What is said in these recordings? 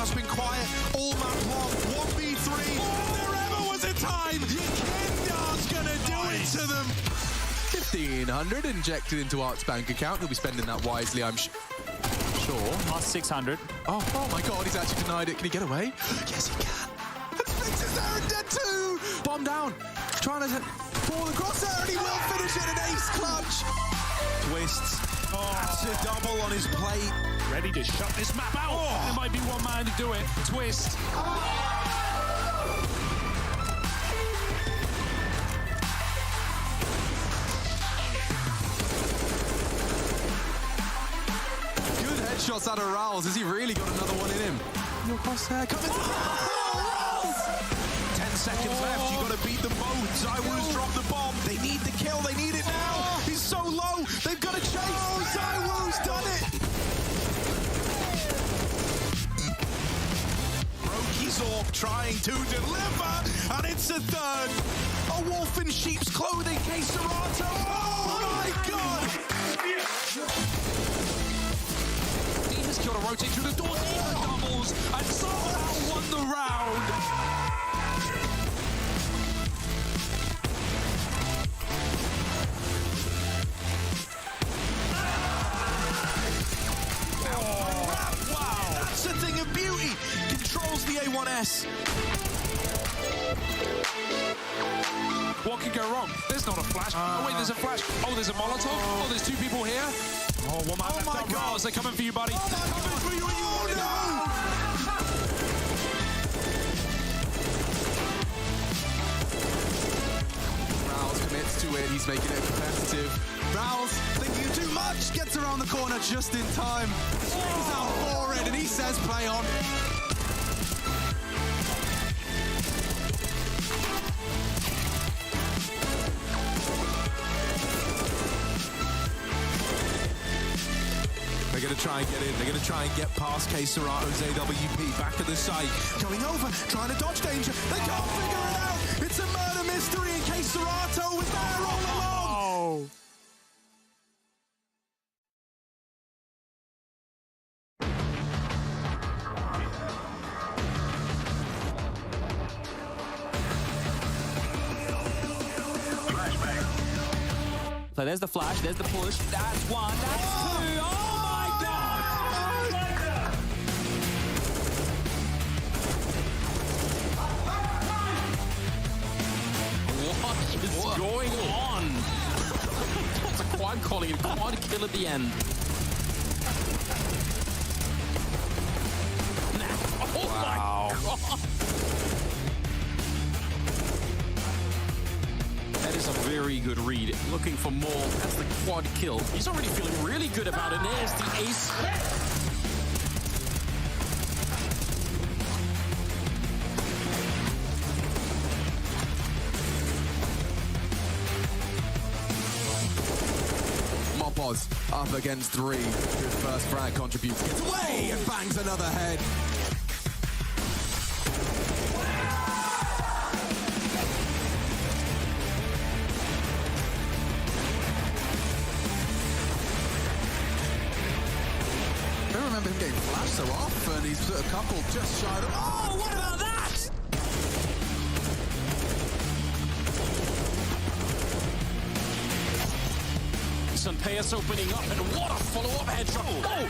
just been quiet all map long. 1v3. If there ever was a time, Kindar's gonna do it to them. 1,500 injected into Art's bank account. He'll be spending that wisely, I'm sure. Plus 600. Oh my god, he's actually denied it. Can he get away? Yes, he can. And Sphinx is there and dead too. Bomb down. Trying to pull the crosshair, and he will finish it. An ace clutch. Twists. That's a double on his plate. Ready to shut this map out. There might be one man to do it. Twist. Good headshots out of Rouse. Has he really got another one in him? Your crosshair coming. 10 seconds left. You got to beat them both. ZywOo's dropped the bomb. They need the kill. They need it now. He's so low. They've got to chase. ZywOo's done it. Broky's orb trying to deliver, and it's a third. A wolf in sheep's clothing. Serato. Oh my god. Demon's killed a rotate through the door. Demon doubles and somehow won the round. That's a thing of beauty. Controls the A1S. What could go wrong? There's not a flash. Oh, wait, there's a flash. Oh, there's a Molotov. Oh, there's two people here. Oh, one man left my out. God. Rouse, they're coming for you, buddy. Oh my god. For you, oh no. Rouse commits to it. He's making it competitive. Rouse, thinking too much, gets around the corner just in time. Swings out for it, and he says play on. They're going to try and get in. They're going to try and get past Serato's AWP back at the site. Going over, trying to dodge danger. They can't figure it out. It's a murder mystery, and Serato was there all along. Oh. So there's the flash, there's the push. That's one, that's two. Oh my god! What is going on? It's a quad calling it quad kill at the end. Oh my god! That is a very good read. Looking for more. That's the quad kill. He's already feeling really good about it. There's the ace. Mopoz up against 3. Good first frag contributes. Gets away and bangs another head. I don't remember him getting flashed so often. He's put a couple just shy of. Oh, what about that? Sunpeus opening up, and what a follow-up headshot. Oh!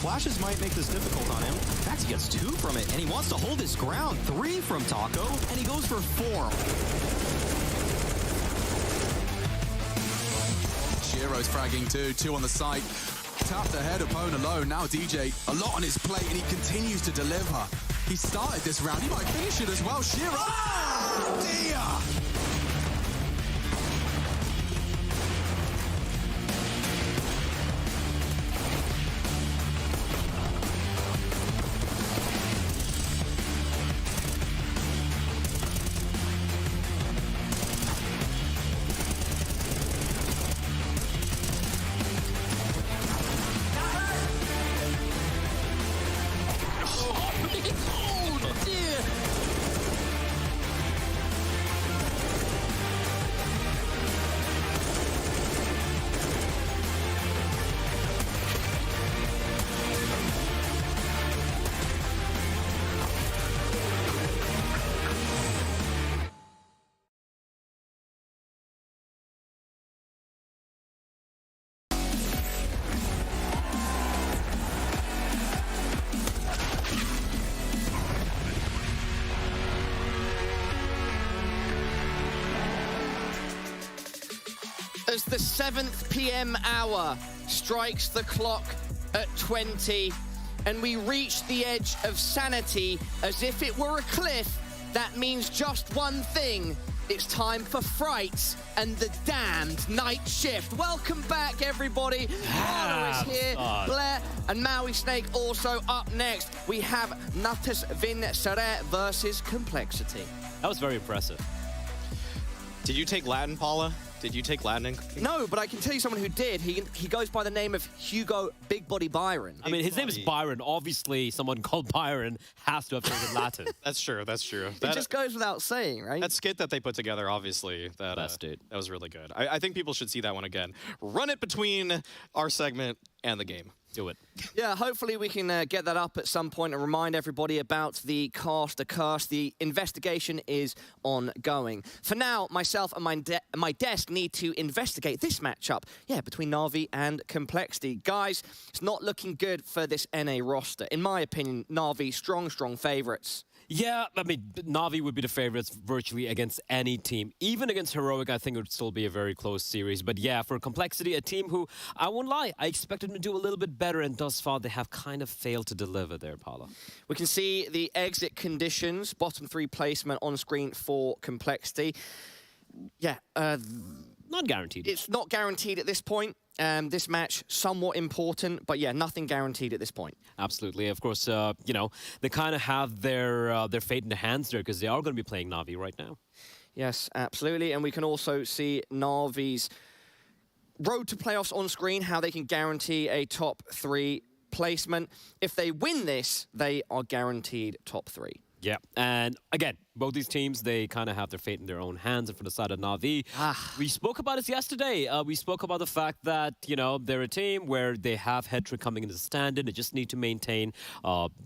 Flashes might make this difficult on him. In fact, he gets 2 from it, and he wants to hold his ground. 3 from Taco, and he goes for 4. Shiro's fragging too. 2 on the site. Tapped ahead, opponent alone. Now DJ, a lot on his plate, and he continues to deliver. He started this round. He might finish it as well. Shiro. Oh, dear. as the 7th p.m. hour strikes the clock at 20, and we reach the edge of sanity as if it were a cliff. That means just one thing. It's time for Frights and the damned night shift. Welcome back, everybody. Marlo is here, Blair and Maui Snake also up next. We have Natus Vincere versus Complexity. That was very impressive. Did you take Latin, Paula? Did you take Latin? No, but I can tell you someone who did. He goes by the name of Hugo Big Body Byron. I mean, his name is Byron. Obviously, someone called Byron has to have taken Latin. That's true. That's true. It just goes without saying, right? That skit that they put together, obviously, that was really good. I think people should see that one again. Run it between our segment and the game. Do it. Yeah, hopefully we can get that up at some point and remind everybody about the caster curse. The investigation is ongoing. For now, myself and my desk need to investigate this matchup, between Navi and Complexity. Guys, it's not looking good for this NA roster. In my opinion, Navi, strong favorites. Yeah, I mean, Navi would be the favorites virtually against any team. Even against Heroic, I think it would still be a very close series. But yeah, for Complexity, a team who, I won't lie, I expected them to do a little bit better, and thus far they have kind of failed to deliver there, Paula. We can see the exit conditions, bottom 3 placement on screen for Complexity. Yeah, not guaranteed. It's not guaranteed at this point. This match, somewhat important, but yeah, nothing guaranteed at this point. Absolutely. Of course, you know, they kind of have their fate in their hands there because they are going to be playing Navi right now. Yes, absolutely. And we can also see Navi's road to playoffs on screen, how they can guarantee a top 3 placement. If they win this, they are guaranteed top 3. Yeah, and again, both these teams, they kind of have their fate in their own hands. And for the side of Navi, we spoke about this yesterday. We spoke about the fact that, you know, they're a team where they have Hetrick coming into the stand-in. They just need to maintain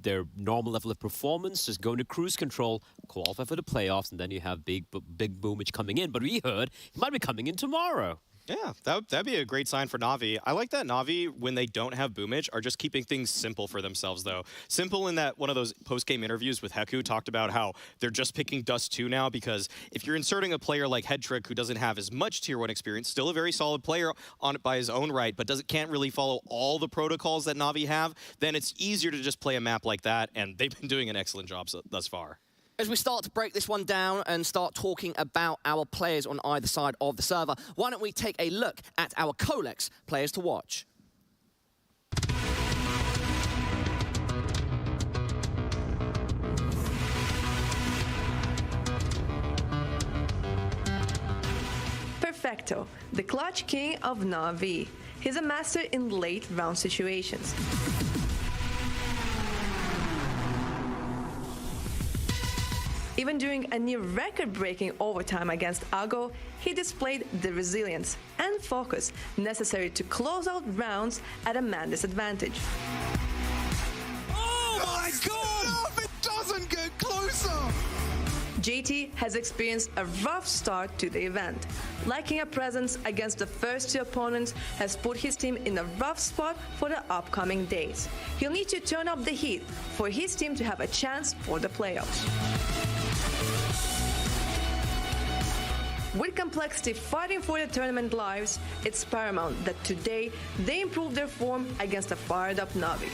their normal level of performance, just go into cruise control, qualify for the playoffs, and then you have big Boomage coming in. But we heard he might be coming in tomorrow. Yeah, that'd be a great sign for Navi. I like that Navi, when they don't have Boomage, are just keeping things simple for themselves, though. Simple in that one of those post-game interviews with Heku talked about how they're just picking Dust 2 now, because if you're inserting a player like Hetrick, who doesn't have as much Tier 1 experience, still a very solid player on it by his own right, but can't really follow all the protocols that Navi have, then it's easier to just play a map like that, and they've been doing an excellent job thus far. As we start to break this one down and start talking about our players on either side of the server, why don't we take a look at our Colex players to watch? Perfecto, the clutch king of Navi. He's a master in late round situations. Even during a near record-breaking overtime against Ago, he displayed the resilience and focus necessary to close out rounds at a man disadvantage. Oh my God! It doesn't get closer! JT has experienced a rough start to the event. Lacking a presence against the first 2 opponents has put his team in a rough spot for the upcoming days. He'll need to turn up the heat for his team to have a chance for the playoffs. With Complexity fighting for the tournament lives, it's paramount that today they improve their form against a fired-up Navi.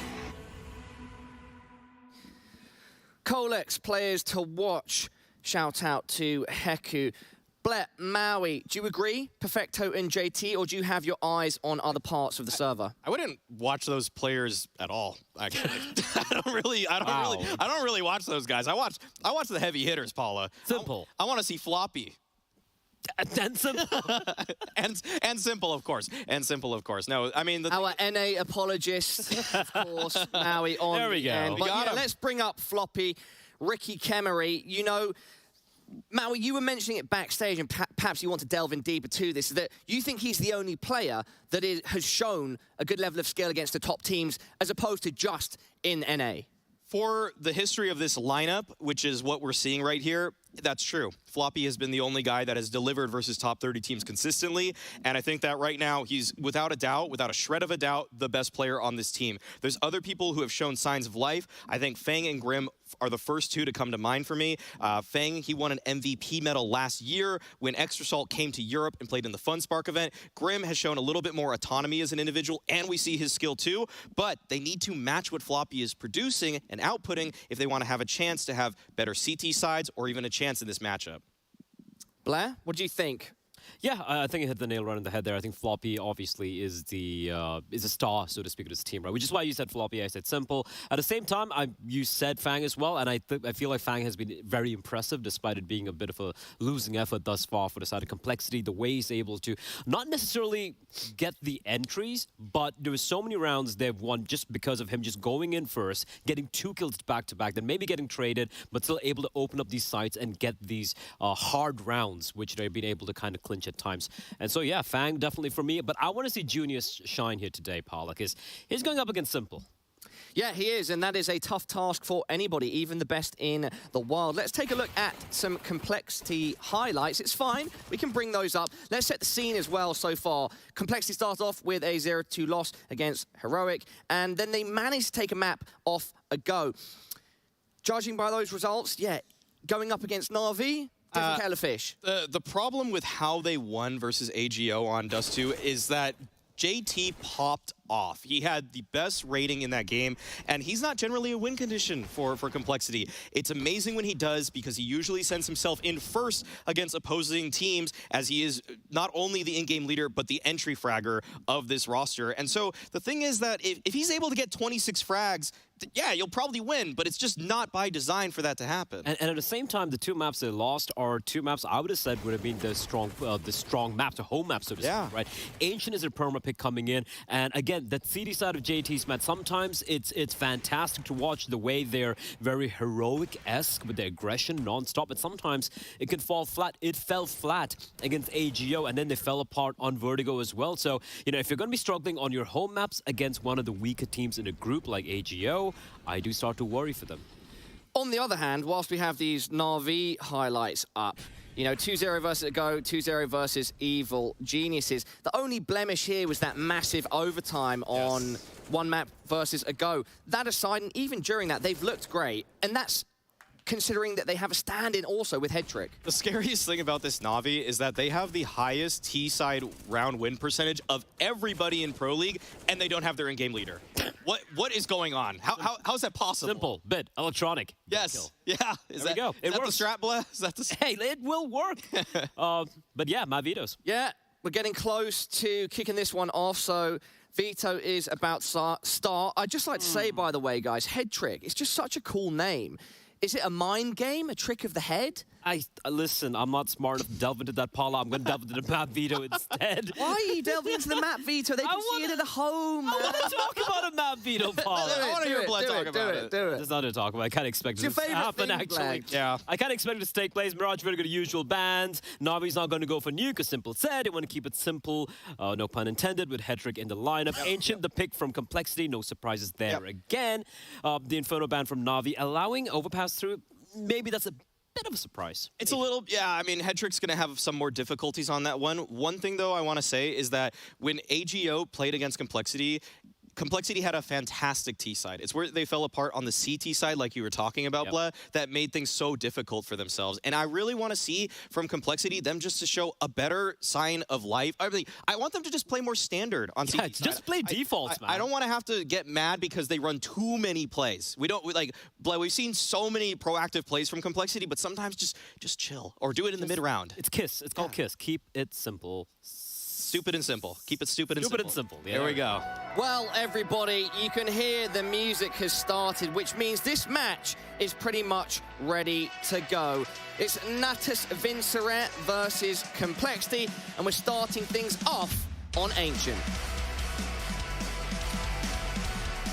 Colex players to watch. Shout out to Heku. Blair, Maui, do you agree, Perfecto and JT, or do you have your eyes on other parts of the server? I wouldn't watch those players at all. Actually, I don't really watch those guys. I watch the heavy hitters, Paula. Simple. I want to see Floppy. And simple. and simple, of course. And simple, of course. No, I mean... Our NA apologist, of course, Maui on there we go. End. But yeah, let's bring up Floppy, Ricky Kemery. You know, Maui, you were mentioning it backstage, and perhaps you want to delve in deeper to this, that you think he's the only player that has shown a good level of skill against the top teams, as opposed to just in NA. For the history of this lineup, which is what we're seeing right here, That's true. Floppy has been the only guy that has delivered versus top 30 teams consistently, and I think that right now he's, without a doubt, without a shred of a doubt, the best player on this team. There's other people who have shown signs of life. I think Fang and Grim are the first two to come to mind for me. Fang, he won an MVP medal last year when Extra Salt came to Europe and played in the FunSpark event. Grim has shown a little bit more autonomy as an individual, and we see his skill too, but they need to match what Floppy is producing and outputting if they want to have a chance to have better CT sides or even a chance in this matchup. Blair, what do you think? Yeah, I think you hit the nail right on the head there. I think Floppy obviously is a star, so to speak, of this team, right? Which is why you said Floppy, I said Simple. At the same time, you said Fang as well, and I feel like Fang has been very impressive despite it being a bit of a losing effort thus far for the side of Complexity. The way he's able to not necessarily get the entries, but there were so many rounds they've won just because of him just going in first, getting 2 kills back-to-back, then maybe getting traded, but still able to open up these sites and get these hard rounds, which they've been able to kind of clinch at times. And so, yeah, Fang definitely for me. But I want to see Junius shine here today, Paula, because he's going up against Simple. Yeah, he is, and that is a tough task for anybody, even the best in the world. Let's take a look at some Complexity highlights. It's fine. We can bring those up. Let's set the scene as well so far. Complexity started off with a 0-2 loss against Heroic, and then they managed to take a map off a go. Judging by those results, yeah, going up against NAVI, different kettle of fish. The problem with how they won versus AGO on Dust 2 is that JT popped off. He had the best rating in that game, and he's not generally a win condition for Complexity. It's amazing when he does, because he usually sends himself in first against opposing teams, as he is not only the in-game leader, but the entry fragger of this roster. And so the thing is that if he's able to get 26 frags, yeah, you'll probably win, but it's just not by design for that to happen. And at the same time, the 2 maps they lost are 2 maps I would have said would have been the strong maps, the home maps, so to speak, right? Ancient is a perma pick coming in, and again, that CD side of JT's match, sometimes it's fantastic to watch the way they're very heroic-esque with their aggression non-stop, but sometimes it can fall flat. It fell flat against AGO, and then they fell apart on Vertigo as well. So, you know, if you're going to be struggling on your home maps against one of the weaker teams in a group like AGO, I do start to worry for them. On the other hand, whilst we have these NAVI highlights up, you know, 2-0 versus Go, 2-0 versus Evil Geniuses. The only blemish here was that massive overtime on one map versus a Go. That aside, and even during that, they've looked great. And that's considering that they have a stand-in also with Headtrick. The scariest thing about this Navi is that they have the highest T-side round win percentage of everybody in Pro League, and they don't have their in-game leader. What is going on? How is that possible? Simple, bit electronic. Yes. Yeah. Is there we go. Is that the strat, Blah? Is that the... Hey, it will work. But yeah, my vetoes. Yeah, we're getting close to kicking this one off, so Veto is about to start. I'd just like to say, by the way, guys, Headtrick, it's just such a cool name. Is it a mind game, a trick of the head? Listen, I'm not smart enough to delve into that, Paula. I'm going to delve into the map veto instead. Why are you delving into the map veto? They can see it at home. I want to talk about a map veto, Paula. I want to hear Blood talk about it. Do it. There's nothing to talk about. I can't expect it to happen, actually. Yeah. I can't expect it to take place. Mirage Vertigo, the usual bans. Navi's not going to go for nuke, as Simple said. They want to keep it simple, no pun intended, with Headtrick in the lineup. Ancient, the pick from Complexity. No surprises there again. The Inferno ban from Navi, allowing Overpass through. Maybe that's a bit of a surprise. It's a little, yeah, I mean, Headtrick's going to have some more difficulties on that one. One thing, though, I want to say is that when AGO played against Complexity had a fantastic T side. It's where they fell apart on the CT side, like you were talking about, Blah, that made things so difficult for themselves. And I really want to see from Complexity them just to show a better sign of life. I want them to just play more standard on CT side. Just play defaults, man. I don't want to have to get mad because they run too many plays. Blah, we've seen so many proactive plays from Complexity, but sometimes just chill or do it in the mid round. It's KISS. It's called KISS. Keep it simple. Stupid and simple. Keep it stupid and simple. Stupid and simple. Yeah. There we go. Well, everybody, you can hear the music has started, which means this match is pretty much ready to go. It's Natus Vincere versus Complexity, and we're starting things off on Ancient.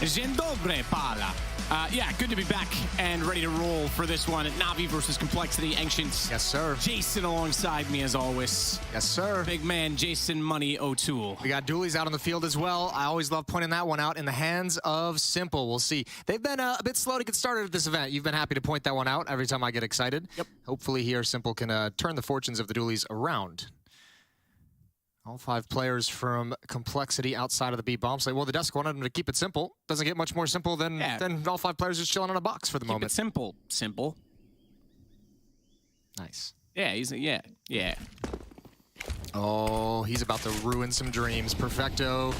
Dzień dobry, Pala. Yeah, good to be back and ready to roll for this one. Navi versus Complexity. Ancient. Yes, sir. Jason alongside me as always. Yes, sir. Big man, Jason Money O'Toole. We got dualies out on the field as well. I always love pointing that one out in the hands of Simple. We'll see. They've been a bit slow to get started at this event. You've been happy to point that one out every time I get excited. Yep. Hopefully here Simple can turn the fortunes of the dualies around. All 5 players from Complexity outside of the B bomb site. Well, the desk wanted them to keep it simple. Doesn't get much more simple than all 5 players just chilling on a box for the moment. Keep it simple. Simple. Nice. Yeah, yeah. Oh, he's about to ruin some dreams. Perfecto.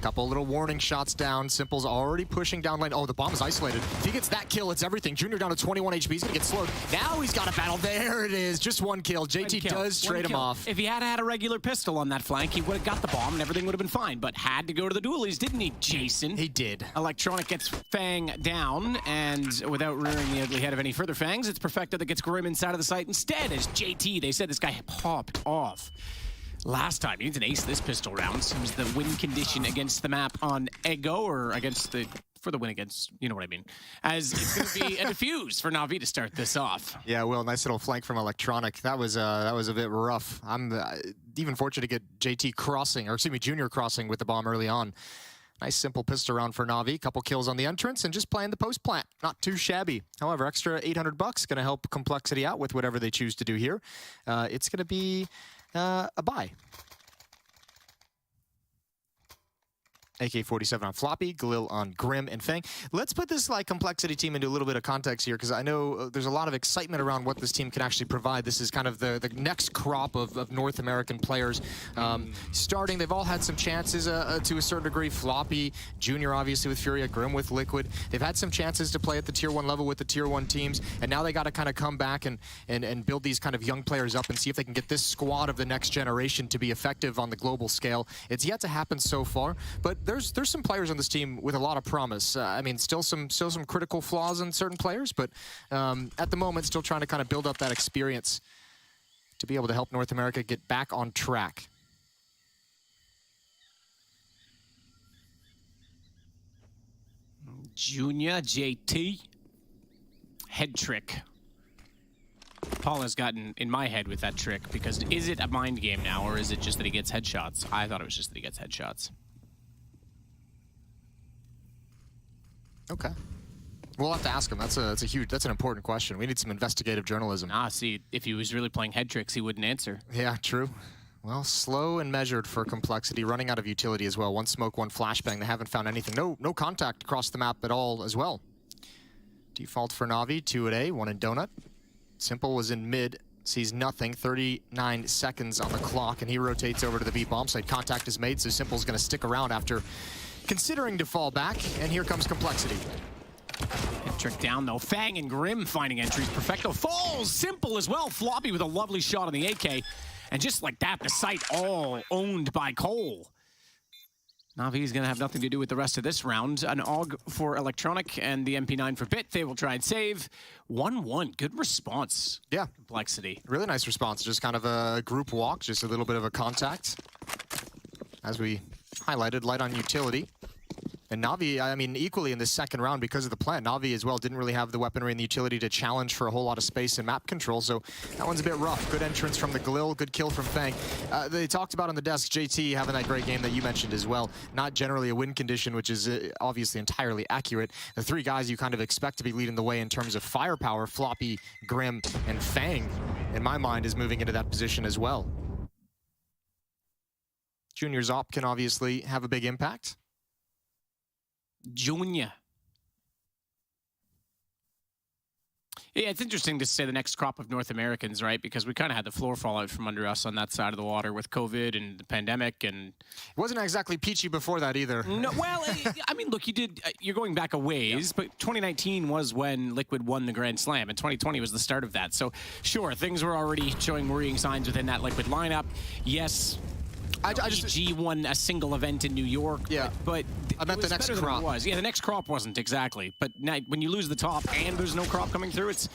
Couple little warning shots down. Simple's already pushing down lane. Oh, the bomb is isolated. If he gets that kill, it's everything. Junior down to 21 HP. He's going to get slowed. Now he's got a battle. There it is. Just one kill. JT does trade him off. If he had a regular pistol on that flank, he would have got the bomb and everything would have been fine. But had to go to the dualies, didn't he, Jason? He did. Electronic gets Fang down, and without rearing the ugly head of any further Fangs, it's Perfecto that gets Grim inside of the site instead. As JT, they said this guy popped off. Last time, he needs an ace this pistol round. Seems the win condition against the map on Ego, or against the, for the win against, you know what I mean. As it's going to be a defuse for Navi to start this off. Yeah, Will, nice little flank from Electronic. That was a bit rough. I'm even fortunate to get JT crossing, or excuse me, Junior crossing with the bomb early on. Nice simple pistol round for Navi. Couple kills on the entrance and just playing the post plant. Not too shabby. However, extra 800 bucks going to help Complexity out with whatever they choose to do here. It's going to be a buy. AK-47 on Floppy, Galil on Grim and Fang. Let's put this Complexity team into a little bit of context here, because I know there's a lot of excitement around what this team can actually provide. This is kind of the next crop of North American players starting. They've all had some chances to a certain degree. Floppy, Junior obviously with Furia, Grim with Liquid. They've had some chances to play at the Tier 1 level with the Tier 1 teams, and now they got to kind of come back and build these kind of young players up and see if they can get this squad of the next generation to be effective on the global scale. It's yet to happen so far, but there's some players on this team with a lot of promise. I mean, still some critical flaws in certain players, but at the moment, still trying to kind of build up that experience to be able to help North America get back on track. Junior, JT, head trick. Paul has gotten in my head with that trick, because is it a mind game now, or is it just that he gets headshots? I thought it was just that he gets headshots. Okay. We'll have to ask him. That's an important question. We need some investigative journalism. Ah, see, if he was really playing head tricks, he wouldn't answer. Yeah, true. Well, slow and measured for Complexity, running out of utility as well. One smoke, one flashbang. They haven't found anything. No contact across the map at all as well. Default for Navi, 2 at A, 1 in Donut. Simple was in mid, sees nothing. 39 seconds on the clock, and he rotates over to the B bomb site. Contact is made, so Simple's going to stick around after considering to fall back, and here comes Complexity. Hit trick down, though. Fang and Grim finding entries. Perfecto falls. Simple as well. Floppy with a lovely shot on the AK. And just like that, the site all owned by Cole. Navi's going to have nothing to do with the rest of this round. An AUG for Electronic and the MP9 for Bit. They will try and save. 1-1. Good response. Yeah. Complexity. Really nice response. Just kind of a group walk, just a little bit of a contact. As we highlighted, light on utility. And Navi, I mean, equally in this second round, because of the plant, Navi as well didn't really have the weaponry and the utility to challenge for a whole lot of space and map control, so that one's a bit rough. Good entrance from the Galil, good kill from Fang. They talked about on the desk, JT having that great game that you mentioned as well. Not generally a win condition, which is obviously entirely accurate. The 3 guys you kind of expect to be leading the way in terms of firepower, Floppy, Grim, and Fang, in my mind, is moving into that position as well. Junior's op can obviously have a big impact. Junior. Yeah, it's interesting to say the next crop of North Americans, right? Because we kind of had the floor fall out from under us on that side of the water with COVID and the pandemic, and it wasn't exactly peachy before that either. No, well, I mean, look, you're going back a ways, but 2019 was when Liquid won the Grand Slam, and 2020 was the start of that. So, sure, things were already showing worrying signs within that Liquid lineup. Yes. EG won a single event in New York, yeah, but I meant the next crop. Yeah, the next crop wasn't exactly. But now, when you lose the top and there's no crop coming through, it's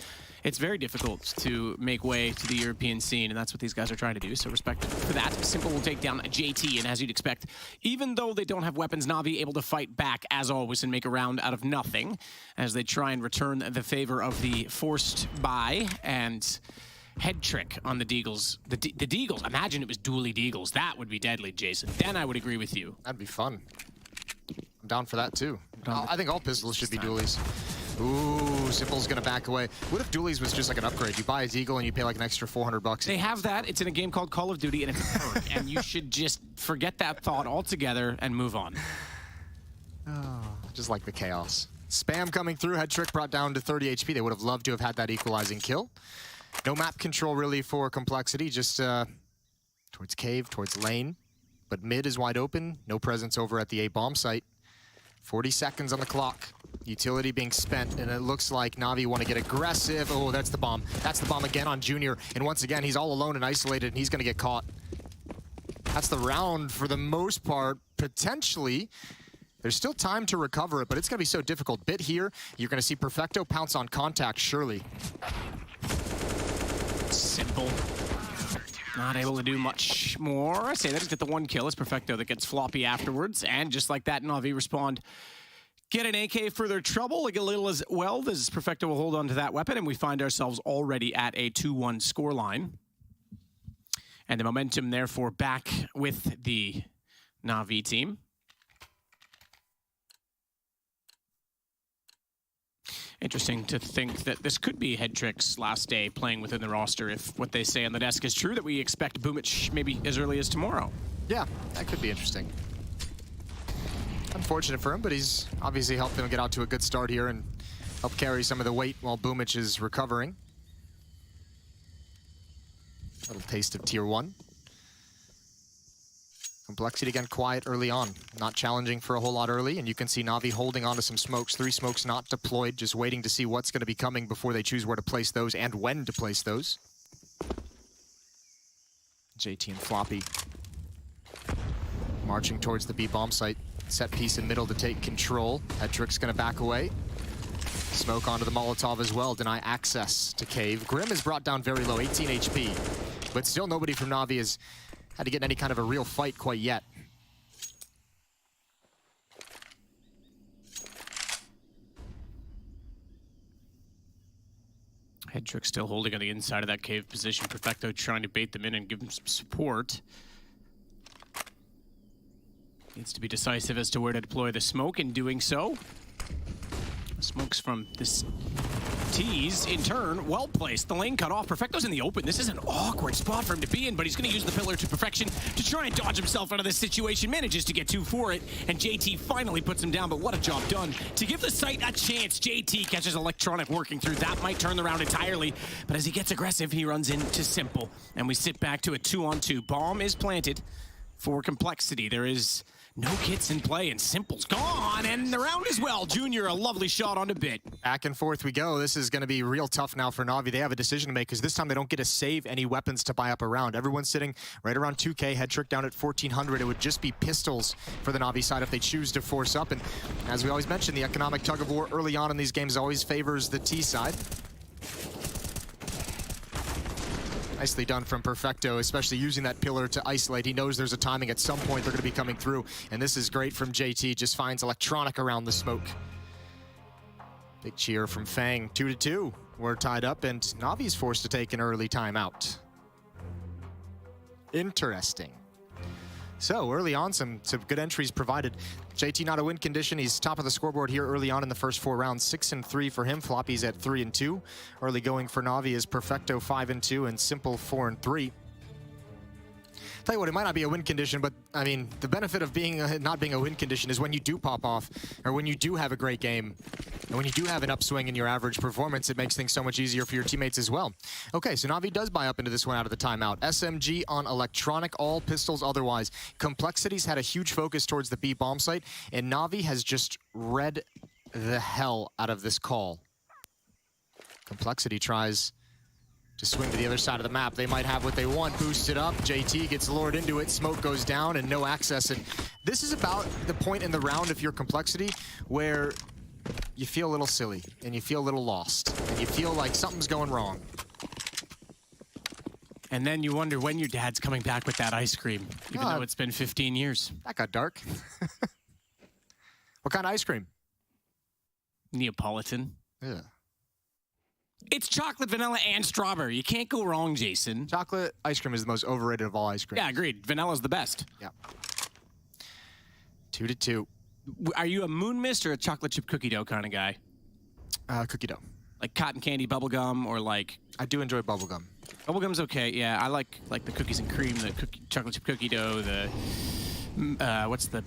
it's very difficult to make way to the European scene, and that's what these guys are trying to do, so respect for that. Simple will take down JT, and as you'd expect, even though they don't have weapons, Navi able to fight back, as always, and make a round out of nothing, as they try and return the favor of the forced buy, and head trick on the Deagles. The Deagles, imagine it was dually Deagles. That would be deadly, Jason. Then I would agree with you. That'd be fun. I'm down for that, too. I think all pistols should be dualies. Ooh, Simple's gonna back away. What if dualies was just like an upgrade? You buy a Deagle and you pay like an extra $400. They have that. It's in a game called Call of Duty, and it's a perk. And you should just forget that thought altogether and move on. Oh, just like the chaos. Spam coming through. Head trick brought down to 30 HP. They would have loved to have had that equalizing kill. No map control really for Complexity, just towards cave, towards lane. But mid is wide open. No presence over at the A bomb site. 40 seconds on the clock. Utility being spent, and it looks like Navi want to get aggressive. Oh, that's the bomb. That's the bomb again on Junior. And once again, he's all alone and isolated, and he's going to get caught. That's the round for the most part, potentially. There's still time to recover it, but it's going to be so difficult. Bit here, you're going to see Perfecto pounce on contact, surely. Simple. Not able to do much more. I say that just get the one kill. It's Perfecto that gets floppy afterwards. And just like that, Navi respond. Get an AK for their trouble, like a little as well. This Perfecto will hold on to that weapon, and we find ourselves already at a 2-1 scoreline. And the momentum, therefore, back with the Navi team. Interesting to think that this could be Head Trick's last day playing within the roster if what they say on the desk is true, that we expect Boomich maybe as early as tomorrow. Yeah, that could be interesting. Unfortunate for him, but he's obviously helped them get out to a good start here and help carry some of the weight while Boomich is recovering. A little taste of Tier 1. Complexity again quiet early on, not challenging for a whole lot early, and you can see Navi holding on to some smokes. 3 smokes not deployed, just waiting to see what's going to be coming before they choose where to place those and when to place those. JT and Floppy marching towards the B bomb site. Set piece in middle to take control. Headtrick's going to back away. Smoke onto the Molotov as well, deny access to cave. Grim is brought down very low, 18 HP, but still nobody from Navi has had to get any kind of a real fight quite yet. Headtrick still holding on the inside of that cave position. Perfecto trying to bait them in and give them some support. Needs to be decisive as to where to deploy the smoke. In doing so, smokes from this tease, in turn, well placed. The lane cut off. Perfecto's in the open. This is an awkward spot for him to be in, but he's going to use the pillar to perfection to try and dodge himself out of this situation. Manages to get 2 for it, and JT finally puts him down, but what a job done. To give the site a chance, JT catches Electronic working through. That might turn the round entirely, but as he gets aggressive, he runs into Simple, and we sit back to a 2-on-2. Bomb is planted for Complexity. There is no kits in play, and Simple's gone, and the round as well. Junior, a lovely shot on the bit. Back and forth we go. This is going to be real tough now for Navi. They have a decision to make, because this time they don't get to save any weapons to buy up a round. Everyone's sitting right around 2K. Headtrick down at 1,400. It would just be pistols for the Navi side if they choose to force up. And as we always mention, the economic tug-of-war early on in these games always favors the T side. Nicely done from Perfecto, especially using that pillar to isolate. He knows there's a timing at some point they're going to be coming through. And this is great from JT, just finds Electronic around the smoke. Big cheer from Fang, 2-2. We're tied up, and Navi's forced to take an early timeout. Interesting. So early on, some good entries provided. JT not a win condition. He's top of the scoreboard here early on in the first 4 rounds. 6-3 for him. Floppy's at 3-2. Early going for Navi is Perfecto 5-2 and Simple 4-3. Tell you what, it might not be a win condition, but I mean, the benefit of being not being a win condition is when you do pop off, or when you do have a great game, and when you do have an upswing in your average performance, it makes things so much easier for your teammates as well. Okay, so Navi does buy up into this one out of the timeout. SMG on Electronic, all pistols otherwise. Complexity's had a huge focus towards the B bomb site, and Navi has just read the hell out of this call. Complexity tries to swing to the other side of the map. They might have what they want. Boost it up. JT gets lured into it. Smoke goes down and no access. And this is about the point in the round, if you're Complexity, where you feel a little silly, and you feel a little lost, and you feel like something's going wrong. And then you wonder when your dad's coming back with that ice cream, even though it's been 15 years. That got dark. What kind of ice cream? Neapolitan. Yeah. It's chocolate, vanilla, and strawberry. You can't go wrong, Jason. Chocolate ice cream is the most overrated of all ice cream. Yeah, agreed. Vanilla's the best. Yeah. 2-2. Are you a moon mist or a chocolate chip cookie dough kind of guy? Cookie dough. Like cotton candy bubblegum or like... I do enjoy bubblegum. Bubblegum's okay, yeah. I like the cookies and cream, the chocolate chip cookie dough, the... what's the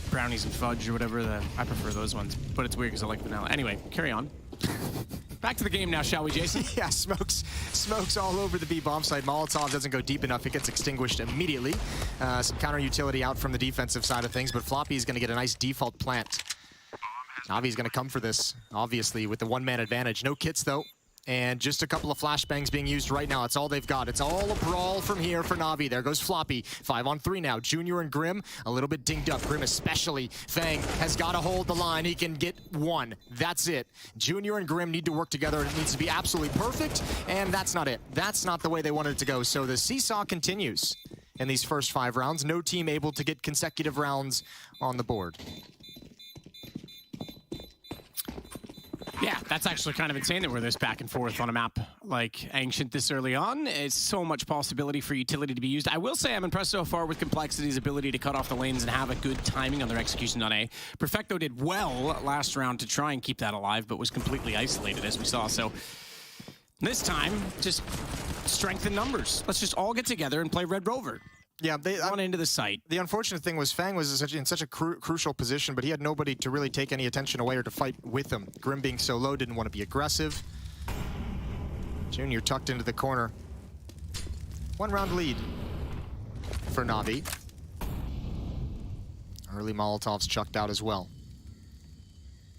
brownies and fudge or whatever. I prefer those ones, but it's weird because I like vanilla. Anyway, carry on. Back to the game now, shall we, Jason? Yeah, smokes all over the B bomb site. Molotov doesn't go deep enough. It gets extinguished immediately. Some counter utility out from the defensive side of things, but Floppy is going to get a nice default plant. Navi's going to come for this, obviously, with the one-man advantage. No kits, though. And just a couple of flashbangs being used right now. It's all they've got. It's all a brawl from here for Navi. There goes Floppy. 5-on-3 now. Junior and Grim a little bit dinged up. Grim especially. Fang has got to hold the line. He can get one. That's it. Junior and Grim need to work together. It needs to be absolutely perfect. And that's not it. That's not the way they wanted it to go. So the seesaw continues in these first 5 rounds. No team able to get consecutive rounds on the board. Yeah, that's actually kind of insane that we're this back and forth on a map like Ancient this early on. It's so much possibility for utility to be used. I will say I'm impressed so far with Complexity's ability to cut off the lanes and have a good timing on their execution on A. Perfecto did well last round to try and keep that alive, but was completely isolated, as we saw. So this time, just strength in numbers. Let's just all get together and play Red Rover. Yeah, they run into the site. The unfortunate thing was Fang was in such a crucial position, but he had nobody to really take any attention away or to fight with him. Grim being so low, didn't want to be aggressive. Junior tucked into the corner. 1 round lead for Navi. Early Molotovs chucked out as well.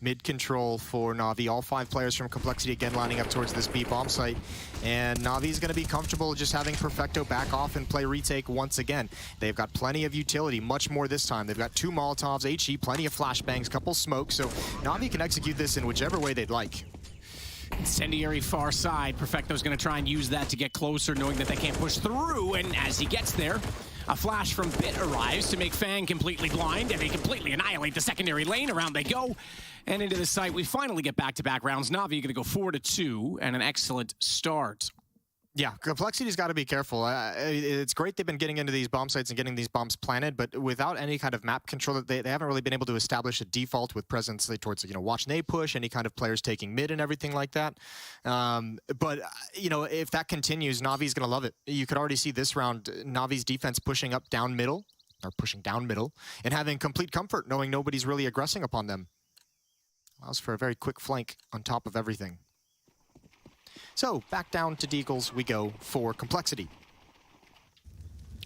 Mid control for Navi. All 5 players from Complexity again lining up towards this B bomb site. And Navi's going to be comfortable just having Perfecto back off and play retake once again. They've got plenty of utility, much more this time. They've got 2 Molotovs, HE, plenty of flashbangs, couple smokes. So Navi can execute this in whichever way they'd like. Incendiary far side. Perfecto's going to try and use that to get closer, knowing that they can't push through. And as he gets there, a flash from Bit arrives to make Fang completely blind, and they completely annihilate the secondary lane. Around they go, and into the site. We finally get back-to-back rounds. Navi going to go 4-2, and an excellent start. Yeah, Complexity's got to be careful. It's great they've been getting into these bomb sites and getting these bombs planted, but without any kind of map control, they haven't really been able to establish a default with presence towards, watch and push, any kind of players taking mid and everything like that. But, if that continues, Navi's going to love it. You could already see this round, Navi's defense pushing down middle, and having complete comfort, knowing nobody's really aggressing upon them. Allows for a very quick flank on top of everything. So, back down to Deagles we go for Complexity.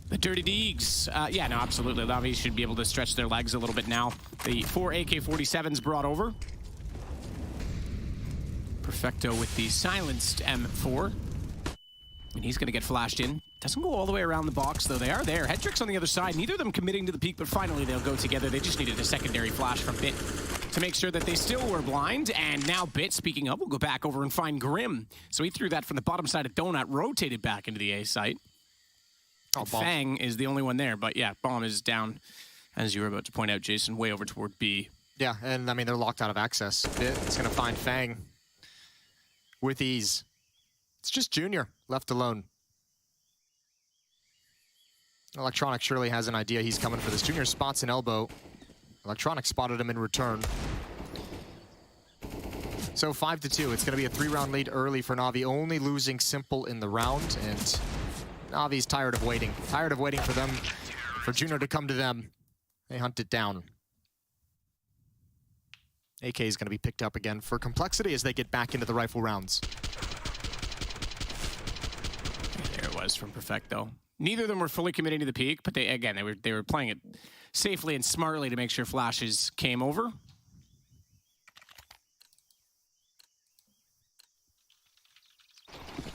The Dirty Deegs. Yeah, no, absolutely. Navi should be able to stretch their legs a little bit now. The 4 AK-47s brought over. Perfecto with the silenced M4. And he's going to get flashed in. Doesn't go all the way around the box, though. They are there. Hedrick's on the other side. Neither of them committing to the peak, but finally they'll go together. They just needed a secondary flash from Bit to make sure that they still were blind. And now Bit, speaking of, will go back over and find Grim. So he threw that from the bottom side of Donut, rotated back into the A site. Oh, Fang is the only one there, but yeah, Bomb is down, as you were about to point out, Jason, way over toward B. Yeah, and I mean, they're locked out of access. Bit's going to find Fang with ease. It's just Junior left alone. Electronic surely has an idea he's coming for this. Junior spots an elbow. Electronic spotted him in return. So 5-2. It's going to be a 3-round lead early for Navi, only losing Simple in the round. And Navi's tired of waiting. Tired of waiting for Junior to come to them. They hunt it down. AK is going to be picked up again for Complexity as they get back into the rifle rounds. There it was from Perfecto. Neither of them were fully committing to the peak, but they were playing it safely and smartly to make sure flashes came over.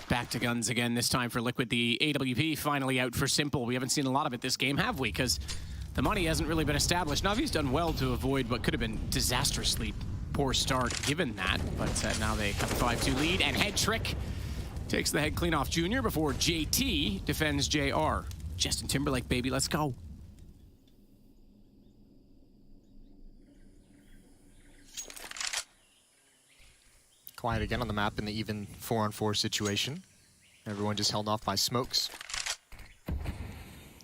Back to guns again, this time for Liquid. The AWP finally out for Simple. We haven't seen a lot of it this game, have we? Because the money hasn't really been established. Navi's done well to avoid what could have been disastrously poor start given that, but now they have a 5-2 lead, and Head Trick takes the head clean off Junior before JT defends JR. Justin Timberlake, baby, let's go. Quiet again on the map in the even 4-on-4 situation. Everyone just held off by smokes.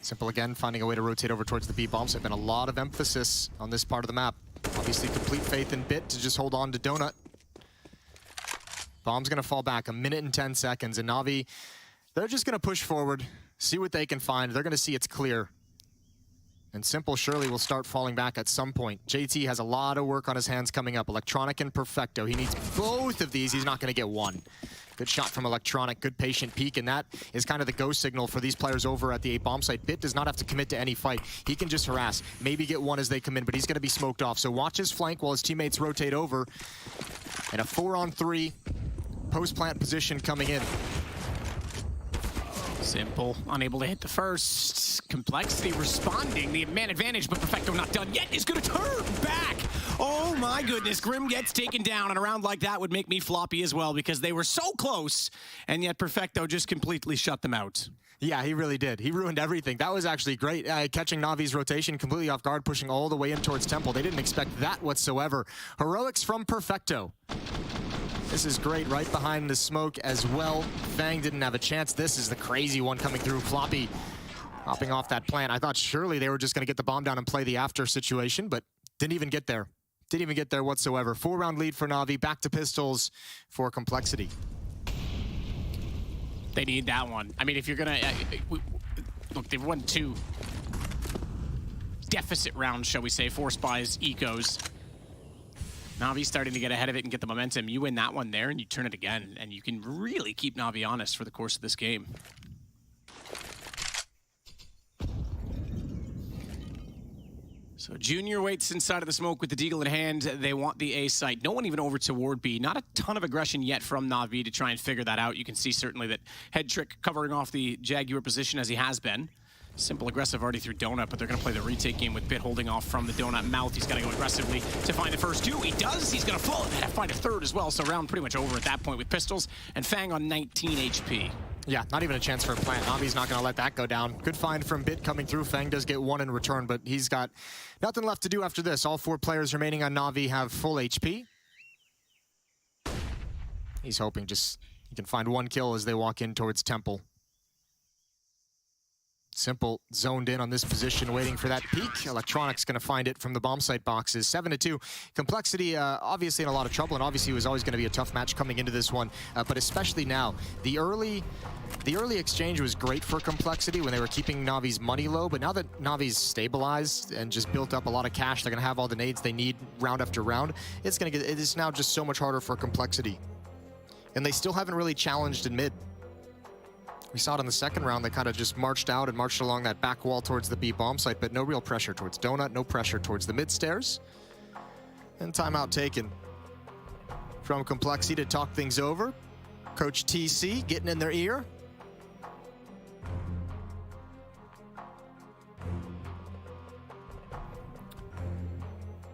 Simple again, finding a way to rotate over towards the B bombs. There's been a lot of emphasis on this part of the map. Obviously, complete faith in Bit to just hold on to Donut. Bomb's gonna fall back, 1 minute and 10 seconds, and Navi, they're just gonna push forward, see what they can find. They're gonna see it's clear. And Simple surely will start falling back at some point. JT has a lot of work on his hands coming up. Electronic and Perfecto. He needs both of these. He's not gonna get one. Good shot from Electronic, good patient peek, and that is kind of the go signal for these players over at the A bomb site. Bit does not have to commit to any fight. He can just harass, maybe get one as they come in, but he's gonna be smoked off. So watch his flank while his teammates rotate over. And a 4-on-3 post-plant position coming in. Simple, unable to hit the first. Complexity responding, the man advantage, but Perfecto not done yet. Is gonna turn back. Oh my goodness, Grim gets taken down, and a round like that would make me floppy as well because they were so close, and yet Perfecto just completely shut them out. Yeah, he really did. He ruined everything. That was actually great. Catching Navi's rotation completely off guard, pushing all the way in towards Temple. They didn't expect that whatsoever. Heroics from Perfecto. This is great, right behind the smoke as well. Fang didn't have a chance. This is the crazy one coming through. Floppy hopping off that plant. I thought surely they were just going to get the bomb down and play the after situation, but didn't even get there. Didn't even get there whatsoever. 4-round lead for Navi. Back to pistols for Complexity. They need that one. I mean, if you're going to... look, they've won 2 deficit rounds, shall we say, 4 spies, ecos. Navi's starting to get ahead of it and get the momentum. You win that one there and you turn it again, and you can really keep Navi honest for the course of this game. So Junior waits inside of the smoke with the deagle in hand. They want the A site. No one even over toward B. Not a ton of aggression yet from Navi to try and figure that out. You can see certainly that Head Trick covering off the Jaguar position as he has been. Simple aggressive already through Donut, but they're going to play the retake game with Bit holding off from the Donut mouth. He's got to go aggressively to find the first 2. He does. He's going to fall and find a third as well. So round pretty much over at that point with pistols and Fang on 19 HP. Yeah, not even a chance for a plant. Navi's not going to let that go down. Good find from Bit coming through. Fang does get 1 in return, but he's got nothing left to do after this. All 4 players remaining on Navi have full HP. He's hoping just he can find 1 kill as they walk in towards Temple. Simple zoned in on this position, waiting for that peak. Electronic's going to find it from the bomb site boxes. 7-2. Complexity obviously in a lot of trouble, and obviously it was always going to be a tough match coming into this one, but especially now. The early exchange was great for Complexity when they were keeping Navi's money low, but now that Navi's stabilized and just built up a lot of cash, they're going to have all the nades they need round after round. It is now just so much harder for Complexity. And they still haven't really challenged in mid. We saw it in the second round. They kind of just marched out and marched along that back wall towards the B bomb site, but no real pressure towards Donut, no pressure towards the mid stairs. And timeout taken from Complexity to talk things over. Coach TC getting in their ear.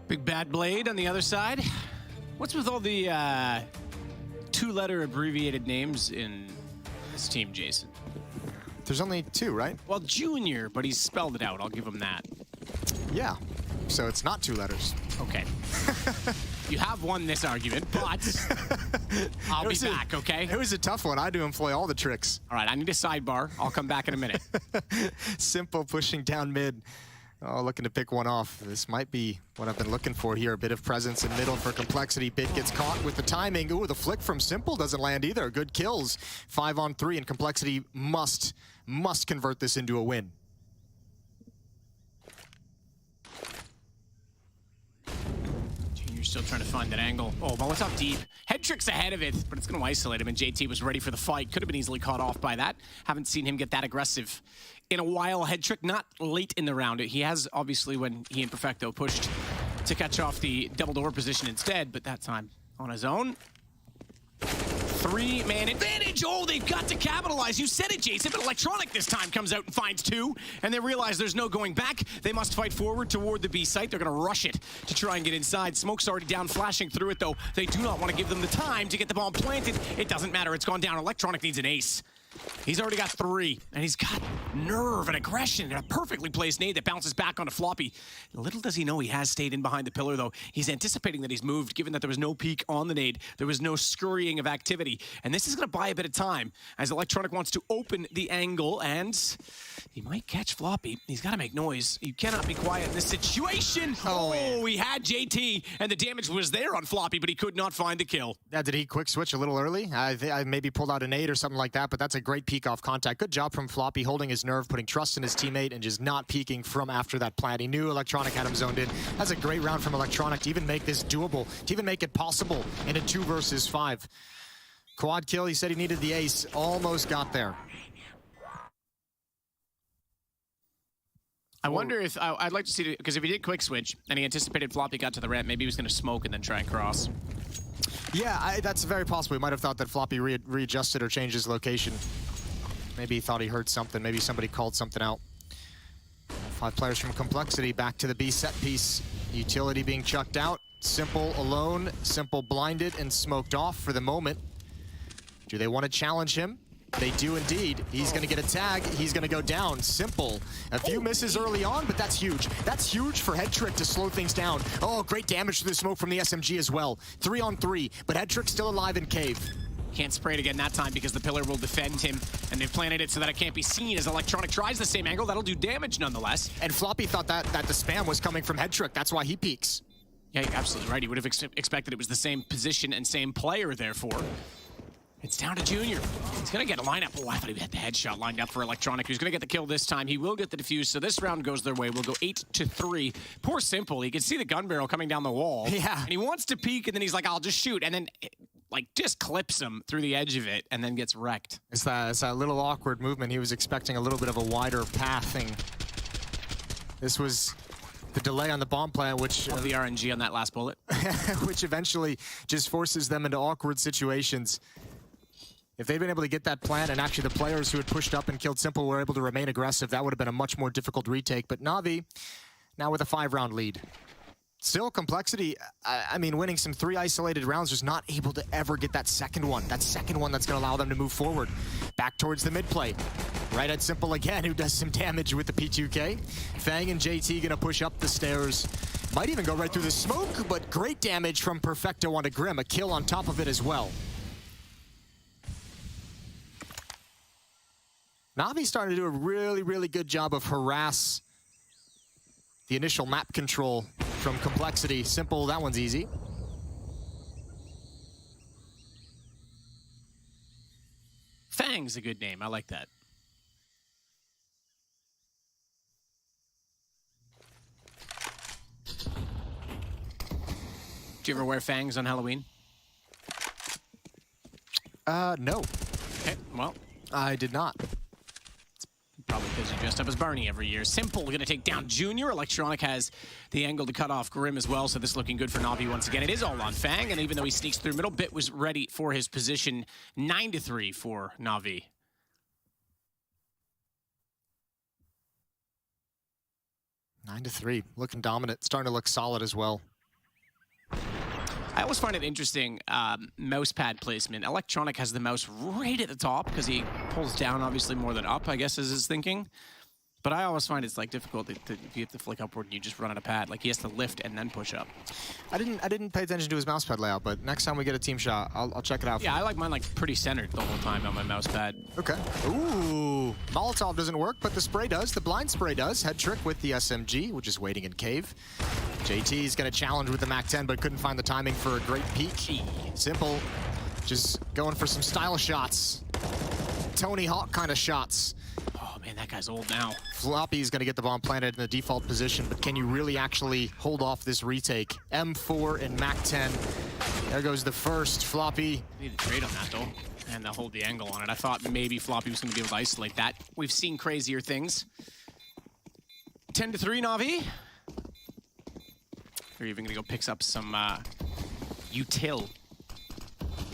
Big Bad Blade on the other side. What's with all the 2-letter abbreviated names in this team, Jason? There's only 2, right? Well, Junior, but he's spelled it out. I'll give him that. Yeah. So it's not 2 letters. Okay. You have won this argument, but I'll be back, okay? It was a tough one. I had to employ all the tricks. All right, I need a sidebar. I'll come back in a minute. Simple pushing down mid. Oh, looking to pick one off. This might be what I've been looking for here. A bit of presence in middle for Complexity. Bit gets caught with the timing. Ooh, the flick from Simple doesn't land either. Good kills. 5-on-3, and Complexity must convert this into a win. Junior's still trying to find that angle. Oh, well, it's up deep. Head Trick's ahead of it, but it's going to isolate him, and JT was ready for the fight. Could have been easily caught off by that. Haven't seen him get that aggressive in a while. Head Trick not late in the round. He has, obviously, when he and Perfecto pushed to catch off the double door position instead, but that time on his own. 3-man advantage. Oh, they've got to capitalize. You said it, Jason, but Electronic this time comes out and finds 2, and they realize there's no going back. They must fight forward toward the B site. They're going to rush it to try and get inside. Smoke's already down, flashing through it, though. They do not want to give them the time to get the bomb planted. It doesn't matter. It's gone down. Electronic needs an ace. He's already got 3, and he's got nerve and aggression and a perfectly placed nade that bounces back onto Floppy. Little does he know he has stayed in behind the pillar, though. He's anticipating that he's moved, given that there was no peek on the nade. There was no scurrying of activity, and this is going to buy a bit of time as Electronic wants to open the angle, and he might catch Floppy. He's got to make noise. You cannot be quiet in this situation. Oh, he had JT, and the damage was there on Floppy, but he could not find the kill. Yeah, did he quick switch a little early? I maybe pulled out a nade or something like that, but that's a great peek off contact. Good job from Floppy, holding his nerve, putting trust in his teammate, and just not peeking from after that plant. He knew Electronic had him zoned in. That's a great round from Electronic to even make this doable, to even make it possible in a 2 versus 5. Quad kill, he said he needed the ace. Almost got there. I wonder if, I'd like to see, because if he did quick switch and he anticipated Floppy got to the ramp, maybe he was going to smoke and then try and cross. Yeah, that's very possible. He might have thought that Floppy readjusted or changed his location. Maybe he thought he heard something. Maybe somebody called something out. 5 players from Complexity back to the B set piece. Utility being chucked out. Simple alone. Simple blinded and smoked off for the moment. Do they want to challenge him? They do indeed. He's going to get a tag. He's going to go down. Simple. A few misses early on, but that's huge. That's huge for Headtrick to slow things down. Oh, great damage to the smoke from the SMG as well. 3 on 3, but Headtrick's still alive in cave. Can't spray it again that time because the pillar will defend him, and they've planted it so that it can't be seen as Electronic tries the same angle. That'll do damage nonetheless. And Floppy thought that the spam was coming from Headtrick. That's why he peeks. Yeah, you're absolutely right. He would have expected it was the same position and same player, therefore. It's down to Junior. He's going to get a lineup. Oh, I thought he had the headshot lined up for Electronic. He's going to get the kill this time. He will get the defuse, so this round goes their way. We'll go 8-3. Poor Simple. He can see the gun barrel coming down the wall. Yeah. And he wants to peek, and then he's like, I'll just shoot. And then, like, just clips him through the edge of it and then gets wrecked. It's that little awkward movement. He was expecting a little bit of a wider pathing. This was the delay on the bomb plant, which... Of the RNG on that last bullet. which eventually just forces them into awkward situations. If they'd been able to get that plant and actually the players who had pushed up and killed Simple were able to remain aggressive, that would have been a much more difficult retake. But Navi, now with a 5-round lead. Still, Complexity, I mean, winning some 3 isolated rounds, was not able to ever get that second one. That second one that's going to allow them to move forward. Back towards the mid play. Right at Simple again, who does some damage with the P2K. Fang and JT going to push up the stairs. Might even go right through the smoke, but great damage from Perfecto onto Grim. A kill on top of it as well. Navi's starting to do a really, really good job of harass the initial map control from Complexity. Simple, that one's easy. Fang's a good name. I like that. Do you ever wear fangs on Halloween? No. Okay, well. I did not. Probably because you dressed up as Barney every year. Simple going to take down Junior. Electronic has the angle to cut off Grim as well, so this is looking good for Navi once again. It is all on Fang, and even though he sneaks through middle, Bit was ready for his position. 9-3 for Navi. Nine to 3, looking dominant, starting to look solid as well. I always find it interesting, mouse pad placement. Electronic has the mouse right at the top because he pulls down obviously more than up, I guess is his thinking. But I always find it's like difficult if you have to flick upward and you just run on a pad. Like he has to lift and then push up. I didn't pay attention to his mouse pad layout, but next time we get a team shot, I'll check it out. Yeah, I like mine like pretty centered the whole time on my mouse pad. Okay. Ooh, Molotov doesn't work, but the spray does. The blind spray does. Head trick with the SMG, which is waiting in cave. JT's gonna challenge with the MAC-10, but couldn't find the timing for a great peek. Simple, just going for some style shots. Tony Hawk kind of shots. Oh man, that guy's old now. Floppy's gonna get the bomb planted in the default position, but can you really actually hold off this retake? M4 and MAC-10. There goes the first. Floppy. Need a trade on that though, and they'll hold the angle on it. I thought maybe Floppy was gonna be able to isolate that. We've seen crazier things. 10-3 Navi. They're even gonna go pick up some util.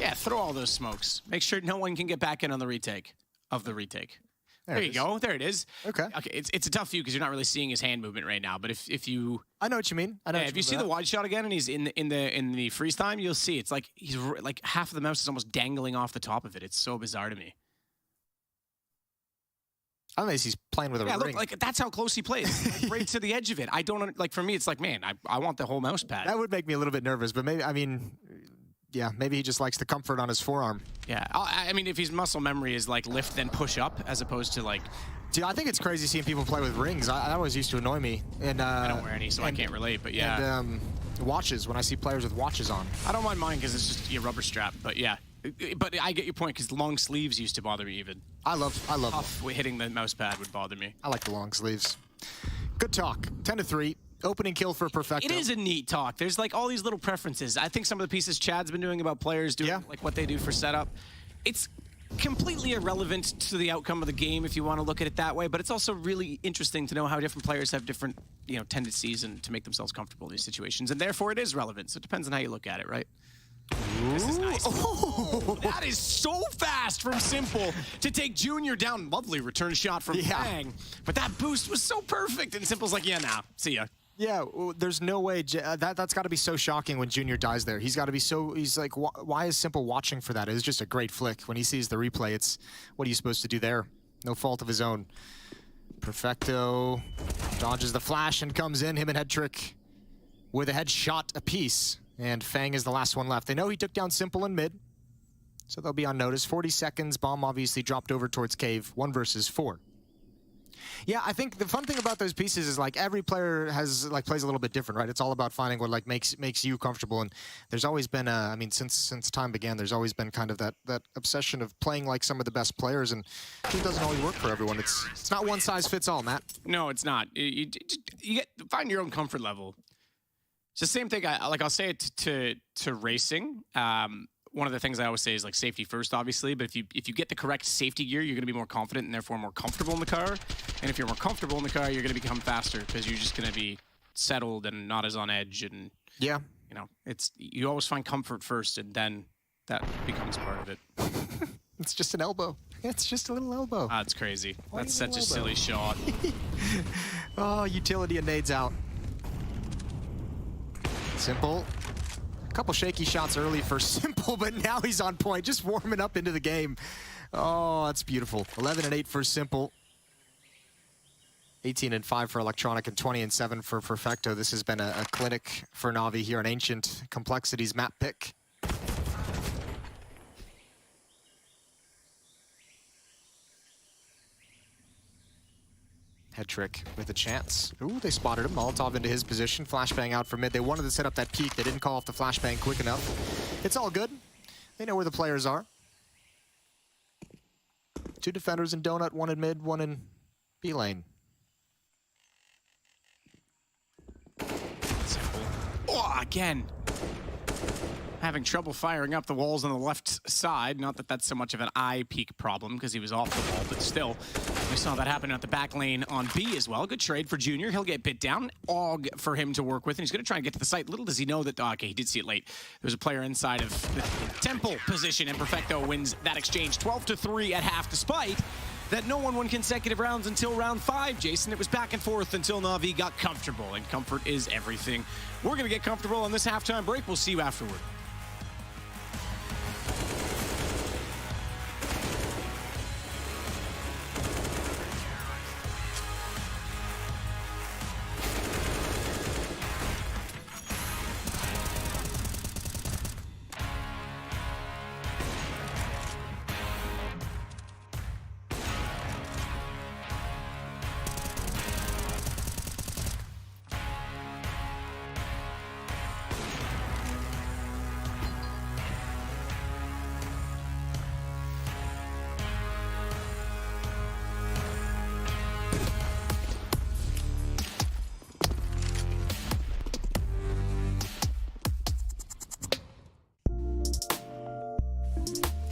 Yeah, throw all those smokes. Make sure no one can get back in on the retake of the retake. There you go. There it is. Okay. Okay. It's a tough view because you're not really seeing his hand movement right now. But if you, I know what you mean. I know. yeah, if you see the wide shot again and he's in the freeze time, you'll see it's like he's like half of the mouse is almost dangling off the top of it. It's so bizarre to me. I don't know if he's playing with a ring. Look, like that's how close he plays, like, right to the edge of it. I don't like. For me, it's like, man, I want the whole mouse pad. That would make me a little bit nervous, but maybe, I mean, yeah, maybe he just likes the comfort on his forearm. Yeah, I mean, if his muscle memory is like lift then push up as opposed to like. Dude, I think it's crazy seeing people play with rings. That always used to annoy me. And I don't wear any, so I can't relate. But yeah, and watches. When I see players with watches on, I don't mind mine because it's just a rubber strap. But yeah, but I get your point because long sleeves used to bother me even. I love Tough hitting the mouse pad would bother me. I like the long sleeves. Good talk. 10-3. Opening kill for Perfecto. It is a neat talk. There's like all these little preferences. I think some of the pieces Chad's been doing about players doing like what they do for setup. It's completely irrelevant to the outcome of the game if you want to look at it that way, but it's also really interesting to know how different players have different, tendencies and to make themselves comfortable in these situations, and therefore it is relevant. So it depends on how you look at it, right? This is nice. Oh, that is so fast from Simple to take Junior down. Lovely return shot from Fang, but that boost was so perfect, and Simple's like, yeah, nah, see ya. Yeah, there's no way. That's got to be so shocking when Junior dies there. He's got to be so. He's like, why is Simple watching for that? It's just a great flick. When he sees the replay, it's what are you supposed to do there? No fault of his own. Perfecto dodges the flash and comes in. Him and Headtrick with a headshot apiece. And Fang is the last one left. They know he took down Simple in mid, so they'll be on notice. 40 seconds. Bomb obviously dropped over towards Cave. 1 versus 4. Yeah, I think the fun thing about those pieces is like every player has plays a little bit different, right? It's all about finding what makes you comfortable. And there's always been I mean, since time began, there's always been kind of that obsession of playing like some of the best players, and it doesn't always work for everyone. It's not one size fits all, Matt. No, it's not. You find your own comfort level. It's the same thing. I'll say it to racing. One of the things I always say is like safety first, obviously. But if you get the correct safety gear, you're going to be more confident and therefore more comfortable in the car. And if you're more comfortable in the car, you're going to become faster because you're just going to be settled and not as on edge. And yeah, you always find comfort first, and then that becomes part of it. It's just an elbow. It's just a little elbow. It's crazy. That's such a silly shot. Oh, utility and nades out. Simple. A couple shaky shots early for Simple, but now he's on point, just warming up into the game. Oh, that's beautiful. 11-8 for Simple. 18-5 for Electronic and 20-7 for Perfecto. This has been a clinic for Navi here on Ancient Complexities map pick. Headtrick with a chance. Ooh, they spotted him. Molotov into his position. Flashbang out for mid. They wanted to set up that peak. They didn't call off the flashbang quick enough. It's all good. They know where the players are. 2 defenders in Donut, 1 in mid, 1 in B lane. Simple. Oh, again. Having trouble firing up the walls on the left side. Not that that's so much of an eye peak problem because he was off the wall, but still, we saw that happen at the back lane on B as well. Good trade for Junior. He'll get bit down. Og for him to work with, and he's going to try and get to the site. Little does he know that, okay, he did see it late. There's a player inside of the Temple position, and Perfecto wins that exchange 12-3 at half, despite that no one won consecutive rounds until round 5, Jason. It was back and forth until Navi got comfortable, and comfort is everything. We're going to get comfortable on this halftime break. We'll see you afterward.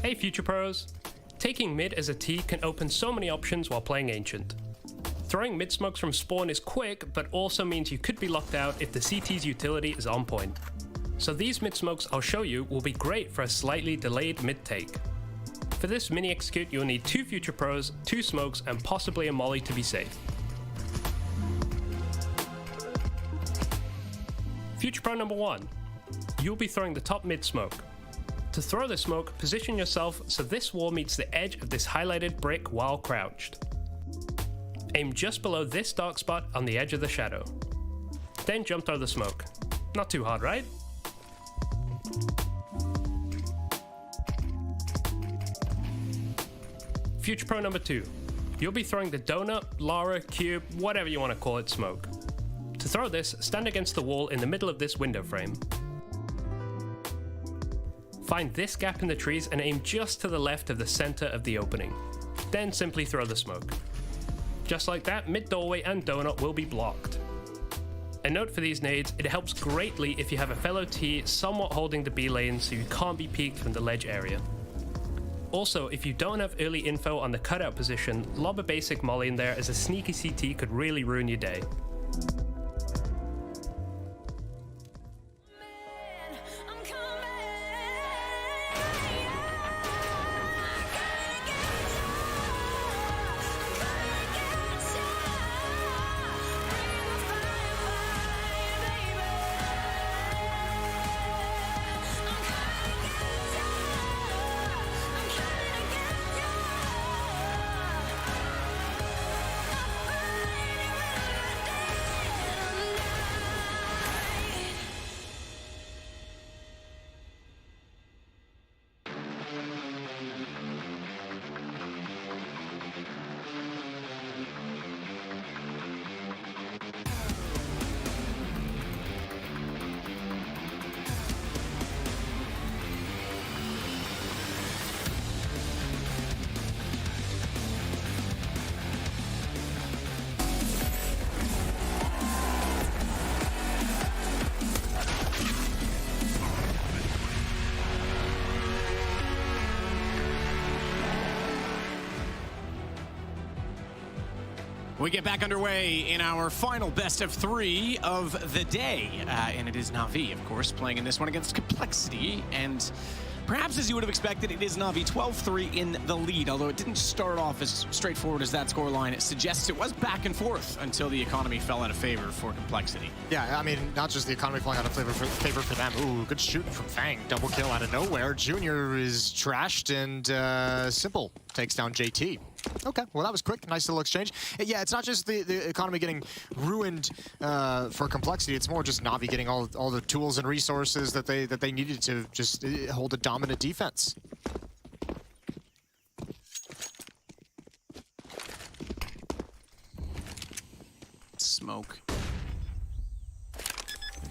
Hey Future Pros! Taking mid as a T can open so many options while playing Ancient. Throwing mid smokes from spawn is quick, but also means you could be locked out if the CT's utility is on point. So these mid smokes I'll show you will be great for a slightly delayed mid take. For this mini execute, you'll need 2 Future Pros, 2 smokes, and possibly a molly to be safe. Future Pro number 1. You'll be throwing the top mid smoke. To throw the smoke, position yourself so this wall meets the edge of this highlighted brick while crouched. Aim just below this dark spot on the edge of the shadow. Then jump throw the smoke. Not too hard, right? Future Pro number 2. You'll be throwing the donut, Lara, cube, whatever you want to call it, smoke. To throw this, stand against the wall in the middle of this window frame. Find this gap in the trees and aim just to the left of the center of the opening. Then simply throw the smoke. Just like that, mid-doorway and donut will be blocked. A note for these nades, it helps greatly if you have a fellow T somewhat holding the B lane so you can't be peeked from the ledge area. Also, if you don't have early info on the cutout position, lob a basic molly in there as a sneaky CT could really ruin your day. We get back underway in our final best of 3 of the day. And it is NAVI, of course, playing in this one against Complexity. And perhaps as you would have expected, it is NAVI 12-3 in the lead, although it didn't start off as straightforward as that scoreline. It suggests it was back and forth until the economy fell out of favor for Complexity. Yeah, I mean, not just the economy falling out of favor for them. Ooh, good shooting from Fang. Double kill out of nowhere. Junior is trashed, and Simple takes down JT. Okay, well, that was quick. Nice little exchange. Yeah, it's not just the economy getting ruined for Complexity. It's more just NAVI getting all the tools and resources that they needed to just hold a dominant defense. Smoke.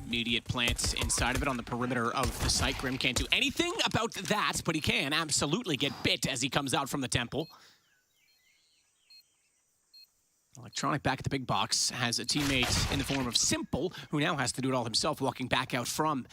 Immediate plants inside of it on the perimeter of the site. Grim can't do anything about that, but he can absolutely get bit as he comes out from the temple. Electronic back at the big box has a teammate in the form of Simple, who now has to do it all himself, walking back out from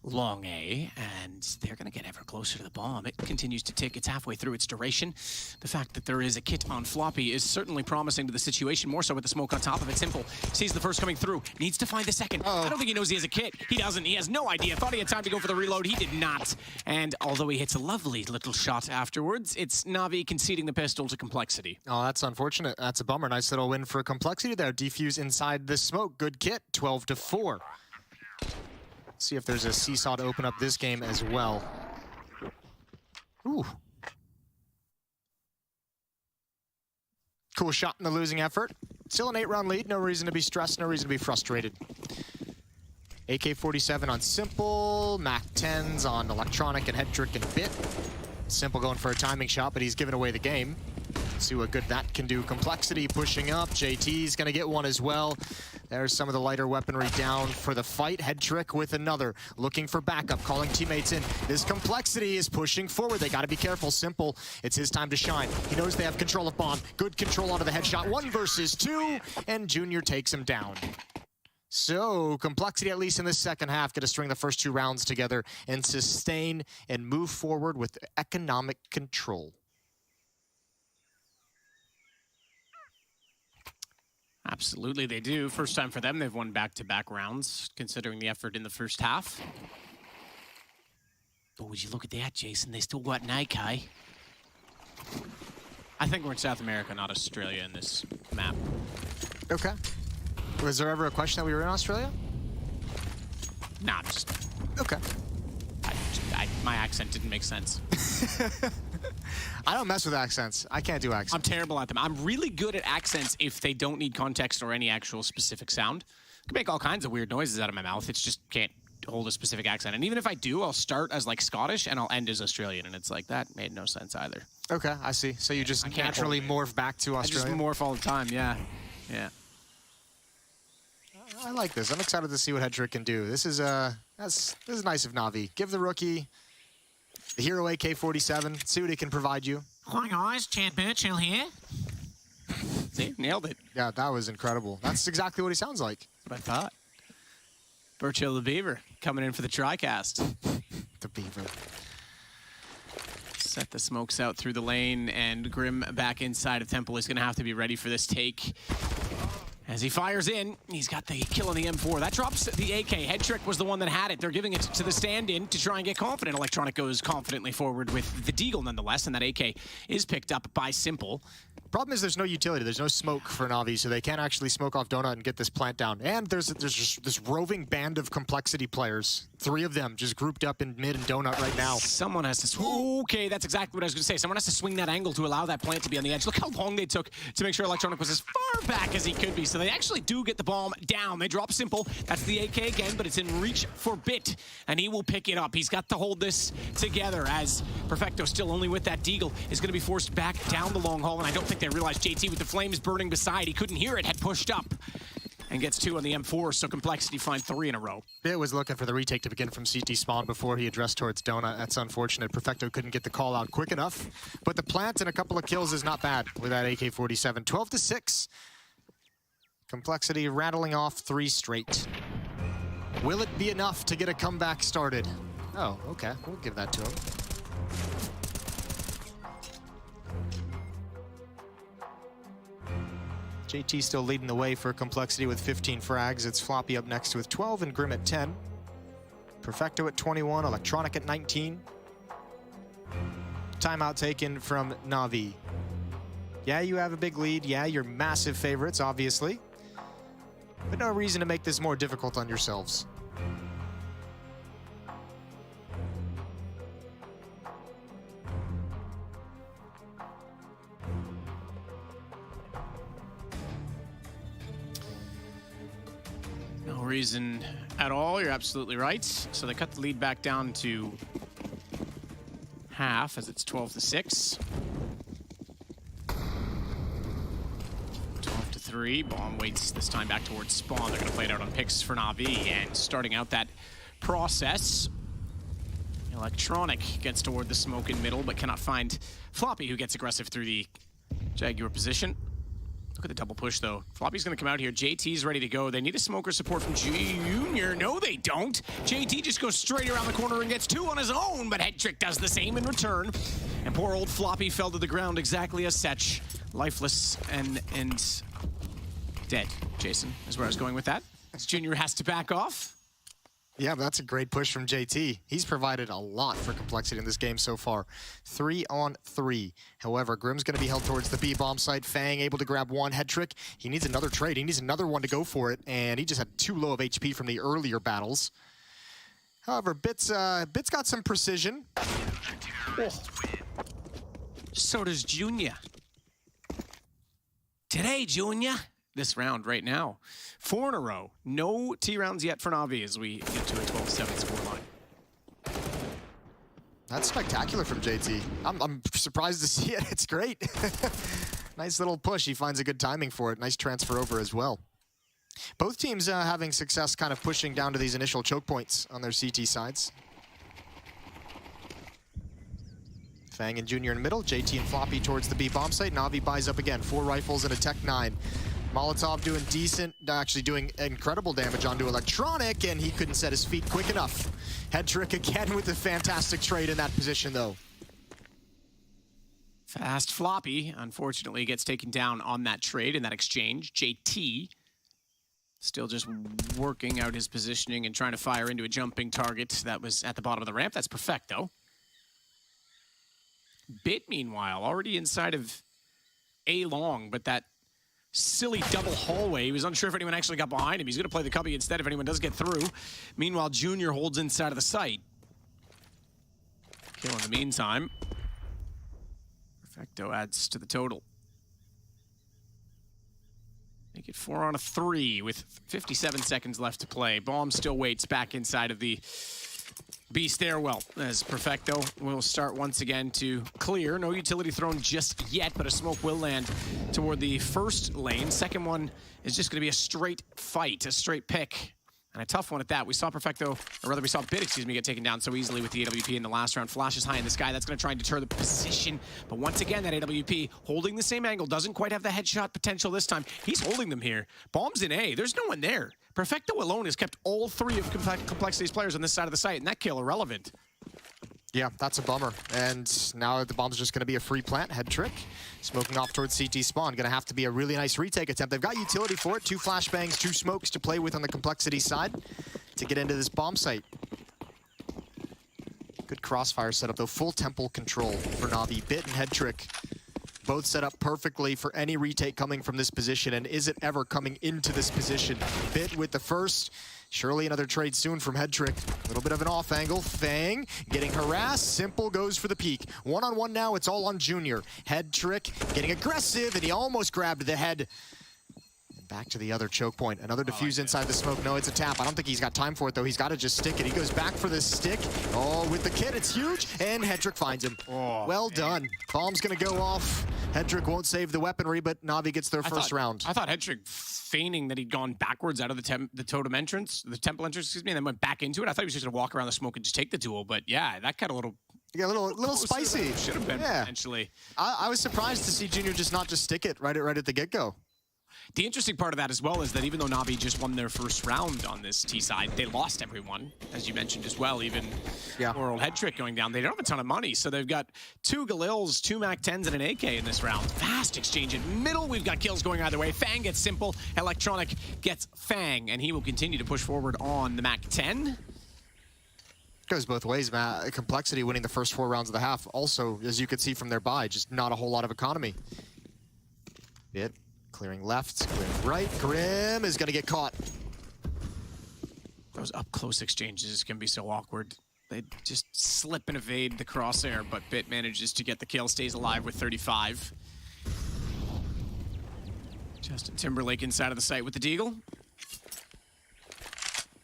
long A, and they're going to get ever closer to the bomb. It continues to tick. It's halfway through its duration. The fact that there is a kit on floppy is certainly promising to the situation, more so with the smoke on top of it. Simple sees the first coming through, needs to find the second. I don't think he knows he has a kit. He doesn't. He has no idea. Thought he had time to go for the reload. He did not. And although he hits a lovely little shot afterwards, it's NAVI conceding the pistol to Complexity. Oh, that's unfortunate. That's a bummer. Nice little win for Complexity there. Defuse inside the smoke. Good kit. 12-4. See if there's a seesaw to open up this game as well. Ooh. Cool shot in the losing effort. Still an 8-round lead. No reason to be stressed. No reason to be frustrated. AK-47 on Simple. MAC-10s on Electronic and Headtrick and Bit. Simple going for a timing shot, but he's giving away the game. Let's see what good that can do. Complexity pushing up. JT's going to get one as well. There's some of the lighter weaponry down for the fight. Headtrick with another. Looking for backup, calling teammates in. This Complexity is pushing forward. They got to be careful. Simple, it's his time to shine. He knows they have control of bomb. Good control onto the headshot. 1 versus 2, and Junior takes him down. So, Complexity, at least in the second half, get to string the first 2 rounds together and sustain and move forward with economic control. Absolutely, they do. First time for them, they've won back-to-back rounds, considering the effort in the first half. But would you look at that, Jason? They still got an AK. I think we're in South America, not Australia in this map. Okay. Was there ever a question that we were in Australia? Nah, just... Okay. My accent didn't make sense. I don't mess with accents. I can't do accents. I'm terrible at them. I'm really good at accents if they don't need context or any actual specific sound. I can make all kinds of weird noises out of my mouth. It's just can't hold a specific accent. And even if I do, I'll start as like Scottish and I'll end as Australian. And it's like, that made no sense either. Okay, I see. So you just naturally morph back to Australia? I just morph all the time, yeah. Yeah. I like this. I'm excited to see what Hedrick can do. This is nice of Navi. Give the rookie the hero AK-47. See what he can provide you. Hi guys, Chad Burchill here. See, nailed it. Yeah, that was incredible. That's exactly what he sounds like. That's what I thought. Burchill the Beaver coming in for the TriCast. The Beaver. Set the smokes out through the lane, and Grim back inside of Temple is going to have to be ready for this take. As he fires in, he's got the kill on the M4. That drops the AK. Hedrick was the one that had it. They're giving it to the stand-in to try and get confident. Electronic goes confidently forward with the Deagle nonetheless, and that AK is picked up by Simple. Problem is there's no utility. There's no smoke for Navi, so they can't actually smoke off Donut and get this plant down. And there's just this roving band of complexity players. 3 of them just grouped up in mid and Donut right now. Someone has to... Okay, that's exactly what I was going to say. Someone has to swing that angle to allow that plant to be on the edge. Look how long they took to make sure Electronic was as far back as he could be. So they actually do get the bomb down. They drop Simple. That's the AK again, but it's in reach for Bit, and he will pick it up. He's got to hold this together as Perfecto, still only with that Deagle, is going to be forced back down the long haul, and I don't think they realize JT with the flames burning beside. He couldn't hear it, had pushed up, and gets 2 on the M4, so Complexity find 3 in a row. Bit was looking for the retake to begin from CT spawn before he addressed towards Donut. That's unfortunate. Perfecto couldn't get the call out quick enough, but the plant and a couple of kills is not bad with that AK-47. 12-6. Complexity rattling off 3 straight. Will it be enough to get a comeback started? Oh, okay. We'll give that to him. JT still leading the way for Complexity with 15 frags. It's Floppy up next with 12 and Grim at 10. Perfecto at 21, Electronic at 19. Timeout taken from Navi. Yeah, you have a big lead. Yeah, you're massive favorites, obviously. But no reason to make this more difficult on yourselves. No reason at all. You're absolutely right. So they cut the lead back down to half as it's 12-6. 12-3. Bomb waits this time back towards spawn. They're going to play it out on picks for Navi, and starting out that process, Electronic gets toward the smoke in middle, but cannot find Floppy, who gets aggressive through the Jaguar position. Look at the double push, though. Floppy's going to come out here. JT's ready to go. They need a smoker support from Junior. No, they don't. JT just goes straight around the corner and gets 2 on his own, but Hedrick does the same in return. And poor old Floppy fell to the ground exactly as such. Lifeless and dead, Jason, is where I was going with that. Junior has to back off. Yeah, that's a great push from JT. He's provided a lot for Complexity in this game so far. 3 on 3. However, Grim's going to be held towards the B-bomb site. Fang able to grab 1. Hedrick, he needs another trade. He needs another one to go for it, and he just had too low of HP from the earlier battles. However, Bit's got some precision. Oh. So does Junior. Today, Junior. This round right now. 4 in a row. No T rounds yet for Navi as we get to a 12-7 scoreline. That's spectacular from JT. I'm surprised to see it. It's great. Nice little push. He finds a good timing for it. Nice transfer over as well. Both teams having success kind of pushing down to these initial choke points on their CT sides. Fang and Junior in the middle. JT and Floppy towards the B-bomb site. Navi buys up again. 4 rifles and a Tech 9. Molotov doing decent, actually doing incredible damage onto Electronic, and he couldn't set his feet quick enough. Hedrick again with a fantastic trade in that position, though. Fast Floppy, unfortunately, gets taken down on that trade in that exchange. JT Still just working out his positioning and trying to fire into a jumping target that was at the bottom of the ramp. That's perfecto. Bit, meanwhile, already inside of A long, but that silly double hallway. He was unsure if anyone actually got behind him. He's going to play the cubby instead if anyone does get through. Meanwhile, Junior holds inside of the site. Kill in the meantime. Perfecto adds to the total. Make it 4 on a 3 with 57 seconds left to play. Bomb still waits back inside of the B stairwell as Perfecto will start once again to clear. No utility thrown just yet, but a smoke will land toward the first lane. Second one is just going to be a straight fight, a straight pick. And a tough one at that. We saw Perfecto, or rather we saw Bit, excuse me, get taken down so easily with the AWP in the last round. Flashes high in the sky. That's going to try and deter the position. But once again, that AWP holding the same angle. Doesn't quite have the headshot potential this time. He's holding them here. Bomb's in A. There's no one there. Perfecto alone has kept all 3 of Complexity's players on this side of the site, and that kill irrelevant. Yeah, that's a bummer. And now the bomb's just going to be a free plant. Head trick. Smoking off towards CT spawn. Going to have to be a really nice retake attempt. They've got utility for it. 2 flashbangs, 2 smokes to play with on the Complexity side to get into this bomb site. Good crossfire setup, though. Full temple control for Navi. Bit and Head trick both set up perfectly for any retake coming from this position. And is it ever coming into this position? Bit with the first. Surely another trade soon from Head trick. A little bit of an off angle. Fang getting harassed. Simple goes for the peak. 1-on-1 now. It's all on Junior. Head trick getting aggressive, and he almost grabbed the head. And back to the other choke point. Another defuse inside the smoke. No, it's a tap. I don't think he's got time for it, though. He's got to just stick it. He goes back for this stick. Oh, with the kit, it's huge. And Head trick finds him. Oh, well done. Bomb's going to go off. Head trick won't save the weaponry, but Navi gets their first round. I thought Head trick feigning that he'd gone backwards out of the totem entrance, the temple entrance, excuse me, and then went back into it. I thought he was just gonna walk around the smoke and just take the duel, but yeah, that got a little... Yeah, a little spicy. Should have been, potentially. I was surprised to see Junior just not just stick it right at the get-go. The interesting part of that as well is that even though Navi just won their first round on this T side, they lost everyone, as you mentioned as well, even Oral Head trick going down. They don't have a ton of money, so they've got 2 Galils, 2 Mac-10s, and an AK in this round. Fast exchange in middle. We've got kills going either way. Fang gets Simple. Electronic gets Fang, and he will continue to push forward on the Mac-10. Goes both ways, Matt. Complexity winning the first 4 rounds of the half. Also, as you could see from their buy, just not a whole lot of economy. Bit. Clearing left, clearing right. Grim is going to get caught. Those up-close exchanges can be so awkward. They just slip and evade the crosshair, but Bit manages to get the kill, stays alive with 35. Justin Timberlake inside of the site with the deagle.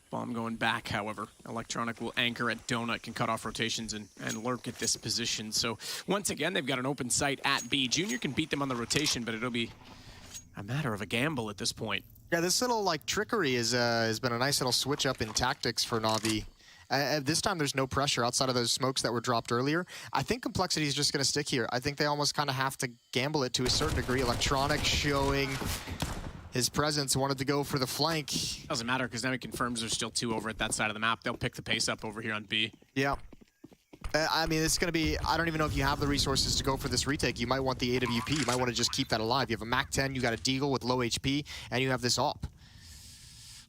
Bomb going back, however. Electronic will anchor at Donut, can cut off rotations and lurk at this position. So once again, they've got an open site at B. Junior can beat them on the rotation, but it'll be a matter of a gamble at this point. Yeah, this little like trickery has been a nice little switch up in tactics for Navi. This time there's no pressure outside of those smokes that were dropped earlier. I think Complexity is just going to stick here. I think they almost kind of have to gamble it to a certain degree. Electronic showing his presence, wanted to go for the flank. Doesn't matter because now he confirms there's still 2 over at that side of the map. They'll pick the pace up over here on B. Yeah. I mean, it's going to be, I don't even know if you have the resources to go for this retake. You might want the AWP. You might want to just keep that alive. You have a Mac-10, you got a Deagle with low HP, and you have this op.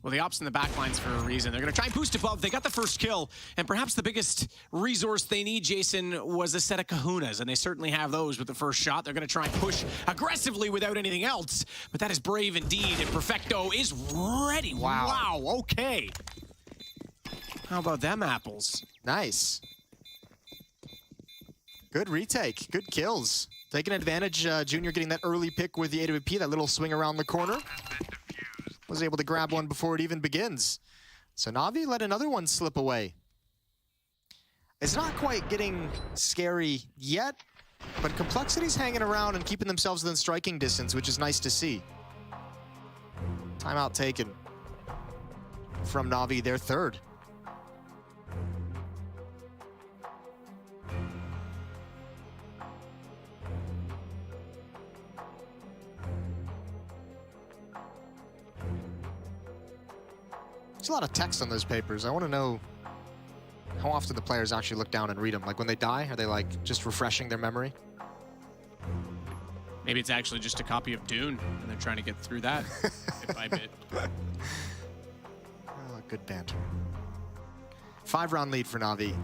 Well, the ops in the backlines for a reason. They're going to try and boost above. They got the first kill, and perhaps the biggest resource they need, Jason, was a set of kahunas, and they certainly have those with the first shot. They're going to try and push aggressively without anything else, but that is brave indeed, and Perfecto is ready. Wow, okay. How about them apples? Nice. Good retake, good kills. Taking advantage, Junior getting that early pick with the AWP, that little swing around the corner. Was able to grab one before it even begins. So Navi let another one slip away. It's not quite getting scary yet, but Complexity's hanging around and keeping themselves within striking distance, which is nice to see. Timeout taken from Navi, their third. There's a lot of text on those papers. I want to know how often the players actually look down and read them. Like when they die, are they like just refreshing their memory? Maybe it's actually just a copy of Dune, and they're trying to get through that bit by bit. Oh, good banter. 5-round lead for NAVI.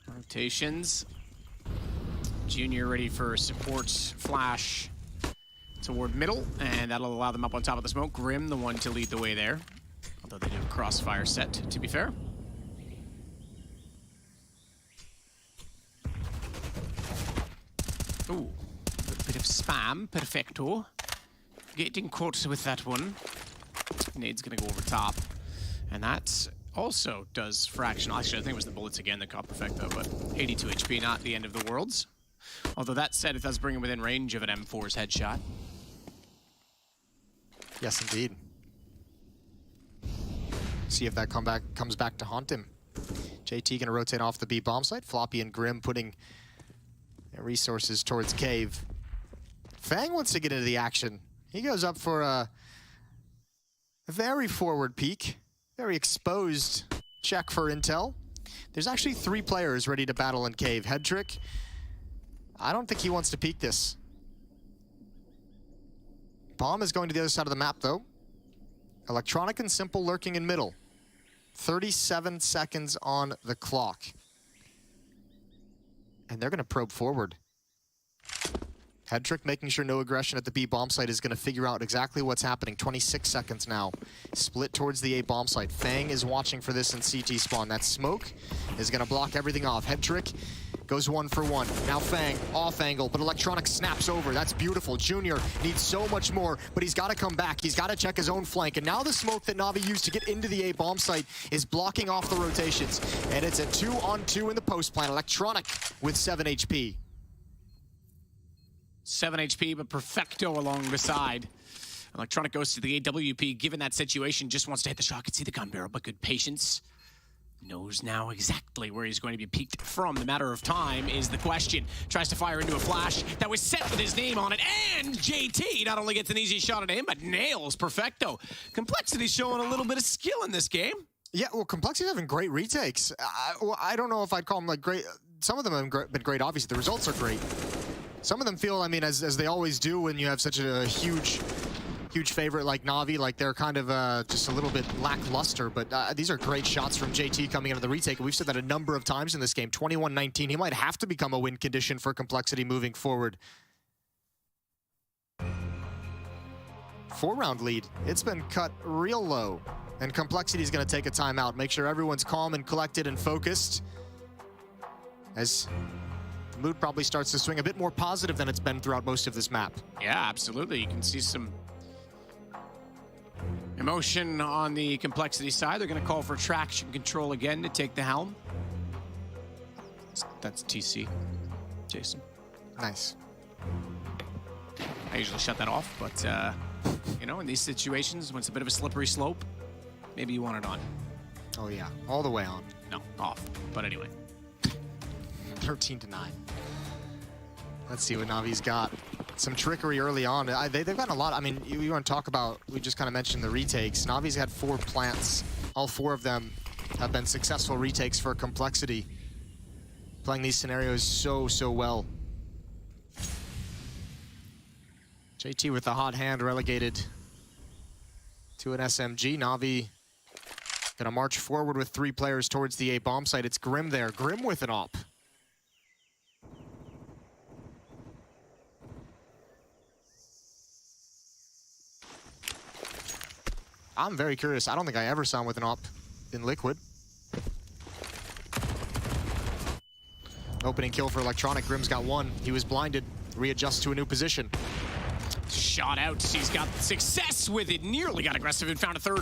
Rotations. Junior ready for support flash toward middle, and that'll allow them up on top of the smoke. Grim, the one to lead the way there. Although they do a crossfire set, to be fair. Ooh, a bit of spam, perfecto. Getting caught with that one. Nade's gonna go over top. And that also does fractional. Actually, I think it was the bullets again that caught perfecto, but 82 HP, not the end of the worlds. Although that said, it does bring him within range of an M4's headshot. Yes, indeed. See if that comes back to haunt him. JT gonna rotate off the B bomb site. Floppy and Grim putting their resources towards cave. Fang wants to get into the action. He goes up for a very forward peek. Very exposed check for intel. There's actually 3 players ready to battle in cave. Hedrick, I don't think he wants to peek this. Bomb is going to the other side of the map, though. Electronic and Simple lurking in middle. 37 seconds on the clock. And they're going to probe forward. Hedrick making sure no aggression at the B bomb site is going to figure out exactly what's happening. 26 seconds now. Split towards the A bomb site. Fang is watching for this in CT spawn. That smoke is going to block everything off. Hedrick goes 1 for 1. Now Fang off angle, but Electronic snaps over. That's beautiful. Junior needs so much more, but he's got to come back. He's got to check his own flank. And now the smoke that Navi used to get into the A bomb site is blocking off the rotations. And it's a 2-on-2 in the post plant. Electronic with 7 HP. 7 HP, but perfecto along the side. Electronic goes to the AWP. Given that situation, just wants to hit the shot. Can see the gun barrel, but good patience. Knows now exactly where he's going to be peeked from. The matter of time is the question. Tries to fire into a flash that was set with his name on it. And JT not only gets an easy shot at him, but nails perfecto. Complexity's showing a little bit of skill in this game. Yeah, well, Complexity's having great retakes. I don't know if I'd call them like great. Some of them have been great, obviously. The results are great. Some of them feel, I mean, as they always do when you have such a huge favorite like Navi, like they're kind of just a little bit lackluster, but these are great shots from JT coming into the retake. We've said that a number of times in this game. 21-19, he might have to become a win condition for Complexity moving forward. 4-round lead. It's been cut real low, and Complexity's going to take a timeout. Make sure everyone's calm and collected and focused, as the mood probably starts to swing a bit more positive than it's been throughout most of this map. Yeah, absolutely. You can see some emotion on the Complexity side. They're going to call for traction control again to take the helm. That's TC, Jason. Nice. I usually shut that off, but you know, in these situations, when it's a bit of a slippery slope, maybe you want it on. Oh yeah, all the way on. No, off. But anyway. 13-9. Let's see what Navi's got. Some trickery early on. They've gotten a lot. I mean, you want to talk about, we just kind of mentioned the retakes. Navi's had 4 plants. All 4 of them have been successful retakes for Complexity. Playing these scenarios so well. JT with the hot hand relegated to an SMG. Navi gonna march forward with 3 players towards the A bomb site. It's Grim there. Grim with an op. I'm very curious. I don't think I ever saw him with an op in Liquid. Opening kill for Electronic. Grim's got 1. He was blinded. Readjusts to a new position. Shot out. He's got success with it. Nearly got aggressive and found a third.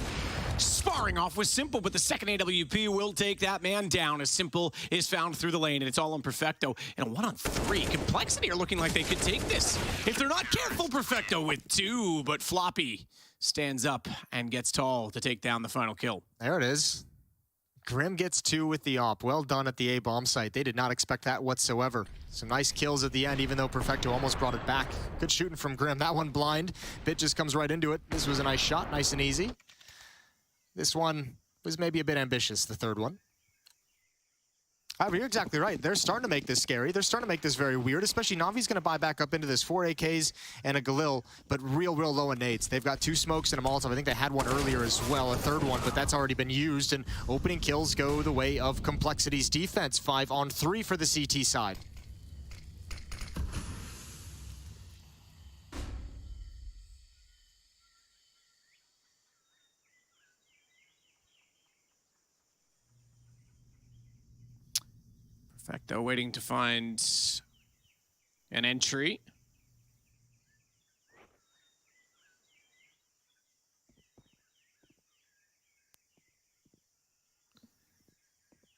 Sparring off with Simple, but the second AWP will take that man down as Simple is found through the lane, and it's all on Perfecto. And a 1-on-3. Complexity are looking like they could take this if they're not careful. Perfecto with 2, but Floppy stands up and gets tall to take down the final kill. There it is. Grim gets 2 with the op. Well done at the A-bomb site. They did not expect that whatsoever. Some nice kills at the end, even though Perfecto almost brought it back. Good shooting from Grim. That one blind. Bit just comes right into it. This was a nice shot, nice and easy. This one was maybe a bit ambitious, the third one. However, you're exactly right. They're starting to make this scary. They're starting to make this very weird, especially Navi's going to buy back up into this 4 AKs and a Galil, but real low in nades. They've got 2 smokes and a Molotov. I think they had one earlier as well, a third one, but that's already been used, and opening kills go the way of Complexity's defense. 5 on 3 for the CT side. Perfecto waiting to find an entry.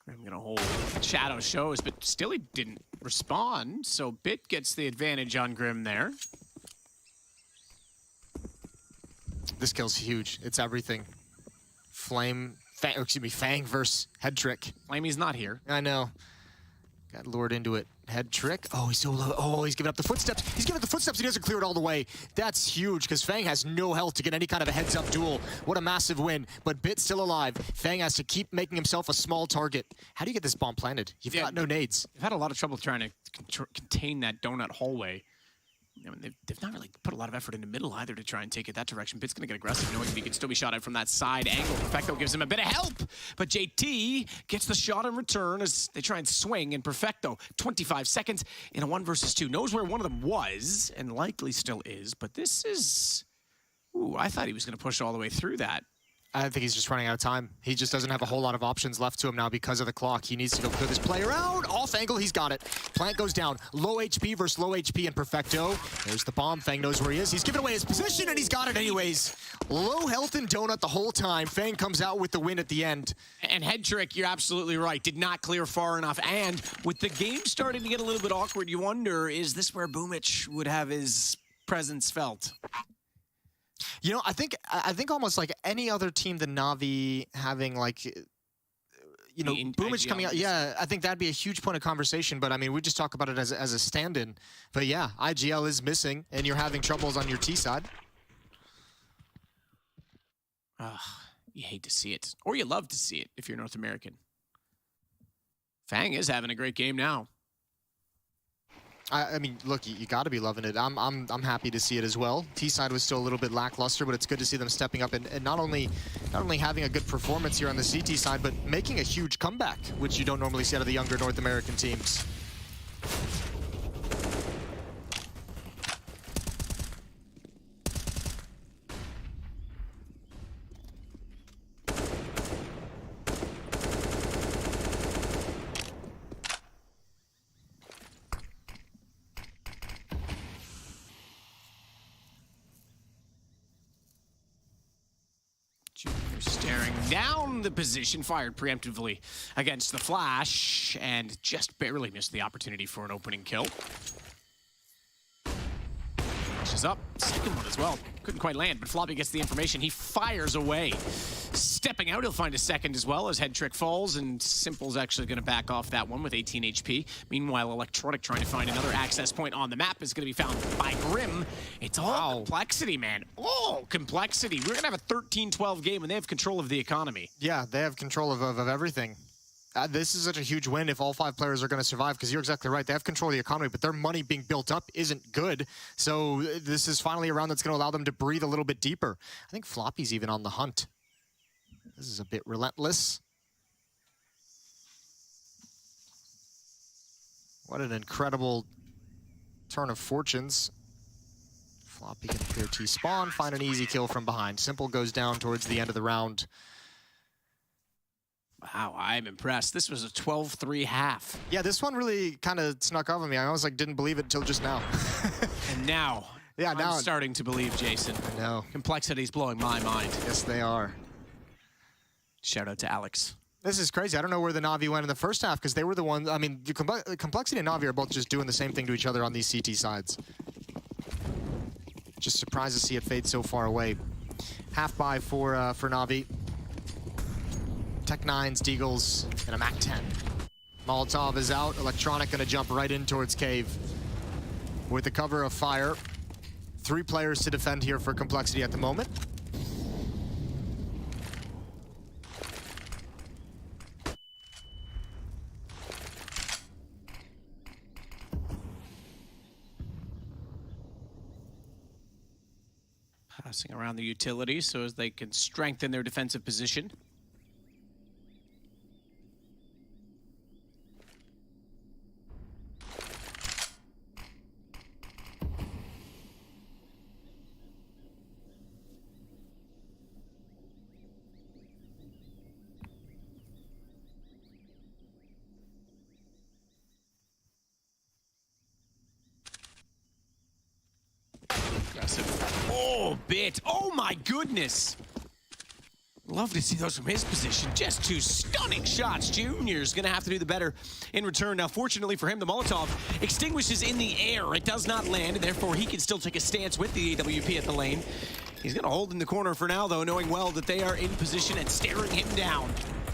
I'm gonna hold shadow shows, but still he didn't respond, so Bit gets the advantage on Grim there. This kill's huge. It's everything. Fang versus Head Trick. Flamey's not here. I know. Got lured into it. Head Trick. Oh, he's so low. Oh, he's giving up the footsteps. He's giving up the footsteps. He doesn't clear it all the way. That's huge because Fang has no health to get any kind of a heads-up duel. What a massive win. But Bit's still alive. Fang has to keep making himself a small target. How do you get this bomb planted? You've got no nades. They've had a lot of trouble trying to contain that donut hallway. I mean, they've not really put a lot of effort in the middle either to try and take it that direction. Bit's going to get aggressive, knowing he can still be shot at from that side angle. Perfecto gives him a bit of help, but JT gets the shot in return as they try and swing, and Perfecto, 25 seconds in a 1 versus 2. Knows where one of them was, and likely still is, but this is... Ooh, I thought he was going to push all the way through that. I think he's just running out of time. He just doesn't have a whole lot of options left to him now because of the clock. He needs to go clear this player out. Off angle, he's got it. Plant goes down. Low HP versus low HP and Perfecto. There's the bomb. Fang knows where he is. He's giving away his position, and he's got it anyways. Low health and donut the whole time. Fang comes out with the win at the end. And Head Trick, you're absolutely right. Did not clear far enough. And with the game starting to get a little bit awkward, you wonder, is this where Boomich would have his presence felt? You know, I think almost like any other team than Navi having like, you know, Boomich coming out. Yeah, I think that'd be a huge point of conversation. But I mean, we just talk about it as a stand-in. But yeah, IGL is missing, and you're having troubles on your T side. You hate to see it, or you love to see it if you're North American. Fang is having a great game now. I mean, look, you got to be loving it. I'm happy to see it as well. T side was still a little bit lackluster, but it's good to see them stepping up and not only having a good performance here on the CT side, but making a huge comeback, which you don't normally see out of the younger North American teams. Staring down the position, fired preemptively against the flash, and just barely missed the opportunity for an opening kill. Flash is up, second one as well. Couldn't quite land, but Floppy gets the information. He fires away. Stepping out, he'll find a second as well as Head Trick falls, and Simple's actually going to back off that one with 18 HP. Meanwhile, Electronic trying to find another access point on the map is going to be found by Grim. It's all complexity, man. All complexity. We're going to have a 13-12 game, and they have control of the economy. Yeah, they have control of everything. This is such a huge win if all 5 players are going to survive, because you're exactly right. They have control of the economy, but their money being built up isn't good. So this is finally a round that's going to allow them to breathe a little bit deeper. I think Floppy's even on the hunt. This is a bit relentless. What an incredible turn of fortunes. Floppy can clear T-spawn, find an easy kill from behind. Simple goes down towards the end of the round. Wow, I'm impressed. This was a 12-3 half. Yeah, this one really kind of snuck up on me. I almost didn't believe it until just now. And now, yeah, now I'm starting to believe, Jason. I know. Complexity's blowing my mind. Yes, they are. Shout out to Alex. This is crazy. I don't know where the Navi went in the first half, because they were the ones. I mean, the Complexity and Navi are both just doing the same thing to each other on these CT sides. Just surprised to see it fade so far away. Half buy for Navi. Tech 9s, Deagles, and a MAC-10. Molotov is out. Electronic gonna jump right in towards Cave with the cover of fire. 3 players to defend here for Complexity at the moment. Passing around the utility so as they can strengthen their defensive position. Oh, bit. Oh, my goodness. Love to see those from his position. Just 2 stunning shots. Junior's going to have to do the better in return. Now, fortunately for him, the Molotov extinguishes in the air. It does not land, and therefore he can still take a stance with the AWP at the lane. He's going to hold in the corner for now, though, knowing well that they are in position and staring him down.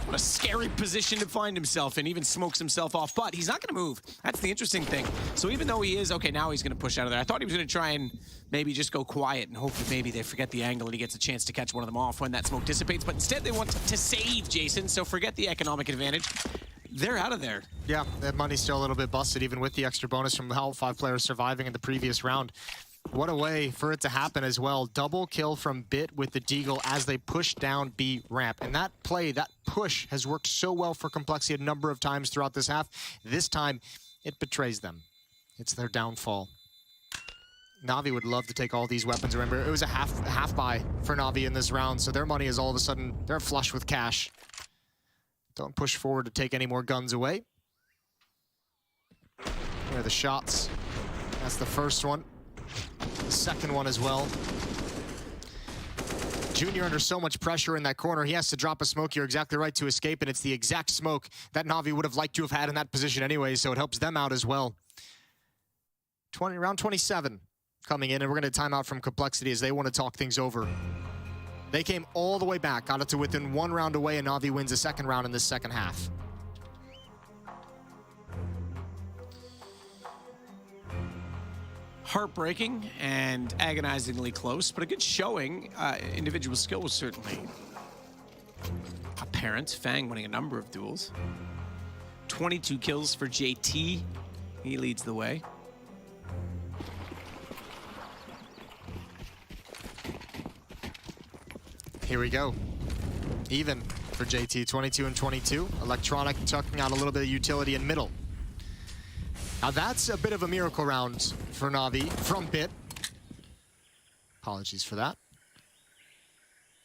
What a scary position to find himself in, even smokes himself off, but he's not going to move. That's the interesting thing. So even though he is, okay, now he's going to push out of there. I thought he was going to try and maybe just go quiet and hope that maybe they forget the angle and he gets a chance to catch one of them off when that smoke dissipates, but instead they want to save Jason, so forget the economic advantage. They're out of there. Yeah, that money's still a little bit busted, even with the extra bonus from how 5 players surviving in the previous round. What a way for it to happen as well. Double kill from Bit with the Deagle as they push down B ramp. And that play, that push, has worked so well for Complexity a number of times throughout this half. This time, it betrays them. It's their downfall. Navi would love to take all these weapons. Remember, it was a half buy for Navi in this round, so their money is all of a sudden, they're flush with cash. Don't push forward to take any more guns away. Here are the shots. That's the first one. The second one as well. Junior under so much pressure in that corner. He has to drop a smoke. You're exactly right, to escape, and it's the exact smoke that Navi would have liked to have had in that position anyway, so it helps them out as well. Round 27 coming in, and we're going to time out from Complexity as they want to talk things over. They came all the way back, got it to within 1 round away, and Navi wins the second round in this second half. Heartbreaking and agonizingly close, but a good showing. Individual skill was certainly apparent. Fang winning a number of duels. 22 kills for JT. He leads the way. Here we go. Even for JT, 22 and 22. Electronic tucking out a little bit of utility in middle. Now that's a bit of a miracle round for Navi from Bit. Apologies for that.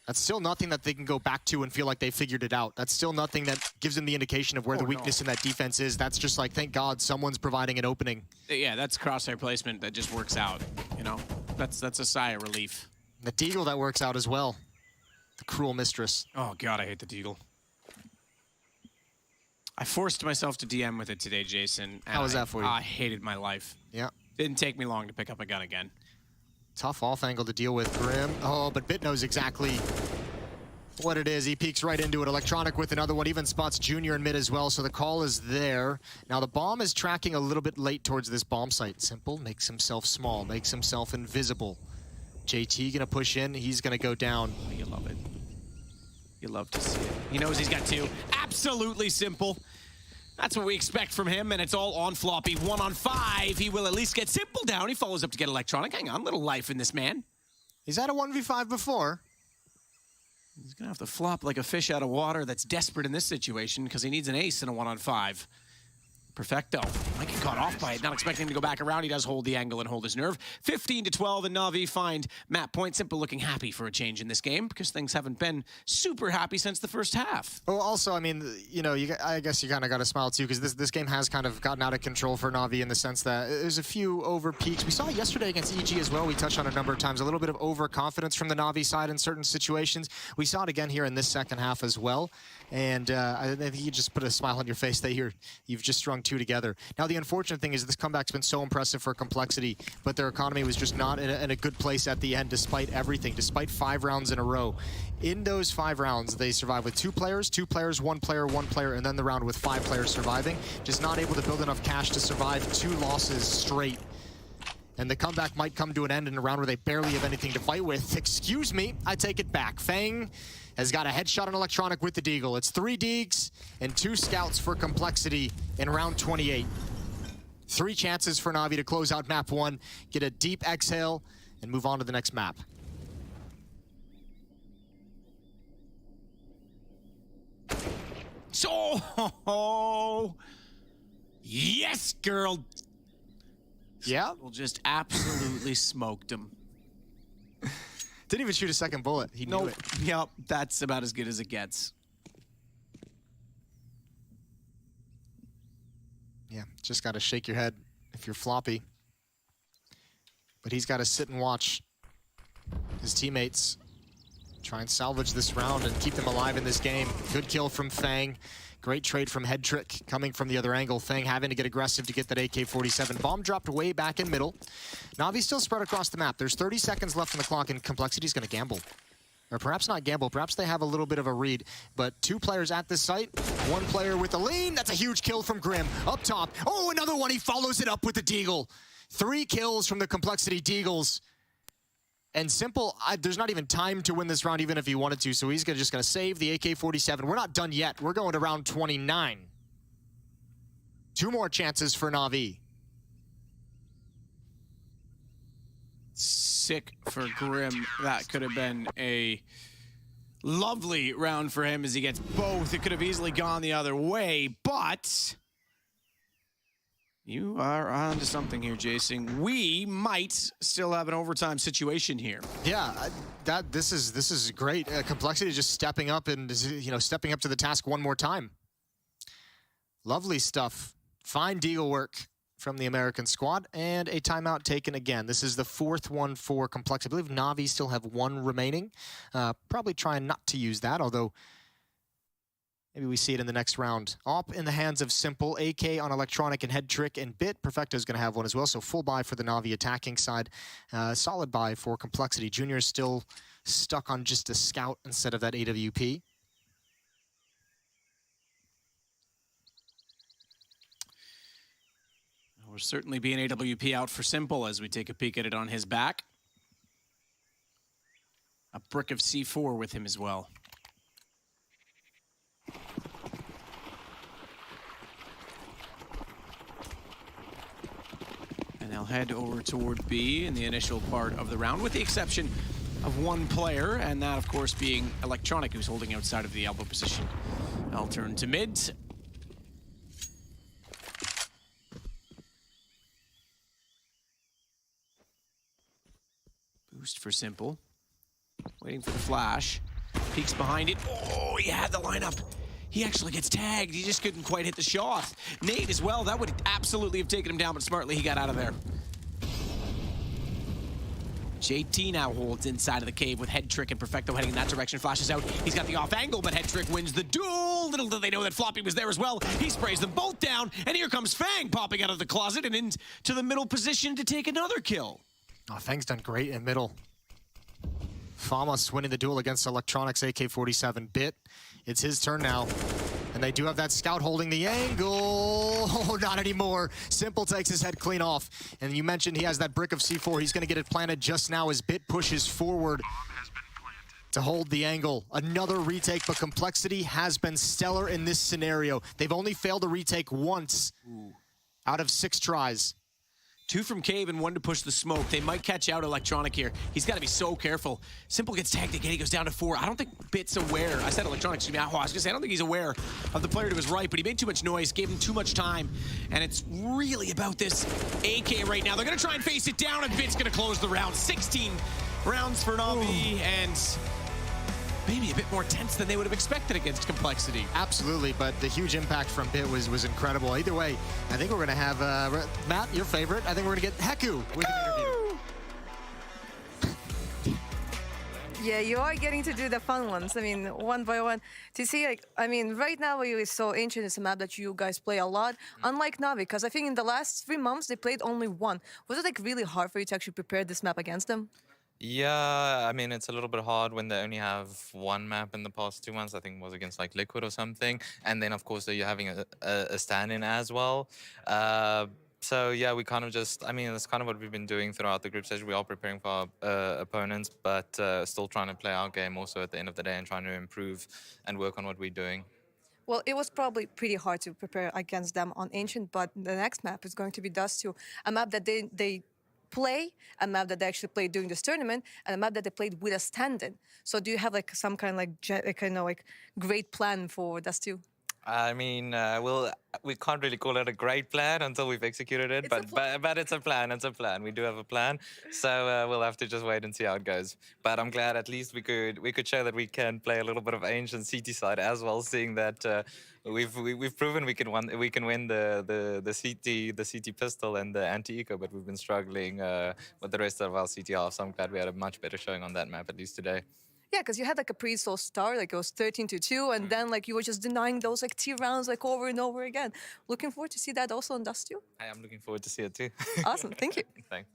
That's still nothing that they can go back to and feel like they figured it out. That's still nothing that gives them the indication of where the weakness in that defense is. That's just like, thank God someone's providing an opening. Yeah, that's crosshair placement that just works out, you know? That's a sigh of relief. The Deagle that works out as well. The cruel mistress. Oh God, I hate the Deagle. I forced myself to DM with it today, Jason. How was that for you? I hated my life. Yeah. Didn't take me long to pick up a gun again. Tough off angle to deal with, Grim. Oh, but Bit knows exactly what it is. He peeks right into it. Electronic with another one, even spots Junior in mid as well, so the call is there. Now the bomb is tracking a little bit late towards this bomb site. Simple, makes himself small, makes himself invisible. JT gonna push in, he's gonna go down. Oh, you love it. You love to see it. He knows he's got 2. Absolutely simple. That's what we expect from him, and it's all on Floppy. 1 on 5. He will at least get Simple down. He follows up to get Electronic. Hang on, little life in this man. He's had a 1v5 before. He's gonna have to flop like a fish out of water that's desperate in this situation because he needs an ace in a 1 on 5. Perfecto. I get caught off by it. Not expecting him to go back around. He does hold the angle and hold his nerve. 15 to 12, and Navi find map point. Simple looking happy for a change in this game because things haven't been super happy since the first half. Well, also, I mean, you know, I guess you kind of got to smile too because this game has kind of gotten out of control for Navi in the sense that there's a few over peaks. We saw it yesterday against EG as well. We touched on it a number of times. A little bit of overconfidence from the Navi side in certain situations. We saw it again here in this second half as well. And I think you just put a smile on your face that you've just strung strung two together. Now, the unfortunate thing is this comeback's been so impressive for Complexity, but their economy was just not in a good place at the end, despite everything, despite 5 rounds in a row. In those 5 rounds, they survived with 2 players, 1 player, and then the round with 5 players surviving. Just not able to build enough cash to survive 2 losses straight. And the comeback might come to an end in a round where they barely have anything to fight with. Excuse me, I take it back. Fang has got a headshot on Electronic with the Deagle. It's 3 Deags and 2 scouts for Complexity in round 28. 3 chances for Navi to close out map 1, get a deep exhale, and move on to the next map. So, yes, girl. Yeah? We'll just absolutely smoked him. Didn't even shoot a second bullet. He knew it. Yep, that's about as good as it gets. Yeah, just got to shake your head if you're floppy. But he's got to sit and watch his teammates try and salvage this round and keep them alive in this game. Good kill from Fang. Great trade from Headtrick coming from the other angle. Fang having to get aggressive to get that AK-47. Bomb dropped way back in middle. Navi still spread across the map. There's 30 seconds left on the clock, and Complexity's going to gamble. Or perhaps not gamble. Perhaps they have a little bit of a read. But 2 players at this site. 1 player with the lean. That's a huge kill from Grim. Up top. Oh, another one. He follows it up with the Deagle. 3 kills from the Complexity Deagles. And Simple, there's not even time to win this round, even if he wanted to. So he's just going to save the AK-47. We're not done yet. We're going to round 29. 2 more chances for Navi. Sick for Grim. That could have been a lovely round for him as he gets both. It could have easily gone the other way, but you are on to something here, Jason. We might still have an overtime situation here. Yeah, this is great. Complexity just stepping up and stepping up to the task one more time. Lovely stuff. Fine Deagle work from the American squad, and a timeout taken again. This is the 4th one for Complexity. I believe Navi still have 1 remaining. Probably trying not to use that, although maybe we see it in the next round. Op in the hands of Simple, AK on Electronic and Headtrick, and Bit. Perfecto's going to have 1 as well, so full buy for the Navi attacking side. Solid buy for Complexity. Junior's still stuck on just a scout instead of that AWP. We're certainly being AWP out for Simple as we take a peek at it on his back. A brick of C4 with him as well. And they'll head over toward B in the initial part of the round, with the exception of 1 player, and that, of course, being Electronic, who's holding outside of the elbow position. I'll turn to mid. Boost for Simple. Waiting for the flash. Peeks behind it. Oh, he had the lineup. He actually gets tagged. He just couldn't quite hit the shot. Nate as well. That would absolutely have taken him down, but smartly he got out of there. JT now holds inside of the cave with Headtrick and Perfecto heading in that direction. Flashes out. He's got the off angle, but Headtrick wins the duel. Little do they know that Floppy was there as well. He sprays them both down, and here comes Fang popping out of the closet and into the middle position to take another kill. Oh, Fang's done great in middle. Famas winning the duel against Electronics AK-47. Bit, it's his turn now. And they do have that scout holding the angle. Oh, not anymore. Simple takes his head clean off. And you mentioned he has that brick of C4. He's going to get it planted just now as Bit pushes forward to hold the angle. Another retake, but Complexity has been stellar in this scenario. They've only failed a retake once out of 6 tries. 2 from Cave and 1 to push the smoke. They might catch out Electronic here. He's got to be so careful. Simple gets tagged again. He goes down to 4. I don't think Bit's aware. I said Electronic, excuse me. I was going to say, I don't think he's aware of the player to his right, but he made too much noise, gave him too much time, and it's really about this AK right now. They're going to try and face it down, and Bit's going to close the round. 16 rounds for Navi, and maybe a bit more tense than they would have expected against Complexity. Absolutely, but the huge impact from Bit was incredible. Either way, I think we're going to have, Matt, your favorite, I think we're going to get Heku with an interview. Yeah, you are getting to do the fun ones. I mean, one by one. To see, like, I mean, right now we saw Ancient is a map that you guys play a lot, unlike Navi, because I think in the last 3 months they played only one. Was it like really hard for you to actually prepare this map against them? Yeah, I mean, it's a little bit hard when they only have one map in the past 2 months. I think it was against like Liquid or something. And then, of course, you're having a stand-in as well. So, yeah, we kind of just, I mean, that's kind of what we've been doing throughout the group stage. We are preparing for our opponents, but still trying to play our game also at the end of the day and trying to improve and work on what we're doing. Well, it was probably pretty hard to prepare against them on Ancient, but the next map is going to be Dust 2, a map that they play, a map that they actually played during this tournament, and a map that they played with a stand-in. So do you have like some kind of like great plan for Dust 2? I mean, well, we can't really call it a great plan until we've executed it, but it's a plan. It's a plan. We do have a plan, so we'll have to just wait and see how it goes. But I'm glad at least we could show that we can play a little bit of Ancient CT side as well, seeing that we've proven we can win the CT pistol and the anti-eco, but we've been struggling with the rest of our CT half. So I'm glad we had a much better showing on that map at least today. Yeah, because you had like a pre-slow start, like it was 13-2, and then like you were just denying those like T rounds like over and over again. Looking forward to see that also on Dust 2. I am looking forward to see it too. Awesome, thank you. Thanks.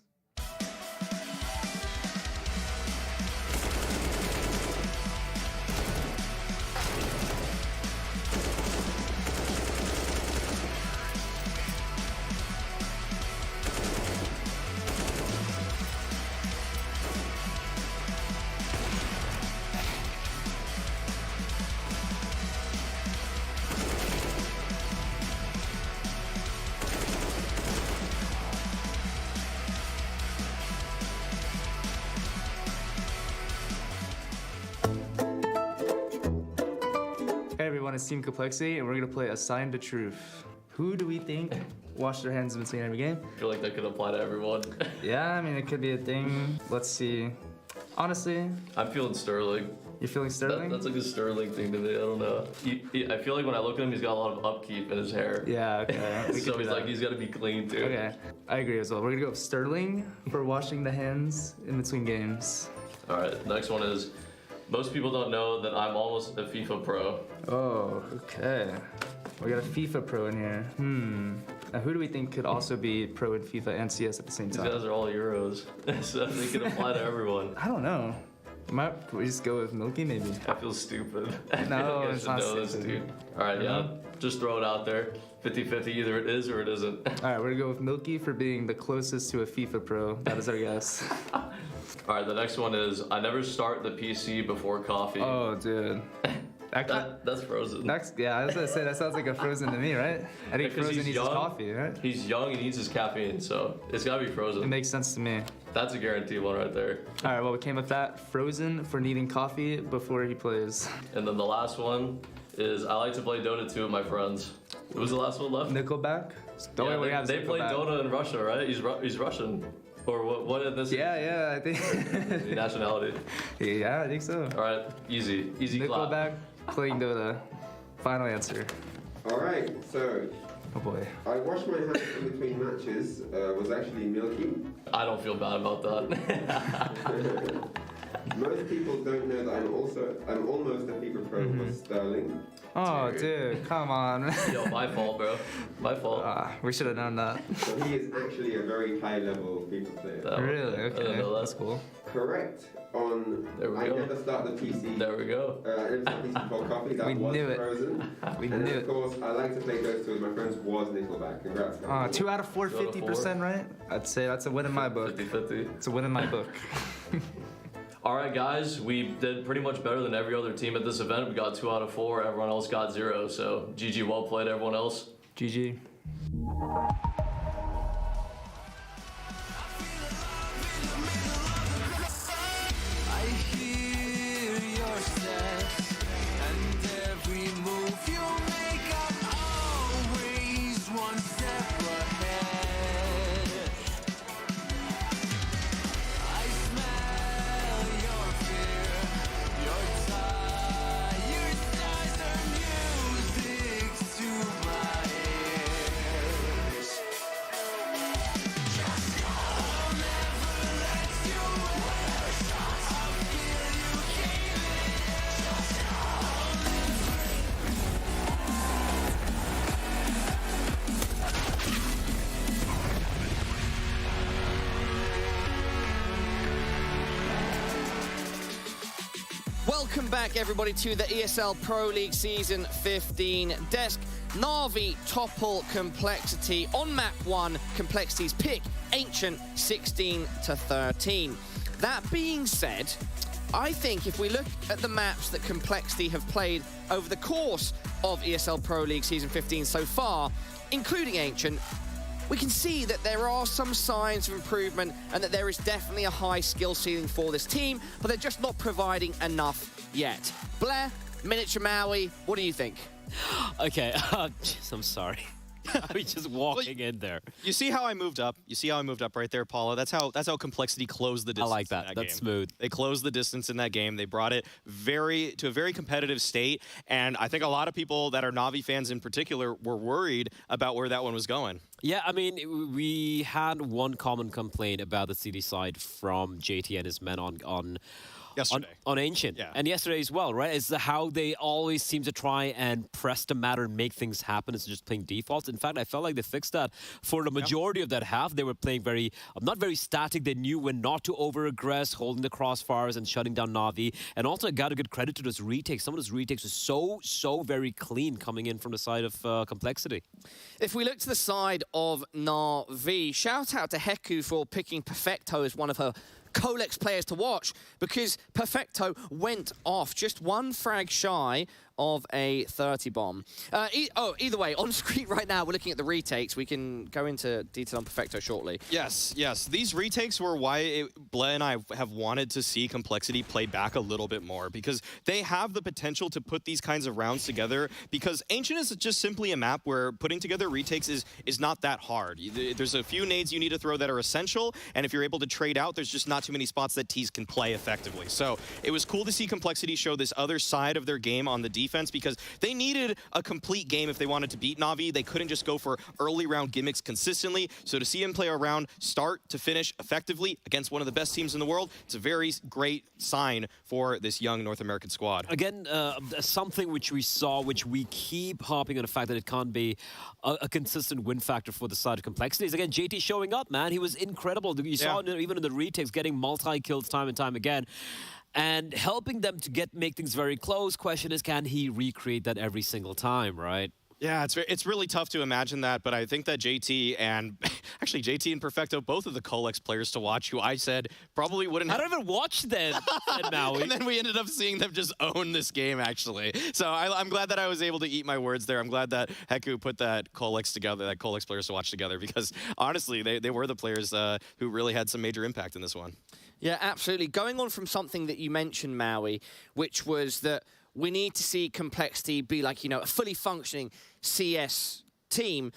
Hey everyone, it's Team Complexity, and we're gonna play Assigned to Truth. Who do we think washed their hands in between every game? I feel like that could apply to everyone. Yeah, I mean, it could be a thing. Let's see. Honestly, I'm feeling Sterling. You're feeling Sterling? That's like a Sterling thing to me. I don't know. I feel like when I look at him, he's got a lot of upkeep in his hair. Yeah, okay. So he's got to be clean too. Okay, I agree as well. We're gonna go with Sterling for washing the hands in between games. All right, next one is, most people don't know that I'm almost a FIFA pro. Oh, okay. We got a FIFA pro in here. Now, who do we think could also be pro in FIFA and CS at the same time? These guys are all Euros, so they can apply to everyone. I don't know. Might we just go with Milky maybe? I feel stupid. No, I it's not know this, stupid. dude. All right, yeah, just throw it out there. 50-50, either it is or it isn't. All right, we're gonna go with Milky for being the closest to a FIFA pro. That is our guess. All right, the next one is, I never start the PC before coffee. Oh, dude. That's Frozen. Yeah, I was gonna say, that sounds like a Frozen to me, right? I think Frozen needs his coffee, right? He's young, he needs his caffeine, so it's gotta be Frozen. It makes sense to me. That's a guaranteed one right there. All right, well, we came with that. Frozen for needing coffee before he plays. And then the last one is, I like to play Dota 2 with my friends. What was the last one left? Nickelback? Yeah, they play Dota in Russia, right? He's Russian. Or what ethnicity? Yeah, I think. Nationality. Yeah, I think so. All right, easy Nickelback clap. playing Dota. Final answer. All right, so. Oh boy. I washed my hands in between matches. Was actually Milky. I don't feel bad about that. Most people don't know that I'm almost a FIFA pro with Sterling. Oh, dude, come on. Yo, my fault, bro. My fault. We should have known that. So he is actually a very high-level FIFA player. Really? Okay, that's cool. Correct. I never start the PC. There we go. I never start the PC before coffee. That was Frozen. And of course, I like to play Dota 2 with my friends. Was Nickelback. Congrats. 2 out of 4, 50%, right? I'd say that's a win in my book. 50-50. It's a win in my book. All right, guys, we did pretty much better than every other team at this event. We got 2 out of 4. Everyone else got 0. So GG, well played, everyone else. GG. Welcome back, everybody, to the ESL Pro League Season 15 desk. NAVI topple Complexity on map 1. Complexity's pick, Ancient 16-13. That being said, I think if we look at the maps that Complexity have played over the course of ESL Pro League Season 15 so far, including Ancient, we can see that there are some signs of improvement and that there is definitely a high skill ceiling for this team, but they're just not providing enough yet. Blair, Miniature Maui, what do you think? Okay, I'm sorry. I'm just walking in there. You see how I moved up? You see how I moved up right there, Paula? That's how Complexity closed the distance. I like that. In that That's game. smooth. They closed the distance in that game. They brought it to a very competitive state, and I think a lot of people that are Navi fans in particular were worried about where that one was going. Yeah, I mean, we had one common complaint about the CD side from JT and his men on yesterday. On Ancient. Yeah. And yesterday as well, right? Is how they always seem to try and press the matter and make things happen instead of just playing defaults. In fact, I felt like they fixed that for the majority of that half. They were playing not very static. They knew when not to over-aggress, holding the crossfires and shutting down Navi. And also, I got to give credit to those retakes. Some of those retakes were so very clean coming in from the side of Complexity. If we look to the side of NAVI, shout out to Heku for picking Perfecto as one of her Colex players to watch, because Perfecto went off just one frag shy of a 30 bomb. Either way, on screen right now, we're looking at the retakes. We can go into detail on Perfecto shortly. Yes. These retakes were why Blair and I have wanted to see Complexity play back a little bit more, because they have the potential to put these kinds of rounds together, because Ancient is just simply a map where putting together retakes is not that hard. There's a few nades you need to throw that are essential, and if you're able to trade out, there's just not too many spots that T's can play effectively. So it was cool to see Complexity show this other side of their game on the defense, because they needed a complete game if they wanted to beat Navi. They couldn't just go for early round gimmicks consistently. So to see him play a round start to finish effectively against one of the best teams in the world, it's a very great sign for this young North American squad. Again, something which we saw, which we keep harping on the fact that it can't be a consistent win factor for the side of Complexity. Is again, JT showing up, man. He was incredible. You saw even in the retakes getting multi-kills time and time again, and helping them to make things very close. Question is, can he recreate that every single time, right? Yeah, it's really tough to imagine that, but I think that JT and actually JT and Perfecto, both of the Colex players to watch, who I said probably wouldn't. I don't even watch them. And then we ended up seeing them just own this game, actually. So I'm glad that I was able to eat my words there. I'm glad that Heku put that Colex together, that Colex players to watch together, because honestly, they were the players who really had some major impact in this one. Yeah, absolutely. Going on from something that you mentioned, Maui, which was that we need to see Complexity be like, a fully functioning CS team,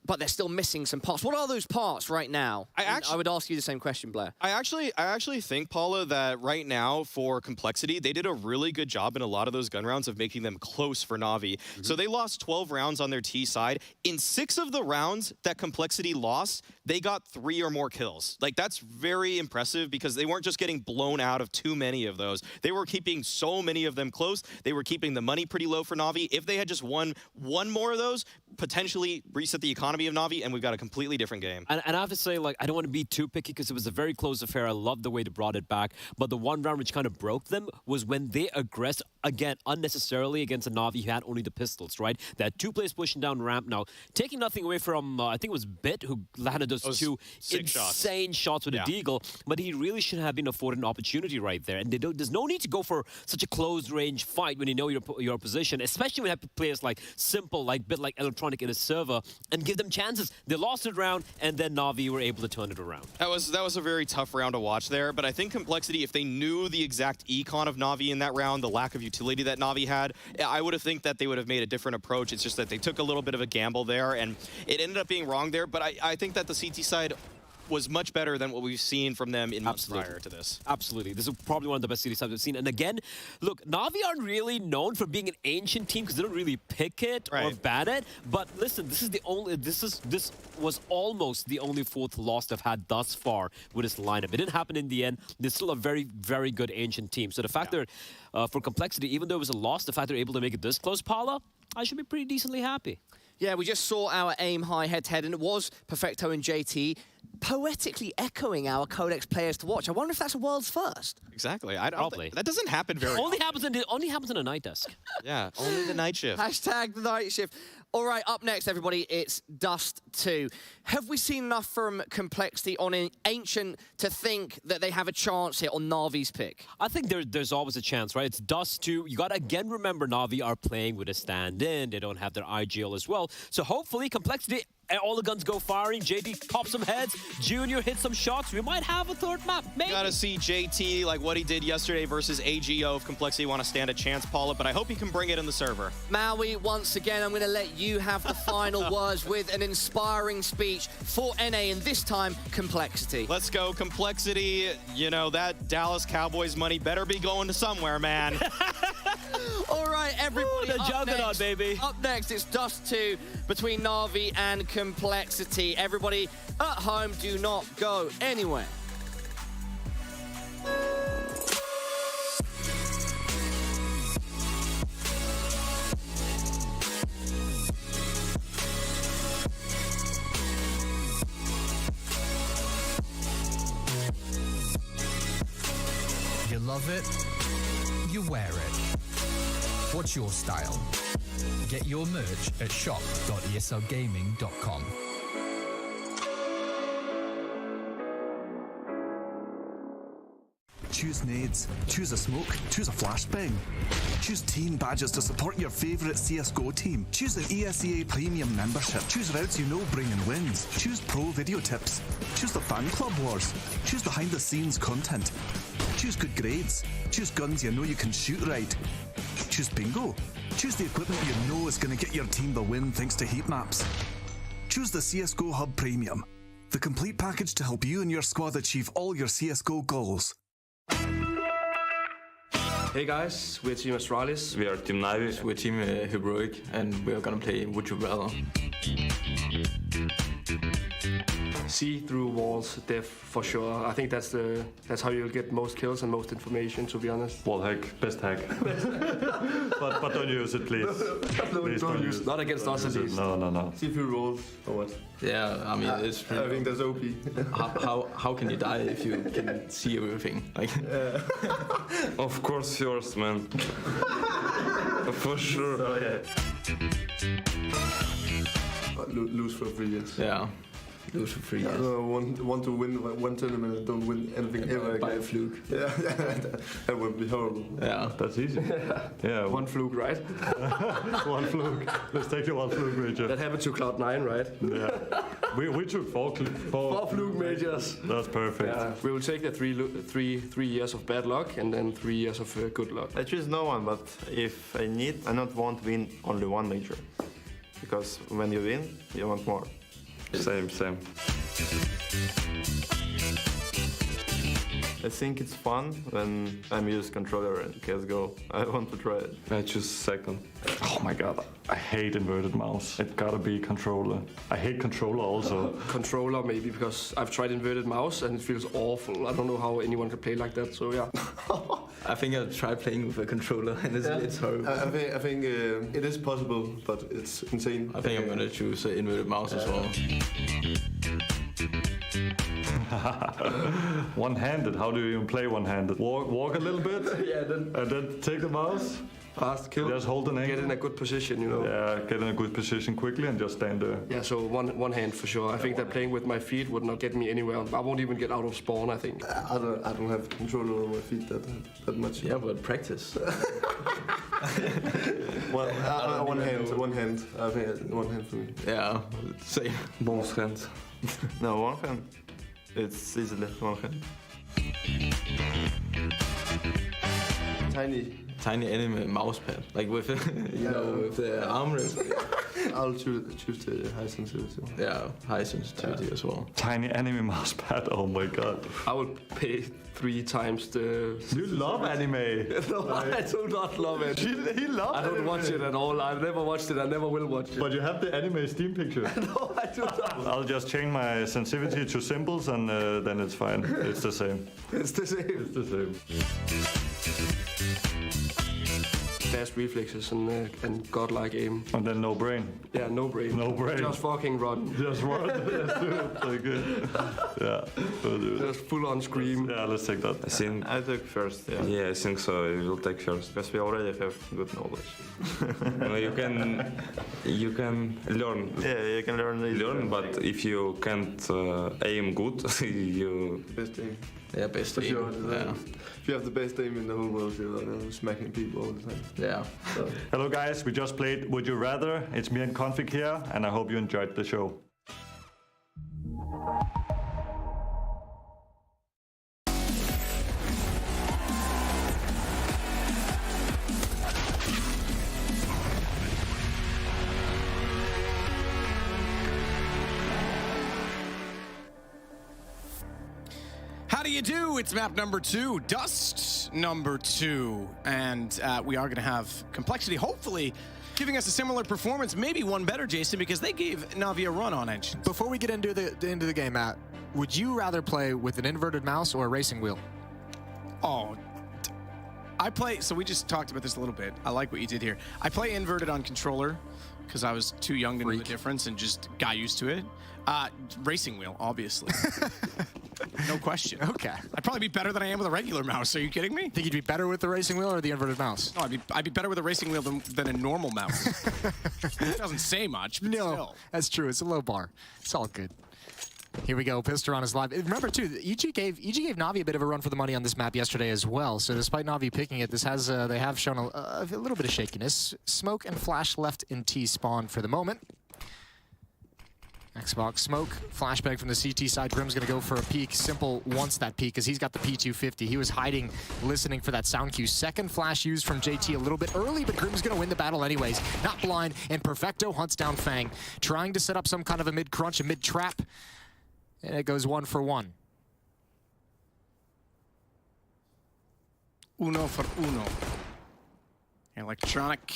but they're still missing some parts. What are those parts right now? I would ask you the same question, Blair. I actually think, Paula, that right now for Complexity, they did a really good job in a lot of those gun rounds of making them close for Navi. So they lost 12 rounds on their T side. In 6 of the rounds that Complexity lost, they got 3 or more kills. Like, that's very impressive, because they weren't just getting blown out of too many of those. They were keeping so many of them close. They were keeping the money pretty low for Navi. If they had just won one more of those, potentially reset the economy of Navi, and we've got a completely different game. And I have to say, like, I don't want to be too picky, because it was a very close affair. I love the way they brought it back. But the one round which kind of broke them was when they aggressed, again, unnecessarily against a Navi who had only the pistols, right? They had 2 players pushing down ramp. Now, taking nothing away from, I think it was Bit, who landed those 2 insane shots with a deagle, but he really should have been afforded an opportunity right there. And there's no need to go for such a close-range fight when you know your position, especially when you have players like Simple, like Bit, like Electronic in a server, and give them chances. They lost it round, and then Navi were able to turn it around. That was a very tough round to watch there, but I think Complexity, if they knew the exact econ of Navi in that round, the lack of utility that Navi had, I would have think that they would have made a different approach. It's just that they took a little bit of a gamble there, and it ended up being wrong there, but I think that the CT side was much better than what we've seen from them in months prior to this. Absolutely. This is probably one of the best series we've seen. And again, look, Navi aren't really known for being an ancient team, because they don't really pick it or bat it. But listen, this was almost the only 4th loss they've had thus far with this lineup. It didn't happen in the end. They're still a very, very good ancient team. So the fact they're, for Complexity, even though it was a loss, the fact they're able to make it this close, Paula, I should be pretty decently happy. Yeah, we just saw our aim high head-to-head, and it was Perfecto and JT poetically echoing our Codex players to watch. I wonder if that's a world's first. Exactly. Probably. That doesn't happen very only happens in a night desk. Yeah, only the night shift. Hashtag the night shift. All right, up next, everybody, it's Dust 2. Have we seen enough from Complexity on Ancient to think that they have a chance here on Navi's pick? I think there's always a chance, right? It's Dust 2. You got to, again, remember Navi are playing with a stand-in. They don't have their IGL as well. So hopefully, Complexity, all the guns go firing. JD pops some heads. Junior hits some shots. We might have a third map, maybe. Gotta see JT, like what he did yesterday versus AGO. If Complexity want to stand a chance, Paula, but I hope he can bring it in the server. Maui, once again, I'm going to let you have the final words with an inspiring speech for NA, and this time, Complexity. Let's go, Complexity. You know, that Dallas Cowboys money better be going to somewhere, man. All right, everybody, the juggernaut, baby. Up next, it's Dust 2 between Navi and Complexity. Everybody at home, do not go anywhere. You love it, you wear it. What's your style? Get your merch at shop.eslgaming.com. Choose nades, choose a smoke, choose a flashbang. Choose team badges to support your favourite CSGO team. Choose an ESEA Premium membership. Choose routes you know bring in wins. Choose pro video tips. Choose the fan club wars. Choose behind the scenes content. Choose good grades. Choose guns you know you can shoot right. Choose bingo. Choose the equipment you know is going to get your team the win thanks to heat maps. Choose the CSGO Hub Premium, the complete package to help you and your squad achieve all your CSGO goals. Hey guys, we're Team Astralis. We are Team NAVI. We're Team Heroic, and we are gonna play Would You Rather. See through walls, def for sure. I think that's how you'll get most kills and most information, to be honest. Wall hack, best hack. but don't use it, please. No, please don't use it. Not against us, at least. No. See through walls or what? Yeah, I mean, it's pretty. I think that's OP. how can you die if you can see everything? Like, of course, yours, man. For sure. So, lose for 3 years. Yeah. Lose for 3 years. Want to win one tournament and don't win anything ever again. By a fluke. Yeah, that would be horrible. Yeah, that's easy. Yeah. One fluke, right? One fluke. Let's take the one fluke major. That happened to Cloud9, right? Yeah. We took four fluke majors. That's perfect. Yeah. We will take the three years of bad luck and then 3 years of good luck. I choose no one, but if I need, I not want to win only one major. Because when you win, you want more. Same. I think it's fun when I'm using controller in CSGO. I want to try it. I choose second. Oh my god, I hate inverted mouse. It gotta be controller. I hate controller also. Controller maybe, because I've tried inverted mouse and it feels awful. I don't know how anyone can play like that, so yeah. I think I'll try playing with a controller and it's horrible. I think it is possible, but it's insane. I think I'm gonna choose inverted mouse as well. One-handed, how do you even play one-handed? Walk a little bit, and then take the mouse. Fast kill. Just hold an angle. Get in a good position, you know. Yeah, get in a good position quickly and just stand there. Yeah, so one hand for sure. I think that playing with my feet would not get me anywhere. I won't even get out of spawn, I think. I don't have control over my feet that much. Yeah, but practice. One hand. I think one hand for me. Yeah, same. Both hands. No, one hand. It's easily one hand. Tiny enemy mouse pad, like with with the armrest. I'll choose the high sensitivity. Yeah, high sensitivity as well. Tiny enemy mouse pad. Oh my god. I would pay 3 times the. You love anime. No, I do not love it. He loves. I don't watch it at all. I've never watched it. I never will watch it. But you have the anime Steam picture. No, I do not. I'll just change my sensitivity to symbols and then it's fine. It's the same. It's the same. It's the same. fast reflexes and godlike aim. And then no brain. Yeah, no brain. No brain. Just fucking run. Just run. Let's do it. So good. Yeah, we'll do it. Just full on scream. Yeah, let's take that. I think I took first. Yeah, I think so. We will take first because we already have good knowledge. You can learn. Yeah, you can learn, but if you can't aim good, you best aim. Yeah, best For aim. sure. Yeah. If you have the best aim in the whole world, you're smacking people all the time. Yeah. So. Hello guys, we just played Would You Rather. It's me and Config here, and I hope you enjoyed the show. How do you do? It's map number 2, Dust number 2. And we are going to have Complexity, hopefully, giving us a similar performance, maybe one better, Jason, because they gave NAVI a run on Engines. Before we get into the game, Matt, would you rather play with an inverted mouse or a racing wheel? Oh, I play, so we just talked about this a little bit. I like what you did here. I play inverted on controller because I was too young to know the difference and just got used to it. Racing wheel, obviously. No question. Okay. I'd probably be better than I am with a regular mouse. Are you kidding me? Think you'd be better with the racing wheel or the inverted mouse? No, I'd be better with a racing wheel than a normal mouse. It doesn't say much, but still. That's true. It's a low bar. It's all good. Here we go. Pisteron is live. Remember, too, EG gave NAVI a bit of a run for the money on this map yesterday as well. So despite NAVI picking it, this has they have shown a little bit of shakiness. Smoke and Flash left in T spawn for the moment. Xbox Smoke, flashbang from the CT side. Grim's going to go for a peek. Simple wants that peek because he's got the P250. He was hiding, listening for that sound cue. Second flash used from JT a little bit early, but Grim's going to win the battle anyways. Not blind, and Perfecto hunts down Fang, trying to set up some kind of a mid-crunch, a mid-trap. And it goes 1 for 1. Uno for uno. Electronic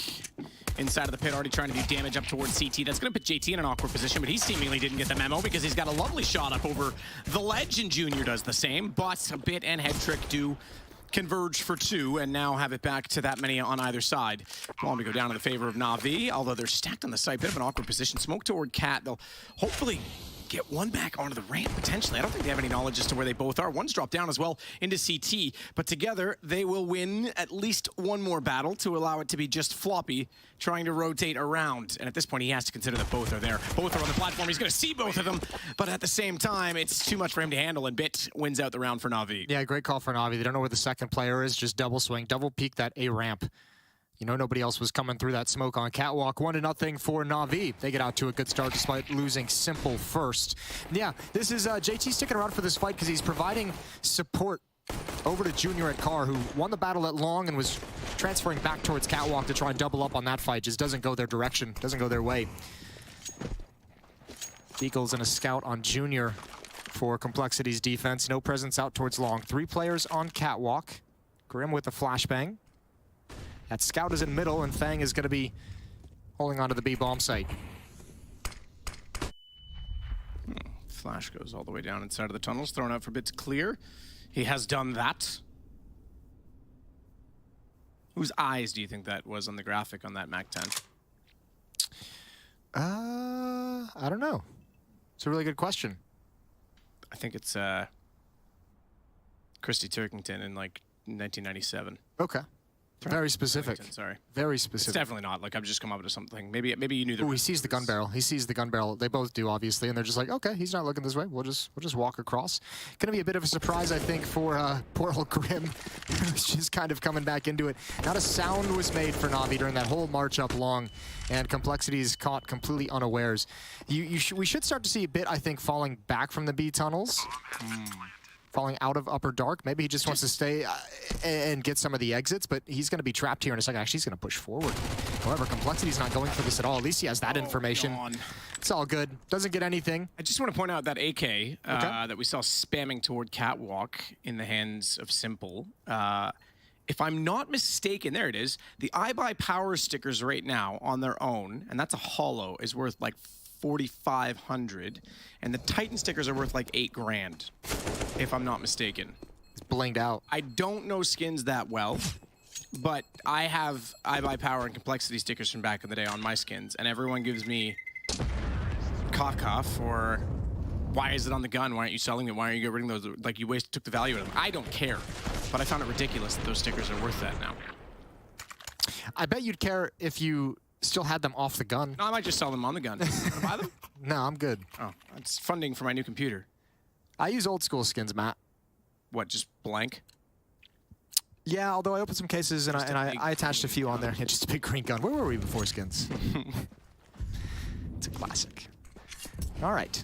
inside of the pit, already trying to do damage up towards CT. That's going to put JT in an awkward position, but he seemingly didn't get the memo because he's got a lovely shot up over the ledge, and Junior does the same. But a bit and head trick do converge for 2, and now have it back to that many on either side. Want to go down in the favor of NAVI, although they're stacked on the side. Bit of an awkward position. Smoke toward Cat. They'll hopefully get one back onto the ramp, potentially. I don't think they have any knowledge as to where they both are. One's dropped down as well into CT, but together they will win at least one more battle to allow it to be just Floppy trying to rotate around. And at this point, he has to consider that both are there. Both are on the platform. He's going to see both of them, but at the same time, it's too much for him to handle, and Bit wins out the round for NAVI. Yeah, great call for NAVI. They don't know where the second player is. Just double swing, double peek that A ramp. You know, nobody else was coming through that smoke on Catwalk. 1-0 for NAVI. They get out to a good start despite losing Simple first. Yeah, this is JT sticking around for this fight because he's providing support over to Junior at Car, who won the battle at Long and was transferring back towards Catwalk to try and double up on that fight. Just doesn't go their direction, doesn't go their way. Eagles and a scout on Junior for Complexity's defense. No presence out towards Long. 3 players on Catwalk. Grim with the flashbang. That scout is in middle, and Fang is going to be holding onto the B-bomb site. Flash goes all the way down inside of the tunnels, thrown out for Bit to clear. He has done that. Whose eyes do you think that was on the graphic on that MAC-10? I don't know. It's a really good question. I think it's Christy Turkington in like 1997. Okay. Very specific. Sorry. Very specific. It's definitely not. Like, I've just come up with something. Maybe you knew the. Oh, he sees the gun barrel. He sees the gun barrel. They both do, obviously, and they're just like, okay, he's not looking this way. We'll just walk across. Gonna be a bit of a surprise, I think, for poor old Grim, who's just kind of coming back into it. Not a sound was made for NAVI during that whole march up Long, and Complexity is caught completely unawares. We should start to see a bit, I think, falling back from the B tunnels. Falling out of Upper Dark. Maybe he just wants to stay and get some of the exits, but he's going to be trapped here in a second. Actually, he's going to push forward. However, Complexity's not going for this at all. At least he has that information. It's all good. Doesn't get anything. I just want to point out that AK that we saw spamming toward Catwalk in the hands of Simple. If I'm not mistaken, there it is. The iBuy power stickers right now on their own, and that's a holo, is worth like 4,500, and the Titan stickers are worth like $8 grand, if I'm not mistaken. It's blinged out. I don't know skins that well, but I buy power and complexity stickers from back in the day on my skins, and everyone gives me cough or why is it on the gun? Why aren't you selling it? Why aren't you getting rid of those? Like, you took the value of them. I don't care, but I found it ridiculous that those stickers are worth that now. I bet you'd care if you still had them off the gun. No, I might just sell them on the gun. You want to buy them? No, I'm good. Oh, it's funding for my new computer. I use old school skins, Matt. What, just blank? Yeah, although I opened some cases and I attached a few on there. Yeah, just a big green gun. Where were we before skins? It's a classic. All right.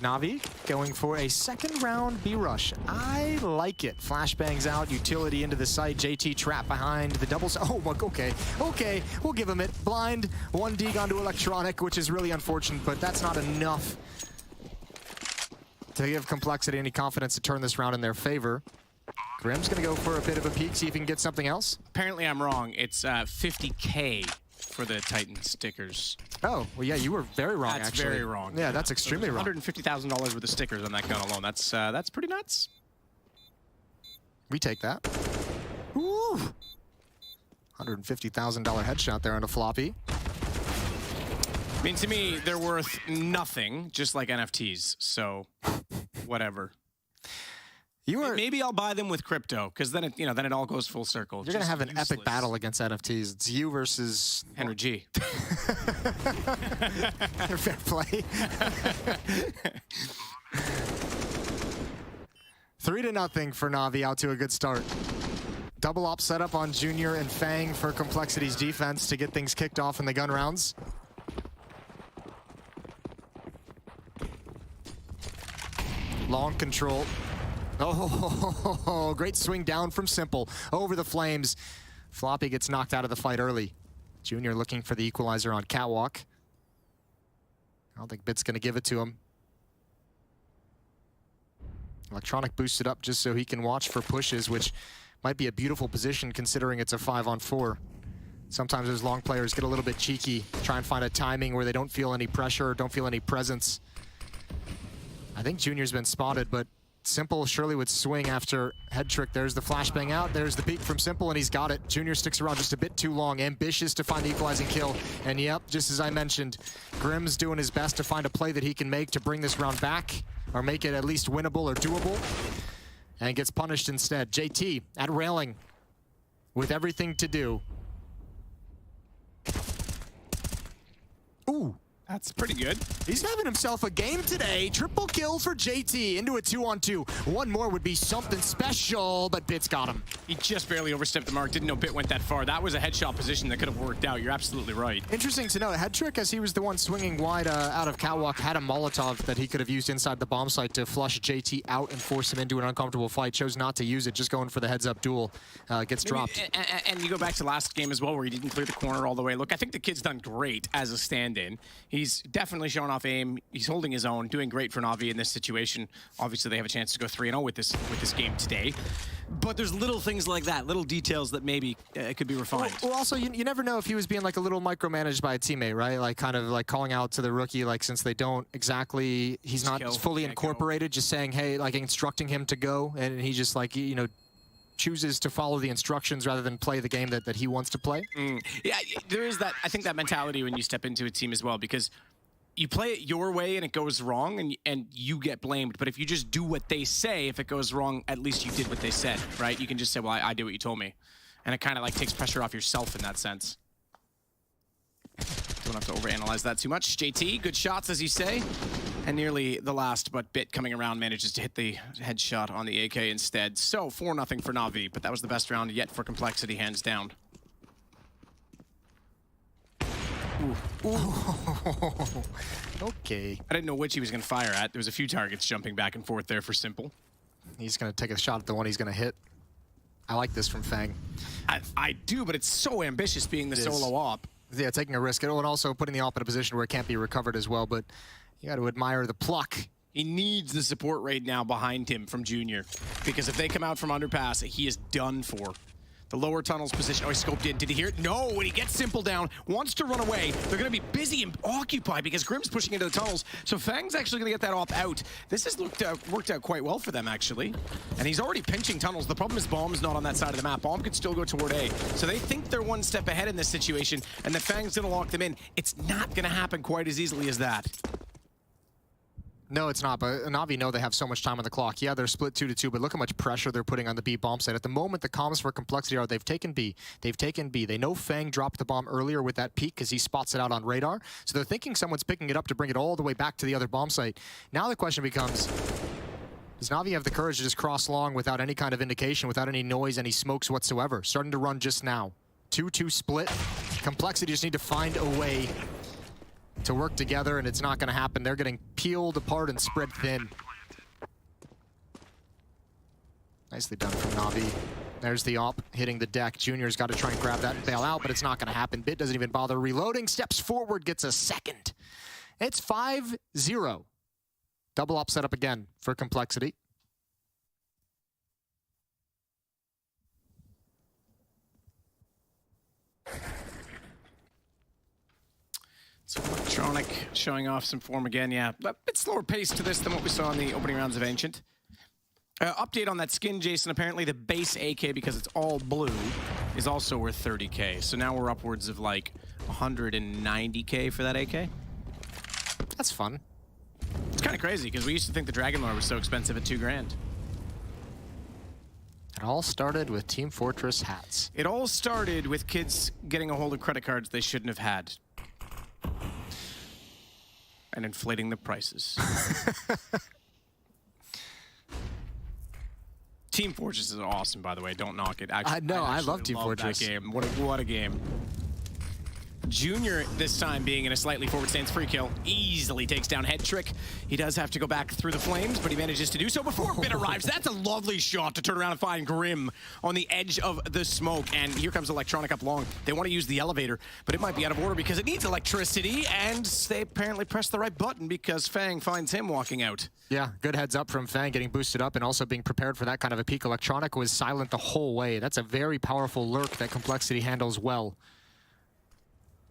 Navi going for a second round B rush. I like it. Flashbangs out, utility into the site. JT trapped behind the doubles. Oh, okay. Okay, we'll give him it. Blind, 1 dig onto electronic, which is really unfortunate, but that's not enough to give complexity any confidence to turn this round in their favor. Grim's gonna go for a bit of a peek, see if he can get something else. Apparently I'm wrong. It's 50K for the Titan stickers. Oh, well, yeah, you were very wrong, that's actually. That's very wrong. Yeah, that's extremely wrong. $150,000 worth of stickers on that gun alone. That's pretty nuts. We take that. Ooh! $150,000 headshot there on a floppy. I mean, to me, they're worth nothing, just like NFTs, so whatever. Maybe I'll buy them with crypto, because then it all goes full circle. You're gonna have an epic battle against NFTs. It's you versus Henry G. Fair play. 3-0 for Navi, out to a good start. Double op setup on Junior and Fang for Complexity's defense to get things kicked off in the gun rounds. Long control. Oh, great swing down from Simple. Over the flames. Floppy gets knocked out of the fight early. Junior looking for the equalizer on Catwalk. I don't think Bit's going to give it to him. Electronic boosted up just so he can watch for pushes, which might be a beautiful position considering it's a 5-on-4. Sometimes those long players get a little bit cheeky, try and find a timing where they don't feel any pressure or don't feel any presence. I think Junior's been spotted, but Simple surely would swing after head trick. There's the flashbang out. There's the peek from Simple, and he's got it. Junior sticks around just a bit too long. Ambitious to find the equalizing kill. And yep, just as I mentioned, Grim's doing his best to find a play that he can make to bring this round back, or make it at least winnable or doable, and gets punished instead. JT at railing with everything to do. Ooh. That's pretty good. He's having himself a game today. Triple kill for JT into a 2-on-2. One more would be something special, but Bit's got him. He just barely overstepped the mark. Didn't know Bit went that far. That was a headshot position that could have worked out. You're absolutely right. Interesting to note, head trick, as he was the one swinging wide out of Catwalk, had a Molotov that he could have used inside the bomb site to flush JT out and force him into an uncomfortable fight. Chose not to use it, just going for the heads-up duel. Gets dropped. And you go back to last game as well, where he didn't clear the corner all the way. Look, I think the kid's done great as a stand-in. He's definitely showing off aim. He's holding his own, doing great for Navi in this situation. Obviously, they have a chance to go 3-0 with this game today. But there's little things like that, little details that maybe could be refined. Well, also, you never know if he was being like a little micromanaged by a teammate, right? Like kind of like calling out to the rookie, like since they don't exactly, he's not fully incorporated, just saying, hey, like instructing him to go, and he just like, you know, chooses to follow the instructions rather than play the game that he wants to play. Yeah, there is that, I think, that mentality when you step into a team as well, because you play it your way and it goes wrong and you get blamed. But if you just do what they say, if it goes wrong, at least you did what they said, right? You can just say, well, I did what you told me. And it kind of like takes pressure off yourself in that sense. Don't have to overanalyze that too much. JT, good shots, as you say. And nearly the last, but Bit coming around manages to hit the headshot on the AK instead. So 4-0 for Navi, but that was the best round yet for Complexity, hands down. Ooh. Okay. I didn't know which he was going to fire at. There was a few targets jumping back and forth there for Simple. He's going to take a shot at the one he's going to hit. I like this from Fang. I do, but it's so ambitious being the solo op. Yeah, taking a risk. And also putting the op in a position where it can't be recovered as well, but you got to admire the pluck. He needs the support right now behind him from Junior, because if they come out from underpass, he is done for. The lower tunnel's position. Oh, he scoped in. Did he hear it? No, when he gets Simple down, wants to run away. They're going to be busy and occupied because Grim's pushing into the tunnels. So Fang's actually going to get that op out. This has worked out quite well for them, actually. And he's already pinching tunnels. The problem is Bomb's not on that side of the map. Bomb could still go toward A. So they think they're one step ahead in this situation, and the Fang's going to lock them in. It's not going to happen quite as easily as that. No, it's not, but Navi know they have so much time on the clock. Yeah, they're split 2-2, but look how much pressure they're putting on the B bomb site. At the moment, the comms for Complexity are they've taken B. They've taken B. They know Fang dropped the bomb earlier with that peek because he spots it out on radar. So they're thinking someone's picking it up to bring it all the way back to the other bomb site. Now the question becomes, does Navi have the courage to just cross long without any kind of indication, without any noise, any smokes whatsoever? Starting to run just now. 2-2 split. Complexity just need to find a way to work together, and it's not going to happen. They're getting peeled apart and spread thin. Nicely done from Navi. There's the op hitting the deck. Junior's got to try and grab that and bail out, but it's not going to happen. Bit doesn't even bother reloading. Steps forward, gets a second. It's 5-0. Double op setup again for Complexity. So Electronic showing off some form again, yeah. A bit slower pace to this than what we saw in the opening rounds of Ancient. Update on that skin, Jason. Apparently the base AK, because it's all blue, is also worth 30K. So now we're upwards of like 190K for that AK. That's fun. It's kind of crazy, because we used to think the Dragon Lore was so expensive at 2 grand. It all started with Team Fortress hats. It all started with kids getting a hold of credit cards they shouldn't have had. And inflating the prices. Team Fortress is awesome, by the way. Don't knock it. Actually, I love Team Fortress. That game. What a game. Junior, this time being in a slightly forward stance free kill, easily takes down Head Trick. He does have to go back through the flames, but he manages to do so before Bit arrives. That's a lovely shot to turn around and find Grim on the edge of the smoke. And here comes Electronic up long. They want to use the elevator, but it might be out of order because it needs electricity, and they apparently pressed the right button because Fang finds him walking out. Yeah, good heads up from Fang, getting boosted up and also being prepared for that kind of a peak. Electronic was silent the whole way. That's a very powerful lurk that Complexity handles well.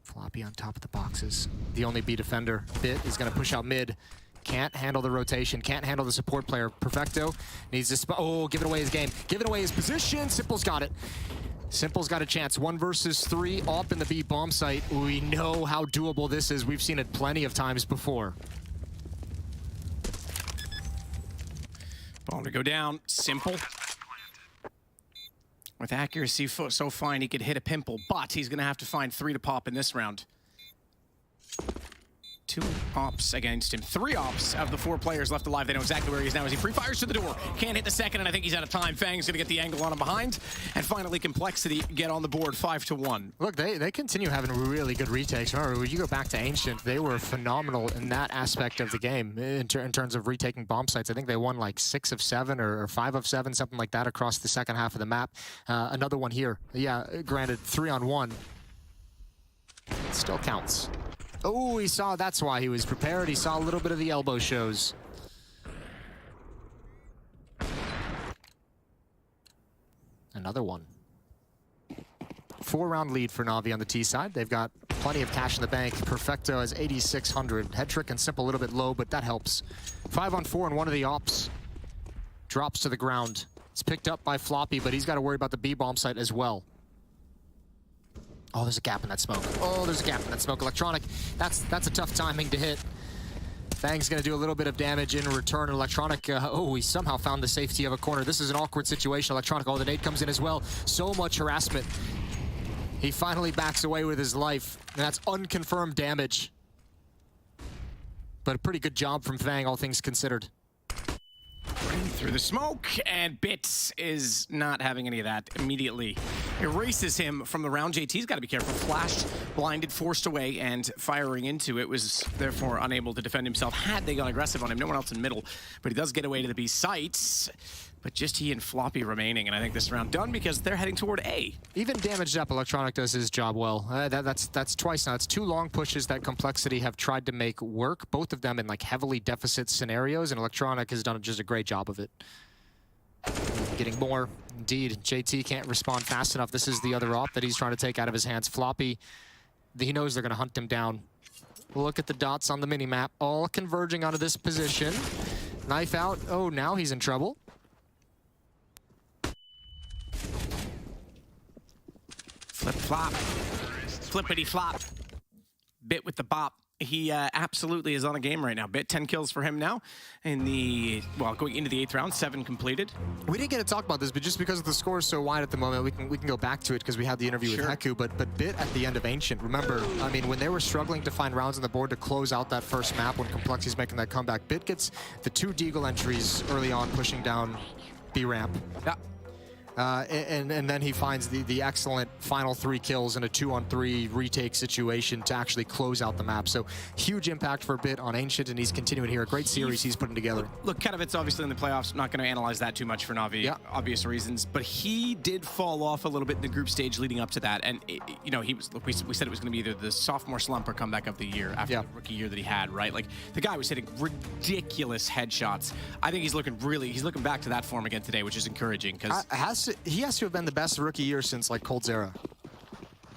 Floppy on top of the boxes. The only B defender. Bit is going to push out mid. Can't handle the rotation. Can't handle the support player. Perfecto needs to... Oh, giving away his game. Giving away his position. Simple's got it. Simple's got a chance. 1 versus 3. Op in the B bomb site. We know how doable this is. We've seen it plenty of times before. Bomb to go down. Simple. With accuracy so fine, he could hit a pimple, but he's going to have to find 3 to pop in this round. 2 ops against him. 3 ops out of the 4 players left alive. They know exactly where he is now as he free fires to the door. Can't hit the second, and I think he's out of time. Fang's going to get the angle on him behind. And finally, Complexity get on the board 5-1. Look, they continue having really good retakes. Remember, when you go back to Ancient, they were phenomenal in that aspect of the game in terms of retaking bomb sites. I think they won like 6 of 7 or 5 of 7, something like that across the second half of the map. Another one here. Yeah, granted, 3-on-1. It still counts. Oh, he saw, that's why he was prepared. He saw a little bit of the elbow shows. Another one. 4-round lead for Navi on the T side. They've got plenty of cash in the bank. Perfecto has 8,600. Head Trick and Simple a little bit low, but that helps. 5-on-4 and one of the ops drops to the ground. It's picked up by Floppy, but he's got to worry about the B bomb site as well. Oh, there's a gap in that smoke. Oh, there's a gap in that smoke. Electronic, that's a tough timing to hit. Fang's going to do a little bit of damage in return. Electronic, oh, he somehow found the safety of a corner. This is an awkward situation. Electronic, oh, the nade comes in as well. So much harassment. He finally backs away with his life, and that's unconfirmed damage. But a pretty good job from Fang, all things considered. Through the smoke, and Bits is not having any of that. Immediately erases him from the round. JT's got to be careful. Flashed, blinded, forced away, and firing into it was therefore unable to defend himself. Had they gone aggressive on him, no one else in middle, but he does get away to the B sites. But just he and Floppy remaining, and I think this round done because they're heading toward A. Even damaged up, Electronic does his job well. That's twice now. It's 2 long pushes that Complexity have tried to make work, both of them in like heavily deficit scenarios, and Electronic has done just a great job of it. Getting more. Indeed, JT can't respond fast enough. This is the other op that he's trying to take out of his hands. Floppy, he knows they're going to hunt him down. Look at the dots on the mini-map, all converging onto this position. Knife out. Oh, now he's in trouble. Flip-flop. Flippity-flop. Bit with the bop. He absolutely is on a game right now. Bit 10 kills for him now in the, well, going into the 8th round, 7 completed. We didn't get to talk about this, but just because the score is so wide at the moment, we can go back to it because we had the interview with Heku, but Bit at the end of Ancient, remember, I mean, when they were struggling to find rounds on the board to close out that first map when Complexity's making that comeback, Bit gets the 2 Deagle entries early on pushing down B ramp. Yeah. And then he finds the excellent final 3 kills in a 2-on-3 retake situation to actually close out the map. So huge impact for Bit on Ancient, and he's continuing here. A great series he's putting together. Look, Ketovit's obviously in the playoffs. I'm not going to analyze that too much for Navi, obvious reasons. But he did fall off a little bit in the group stage leading up to that. And, you know, he was, we said it was going to be either the sophomore slump or comeback of the year after the rookie year that he had, right? Like, the guy was hitting ridiculous headshots. I think he's looking back to that form again today, which is encouraging. Because he has to have been the best rookie year since, like, Cold Zera.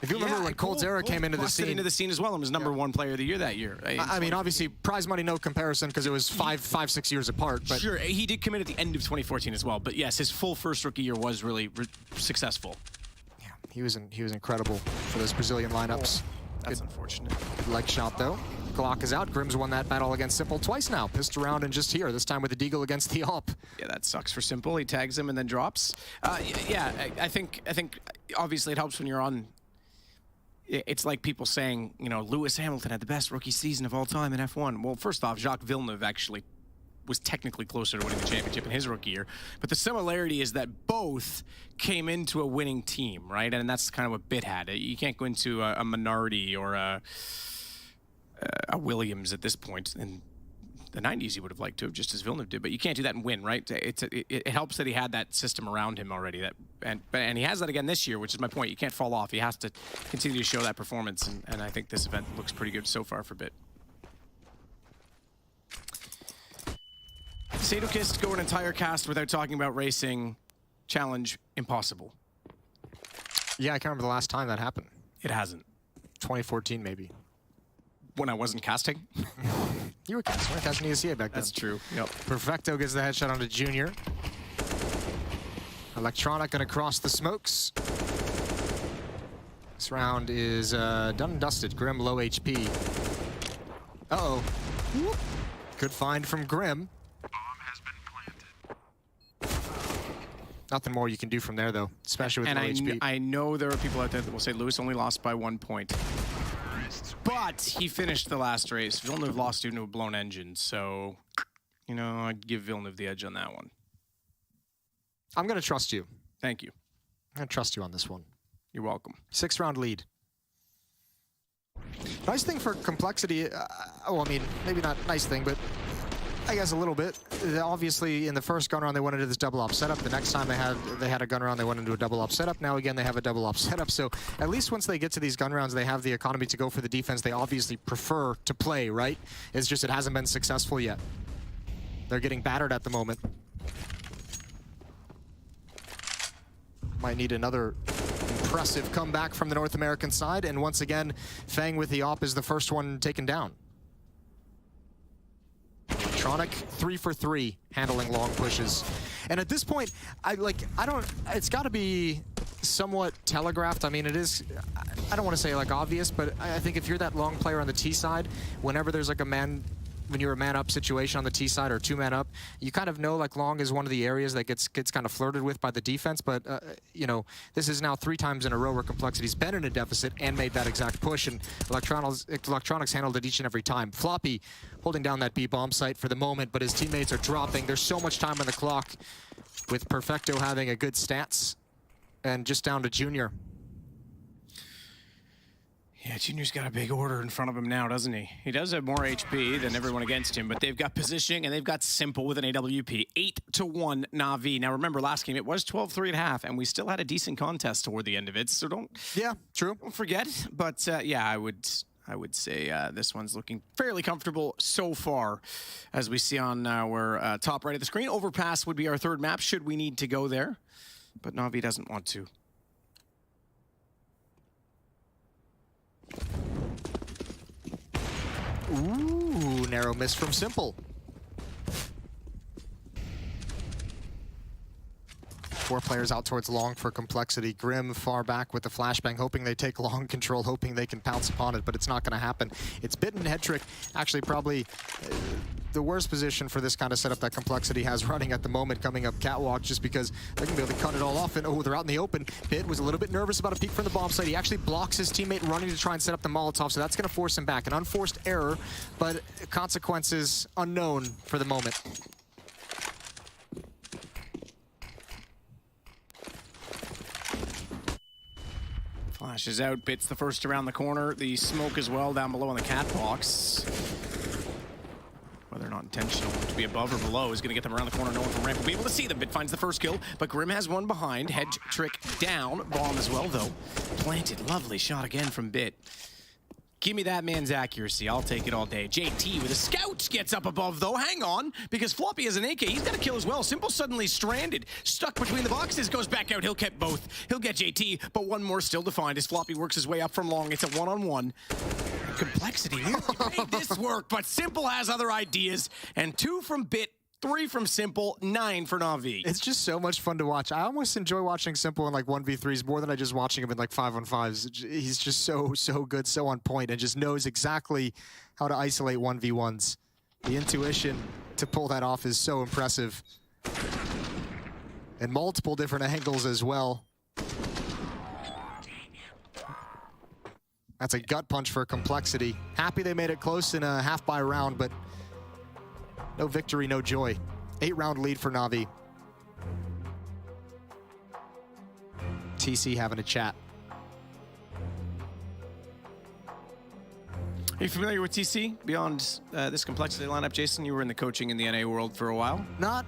If you remember when Cold Zera came into the scene as well and was #1 player of the year that year. I mean, obviously, prize money, no comparison, because it was 6 years apart. But sure, he did come in at the end of 2014 as well. But yes, his full first rookie year was really successful. Yeah, he was incredible for those Brazilian lineups. That's unfortunate. Good leg shot, though. Glock is out. Grim's won that battle against Simple twice now. Pissed around and just here, this time with the Deagle against the op. Yeah, that sucks for Simple. He tags him and then drops. Yeah, I think obviously it helps when you're on. It's like people saying, you know, Lewis Hamilton had the best rookie season of all time in F1. Well, first off, Jacques Villeneuve actually was technically closer to winning the championship in his rookie year. But the similarity is that both came into a winning team, right? And that's kind of what Bit had. You can't go into a Minardi or a Williams at this point. In the 90s, he would have liked to have, just as Villeneuve did. But you can't do that and win, right? It helps that he had that system around him already. And he has that again this year, which is my point. You can't fall off. He has to continue to show that performance. And I think this event looks pretty good so far for Bit. Sadokist go an entire cast without talking about racing. Challenge impossible. Yeah, I can't remember the last time that happened. It hasn't. 2014, maybe. When I wasn't casting? You were casting. You were casting ESCA back then. That's true. Yep. Perfecto gets the headshot onto Junior. Electronic gonna cross the smokes. This round is done and dusted. Grim low HP. Uh-oh. Good find from Grim. Nothing more you can do from there, though, especially with low HP. I know there are people out there that will say Lewis only lost by 1 point. But he finished the last race. Villeneuve lost due to a blown engine, so, you know, I'd give Villeneuve the edge on that one. I'm going to trust you. Thank you. I'm going to trust you on this one. You're welcome. 6-round lead. Nice thing for Complexity, well, I mean, maybe not nice thing, but I guess a little bit. Obviously, in the first gun round, they went into this double op setup. The next time they had a gun round, they went into a double op setup. Now again, they have a double op setup. So at least once they get to these gun rounds, they have the economy to go for the defense they obviously prefer to play, right? It's just it hasn't been successful yet. They're getting battered at the moment. Might need another impressive comeback from the North American side. And once again, Fang with the op is the first one taken down. Electronic 3 for 3 handling long pushes. And at this point, it's got to be somewhat telegraphed. I mean, it is, I don't want to say like obvious, but I think if you're that long player on the T side, whenever there's like when you're a man-up situation on the T side or 2-man up, you kind of know like long is one of the areas that gets kind of flirted with by the defense. But you know, this is now 3 times in a row where Complexity's been in a deficit and made that exact push, and Electronics handled it each and every time. Floppy holding down that B bomb site for the moment, but his teammates are dropping. There's so much time on the clock, with Perfecto having a good stats, and just down to Junior. Yeah, Junior's got a big order in front of him now, doesn't he? He does have more HP than everyone against him, but they've got positioning and they've got Simple with an AWP. 8-1 Navi. Now remember, last game it was 12-3 at half, and we still had a decent contest toward the end of it. So don't. Yeah, true. Don't forget. But yeah, I would I would say this one's looking fairly comfortable so far, as we see on our top right of the screen. Overpass would be our third map, should we need to go there. But Navi doesn't want to. Ooh, narrow miss from Simple. 4 players out towards long for complexity. Grim far back with the flashbang, hoping they take long control, hoping they can pounce upon it, but it's not going to happen. It's Bitten. Headtrick actually probably the worst position for this kind of setup that complexity has running at the moment, coming up catwalk, just because they're going to be able to cut it all off. And oh, they're out in the open. Bit was a little bit nervous about a peek from the bomb site. He actually blocks his teammate running to try and set up the Molotov, so that's going to force him back. An unforced error, but consequences unknown for the moment. Flashes out, Bit's the first around the corner. The smoke as well down below on the catwalks. Whether or not intentional to be above or below is going to get them around the corner. No one from ramp will be able to see them. Bit finds the first kill, but Grim has one behind. Headtrick down. Bomb as well, though. Planted. Lovely shot again from Bit. Give me that man's accuracy. I'll take it all day. JT with a scout gets up above, though. Hang on, because Floppy has an AK. He's got a kill as well. Simple suddenly stranded. Stuck between the boxes. Goes back out. He'll get both. He'll get JT, but one more still to find as Floppy works his way up from long. It's a one-on-one. Complexity really made this work, but Simple has other ideas. And 2 from Bit, 3 from Simple, 9 for Navi. It's just so much fun to watch. I almost enjoy watching Simple in like 1v3s more than I just watching him in like 5-on-5s. He's just so good, so on point, and just knows exactly how to isolate 1v1s. The intuition to pull that off is so impressive. And multiple different angles as well. That's a gut punch for complexity. Happy they made it close in a half-by round, but no victory, no joy. 8-round lead for Navi. TC having a chat. Are you familiar with TC? Beyond this complexity lineup, Jason, you were in the coaching in the NA world for a while. Not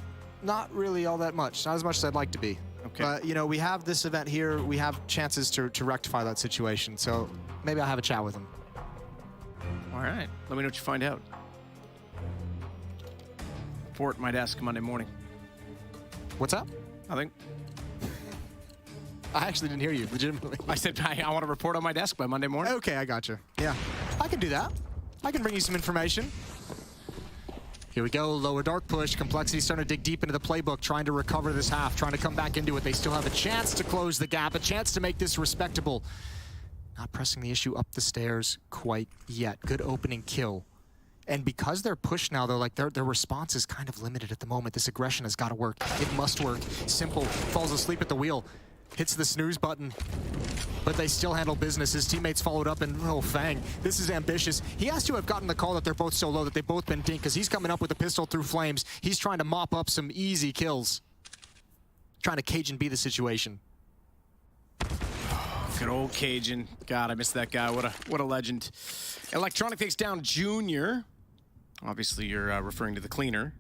really all that much. Not as much as I'd like to be. Okay. But, you know, we have this event here. We have chances to rectify that situation. So maybe I'll have a chat with him. All right. Let me know what you find out. Report at my desk Monday morning. What's up? Nothing. I actually didn't hear you, legitimately. I said I want to report on my desk by Monday morning. Okay, I got you. Yeah, I can do that. I can bring you some information. Here we go, lower dark push. Complexity starting to dig deep into the playbook, trying to recover this half, trying to come back into it. They still have a chance to close the gap, a chance to make this respectable. Not pressing the issue up the stairs quite yet. Good opening kill. And because they're pushed now, though, like their response is kind of limited at the moment. This aggression has got to work. It must work. Simple falls asleep at the wheel, hits the snooze button, but they still handle business. His teammates followed up, and oh, Fang, this is ambitious. He has to have gotten the call that they're both so low that they've both been dinked, because he's coming up with a pistol through flames. He's trying to mop up some easy kills, trying to Cajun B the situation. Good old Cajun. God, I miss that guy. What a legend. Electronic takes down Junior. Obviously, you're referring to the cleaner.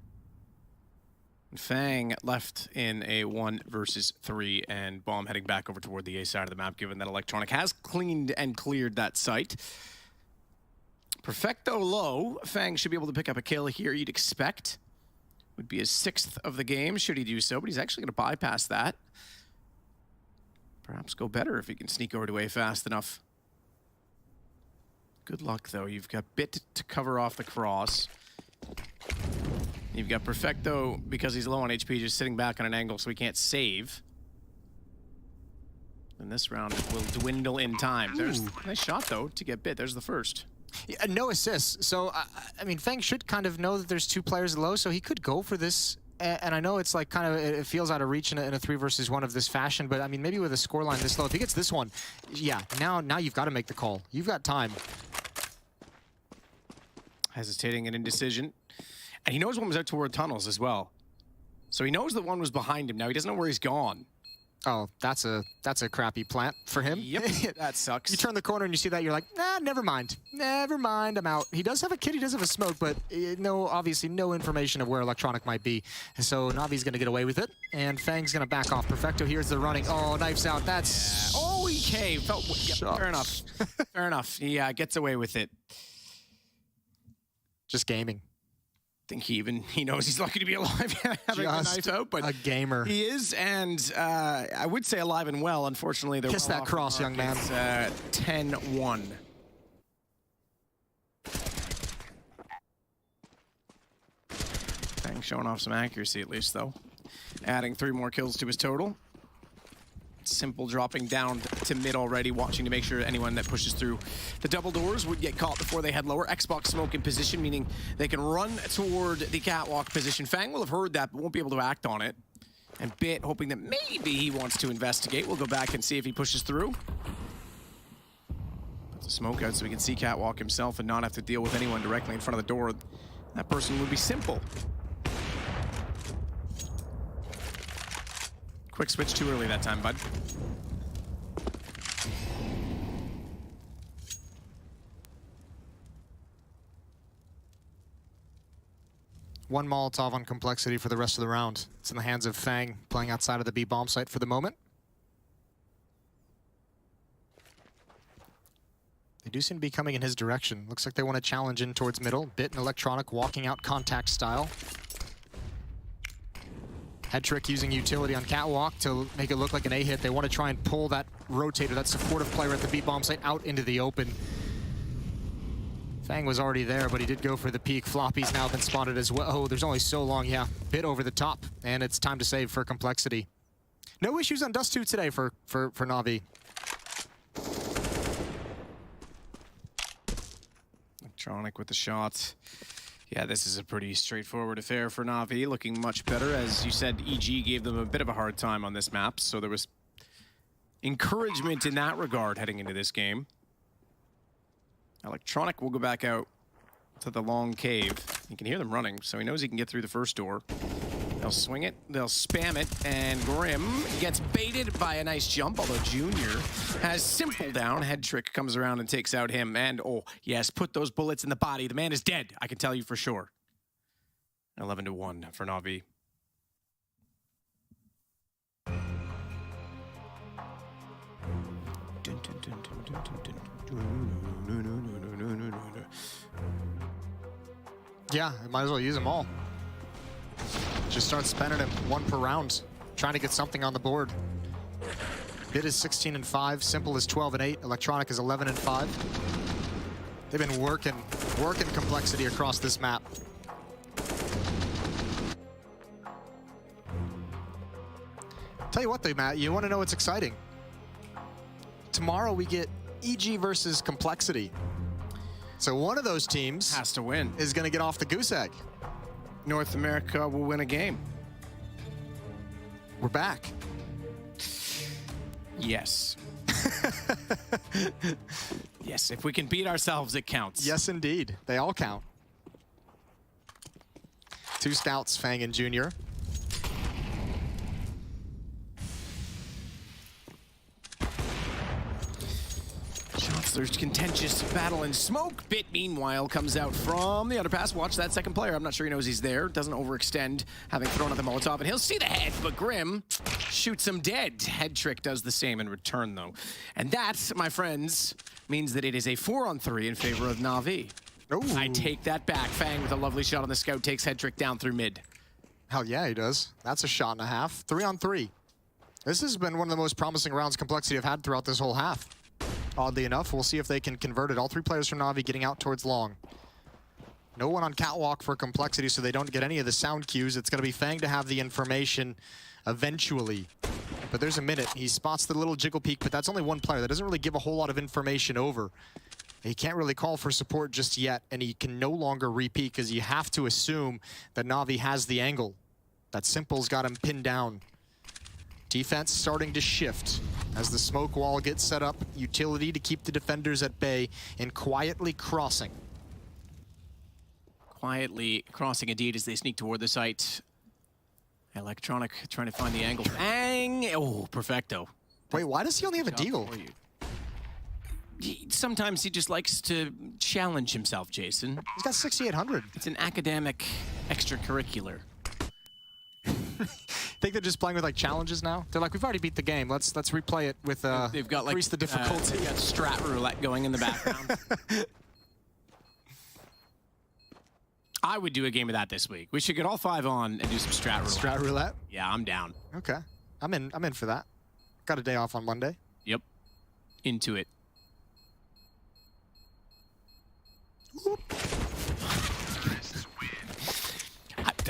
Fang left in a 1 versus 3, and Bomb heading back over toward the A side of the map, given that Electronic has cleaned and cleared that site. Perfecto low. Fang should be able to pick up a kill here, you'd expect. Would be his 6th of the game, should he do so, but he's actually going to bypass that. Perhaps go better if he can sneak over to A fast enough. Good luck, though. You've got Bit to cover off the cross. You've got Perfecto, because he's low on HP, just sitting back on an angle so he can't save. And this round will dwindle in time. There's a nice shot, though, to get Bit. There's the first. Yeah, no assists. So, I mean, Fang should kind of know that there's 2 players low, so he could go for this. And I know it's like kind of, it feels out of reach in a 3 versus 1 of this fashion, but I mean, maybe with a scoreline this low, if he gets this one, yeah, now you've got to make the call. You've got time. Hesitating and indecision. And he knows one was out toward tunnels as well. So he knows that one was behind him. Now he doesn't know where he's gone. Oh, that's a crappy plant for him. Yep, that sucks. You turn the corner and you see that, you're like, nah, never mind. Never mind, I'm out. He does have a kit, he does have a smoke, but obviously no information of where Electronic might be. So Navi's gonna get away with it, and Fang's gonna back off. Perfecto, here's the running. Oh, knifes out, that's... Yeah. Oh, he came. Fair enough. Fair enough. He gets away with it. Just gaming. I think he knows he's lucky to be alive having the knife out, but a gamer. He is, and I would say alive and well. Unfortunately, they're kiss that cross, young man. 10-1. Fang showing off some accuracy at least, though. Adding 3 more kills to his total. Simple dropping down to mid already, watching to make sure anyone that pushes through the double doors would get caught before they head lower. Xbox smoke in position, meaning they can run toward the catwalk position. Fang will have heard that, but won't be able to act on it. And Bit, hoping that maybe he wants to investigate. We'll go back and see if he pushes through. Put the smoke out so we can see catwalk himself and not have to deal with anyone directly in front of the door. That person would be Simple. Quick switch too early that time, bud. One Molotov on complexity for the rest of the round. It's in the hands of Fang, playing outside of the B bomb site for the moment. They do seem to be coming in his direction. Looks like they want to challenge in towards middle. Bit and Electronic walking out contact style. Head trick using utility on catwalk to make it look like an A hit. They want to try and pull that rotator, that supportive player at the B bomb site, out into the open. Fang was already there, but he did go for the peek. Floppy's now been spotted as well. Oh, there's only so long, yeah. Bit over the top, and it's time to save for complexity. No issues on Dust 2 today for Navi. Electronic with the shot. Yeah, this is a pretty straightforward affair for Navi, looking much better. As you said, EG gave them a bit of a hard time on this map, so there was encouragement in that regard heading into this game. Electronic will go back out to the long cave. You can hear them running, so he knows he can get through the first door. They'll swing it, they'll spam it, and Grim gets baited by a nice jump, although Junior has Simple down. Head trick comes around and takes out him, and oh, yes, put those bullets in the body. The man is dead, I can tell you for sure. 11-1 for Navi. Yeah, might as well use them all. Just start spending it 1 per round, trying to get something on the board. Bit is 16-5, Simple is 12-8, Electronic is 11-5. They've been working complexity across this map. Tell you what though, Matt, you want to know what's exciting? Tomorrow we get EG versus complexity. So one of those teams has to win. Is going to get off the goose egg. North America will win a game. We're back. Yes. Yes, if we can beat ourselves, it counts. Yes, indeed. They all count. 2 scouts, Fang and Junior. There's contentious battle and smoke. Bit, meanwhile, comes out from the underpass. Watch that second player. I'm not sure he knows he's there. Doesn't overextend, having thrown out the Molotov, and he'll see the head, but Grim shoots him dead. Head trick does the same in return, though. And that, my friends, means that it is a 4-on-3 in favor of Navi. Ooh. I take that back. Fang with a lovely shot on the scout takes head trick down through mid. Hell yeah, he does. That's a shot and a half. 3-on-3. This has been one of the most promising rounds complexity have had throughout this whole half. Oddly enough, we'll see if they can convert it. All 3 players from Navi getting out towards long. No one on catwalk for complexity, so they don't get any of the sound cues. It's going to be Fang to have the information eventually. But there's a minute. He spots the little jiggle peek, but that's only 1 player. That doesn't really give a whole lot of information over. He can't really call for support just yet, and he can no longer repeat because you have to assume that Navi has the angle. That Simple's got him pinned down. Defense starting to shift as the smoke wall gets set up. Utility to keep the defenders at bay and quietly crossing. Quietly crossing indeed as they sneak toward the site. Electronic trying to find the angle. Bang! Oh, perfecto. Wait, why does he only have a deagle? Sometimes he just likes to challenge himself, Jason. He's got 6,800. It's an academic extracurricular. Think they're just playing with like challenges now? They're like, we've already beat the game. Let's replay it with they've got like increase the difficulty. They've got strat roulette going in the background. I would do a game of that this week. We should get all 5 on and do some strat roulette. Strat roulette? Yeah, I'm down. Okay. I'm in for that. Got a day off on Monday. Yep. Into it.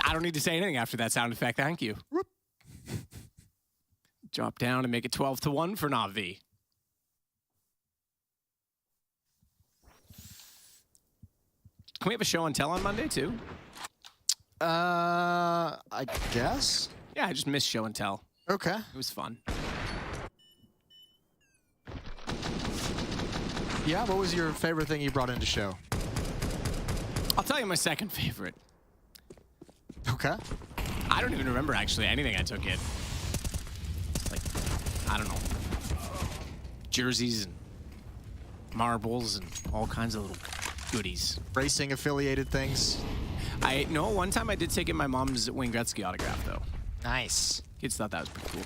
I don't need to say anything after that sound effect. Thank you. Whoop. Drop down and make it 12-1 for NAVI. Can we have a show and tell on Monday too? I guess. Yeah, I just missed show and tell. Okay. It was fun. Yeah, what was your favorite thing you brought into show? I'll tell you my second favorite. Okay. I don't even remember actually anything I took in. Like, I don't know. Jerseys and marbles and all kinds of little goodies. Racing affiliated things. No, one time I did take in my mom's Wayne Gretzky autograph though. Nice. Kids thought that was pretty cool.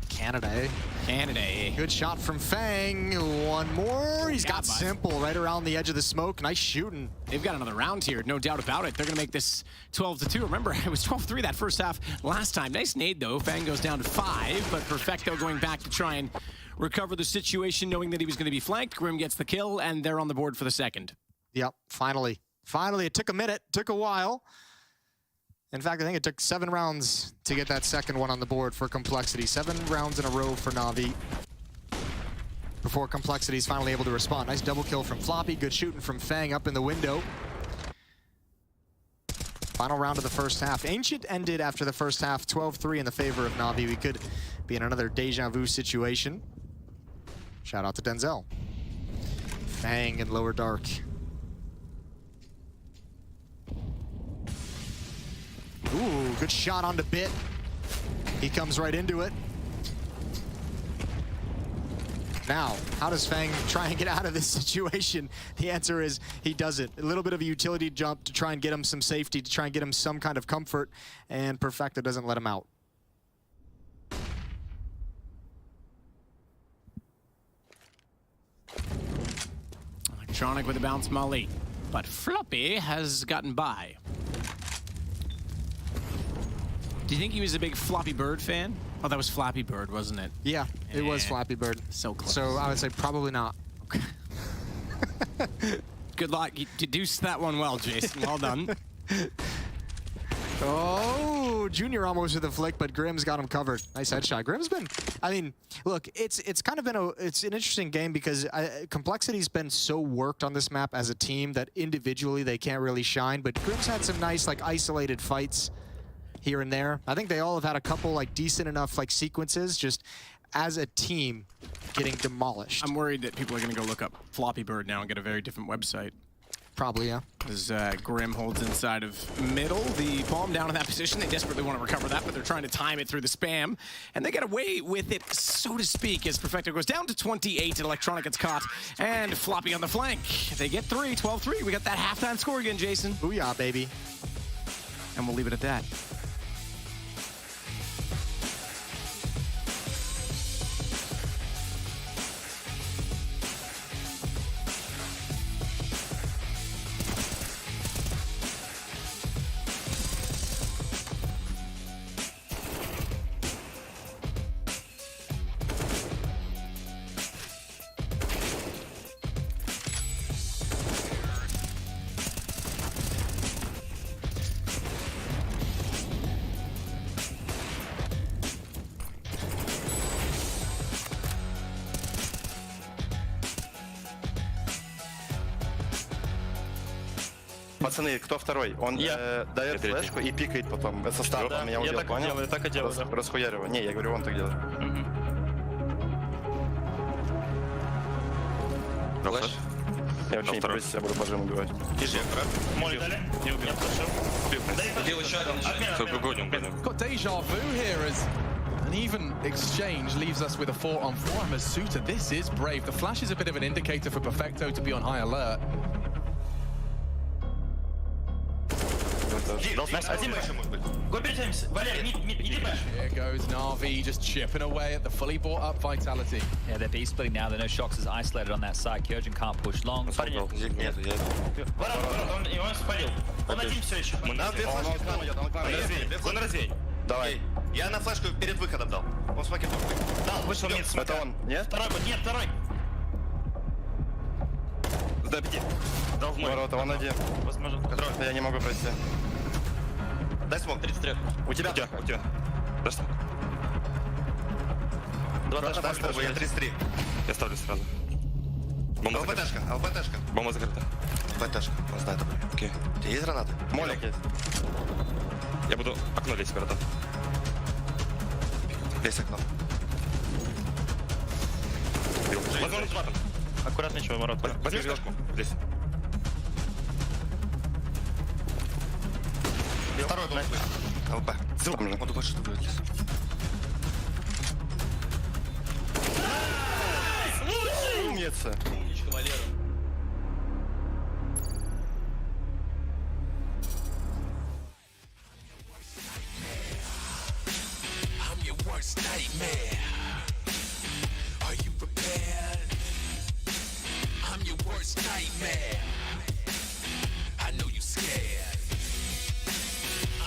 Canada, eh? Canada, eh? Good shot from Fang. One more. He's got Simple right around the edge of the smoke. Nice shooting. They've got another round here, no doubt about it. They're going to make this 12-2. Remember, it was 12-3 that first half last time. Nice nade, though. Fang goes down to 5, but Perfecto going back to try and recover the situation, knowing that he was going to be flanked. Grim gets the kill, and they're on the board for the second. Yep, finally. Finally, it took a minute, took a while. In fact, I think it took 7 rounds to get that second one on the board for Complexity. 7 rounds in a row for NAVI before Complexity is finally able to respond. Nice double kill from Floppy. Good shooting from Fang up in the window. Final round of the first half. Ancient ended after the first half 12-3 in the favor of NAVI. We could be in another deja vu situation. Shout out to Denzel. Fang in lower dark. Ooh, good shot onto Bit. He comes right into it. Now, how does Fang try and get out of this situation? The answer is he doesn't. A little bit of a utility jump to try and get him some safety, to try and get him some kind of comfort, and Perfecto doesn't let him out. Electronic with a bounce molly, but Floppy has gotten by. Do you think he was a big Floppy Bird fan? Oh, that was Flappy Bird, wasn't it? Yeah, it was Flappy Bird. So close. So I would say probably not. Okay. Good luck. You deduced that one well, Jason. Well done. Oh, Junior almost with a flick, but Grim's got him covered. Nice headshot. Grim's been, I mean, look, it's kind of been it's an interesting game because Complexity's been so worked on this map as a team that individually they can't really shine, but Grim's had some nice, like, isolated fights here and there. I think they all have had a couple like decent enough like sequences, just as a team getting demolished. I'm worried that people are going to go look up Floppy Bird now and get a very different website. Probably, yeah. As Grim holds inside of middle, the palm down in that position. They desperately want to recover that, but they're trying to time it through the spam. And they get away with it, so to speak, as Perfecto goes down to 28 and Electronic gets caught. And Floppy on the flank. They get 3, 12-3. We got that halftime score again, Jason. Booyah, baby. And we'll leave it at that. Пацаны, кто второй? Он дает флешку и пикает потом. Со старта меня убил, понял? Я так и делаю, да. Расхуяриваю. Не, я говорю, он так делает. Флэш. Я вообще не боюсь, я буду пожим убивать. Ниже, Молли дали? Не убил. Делай еще один. Got deja vu here as an even exchange leaves us with a 4-on-4. Masuta, this is brave. The flash is a bit of an indicator for Perfecto to be on high alert. Here goes Navi just chipping away at the fully bought up vitality. Yeah, they're B-splitting now. They know Shox is isolated on that side. Kyogen can't push long. Давай. Я на флешку перед выходом дал. Он смоки дал. Вышел мид. Это он, нет? Второй, нет, второй. Сдай 5. Дал в мой. Ворота, он один. Возможно. Я не могу пройти. Дай смог. 33. У тебя. Дай смог. 2 я 33. Я ставлю сразу. Бомба ЛПТшка, ЛПТшка. Бомба закрыта. ЛПТшка, он знает об этом. Окей. У тебя есть гранаты? Молик есть. Я буду окно лезть, братан. Лезь окно. Возможно, матом. Аккуратно, чего, ворот. Возьми флешку. Здесь. Второй был. ЛП. Он думает, что будет лес. Умница. Умничка, Валера. Worst nightmare. Are you prepared? I'm your worst nightmare. I know you scared.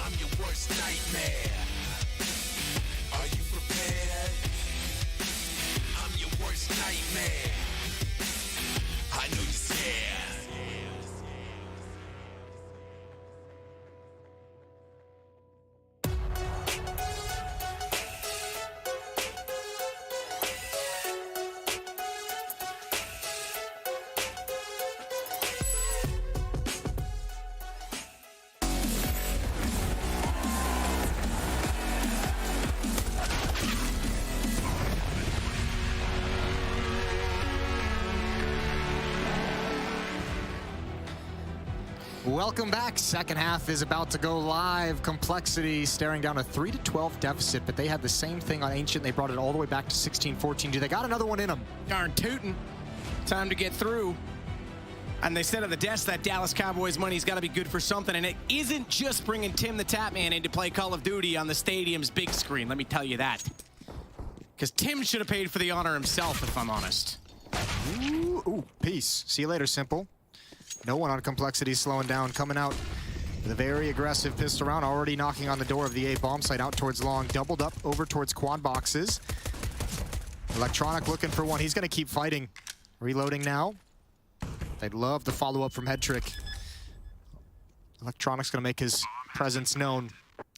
I'm your worst nightmare. Are you prepared? I'm your worst nightmare. I know you scared. Welcome back. Second half is about to go live. Complexity staring down a 3-12 deficit, but they had the same thing on Ancient. They brought it all the way back to 16-14. Do they got another one in them? Darn tootin'. Time to get through. And they said at the desk that Dallas Cowboys money's got to be good for something, and it isn't just bringing Tim the Tapman in to play Call of Duty on the stadium's big screen, let me tell you that. Because Tim should have paid for the honor himself, if I'm honest. Ooh, peace. See you later, Simple. No one on Complexity slowing down, coming out with a very aggressive pistol round, already knocking on the door of the A bomb site out towards long, doubled up over towards quad boxes. Electronic looking for one. He's going to keep fighting. Reloading now. They'd love the follow-up from Headtrick. Electronic's going to make his presence known.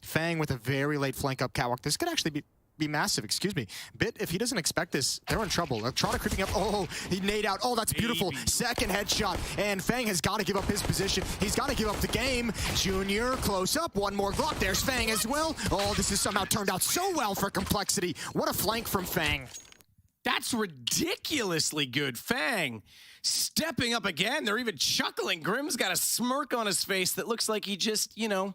Fang with a very late flank up catwalk. This could actually be massive, excuse me. Bit, if he doesn't expect this, they're in trouble. Electronic creeping up. Oh, he nade out. Oh, that's beautiful. Second headshot. And Fang has got to give up his position. He's got to give up the game. Junior, close up. One more Glock. There's Fang as well. Oh, this has somehow turned out so well for Complexity. What a flank from Fang. That's ridiculously good. Fang stepping up again. They're even chuckling. Grim's got a smirk on his face that looks like he just, you know,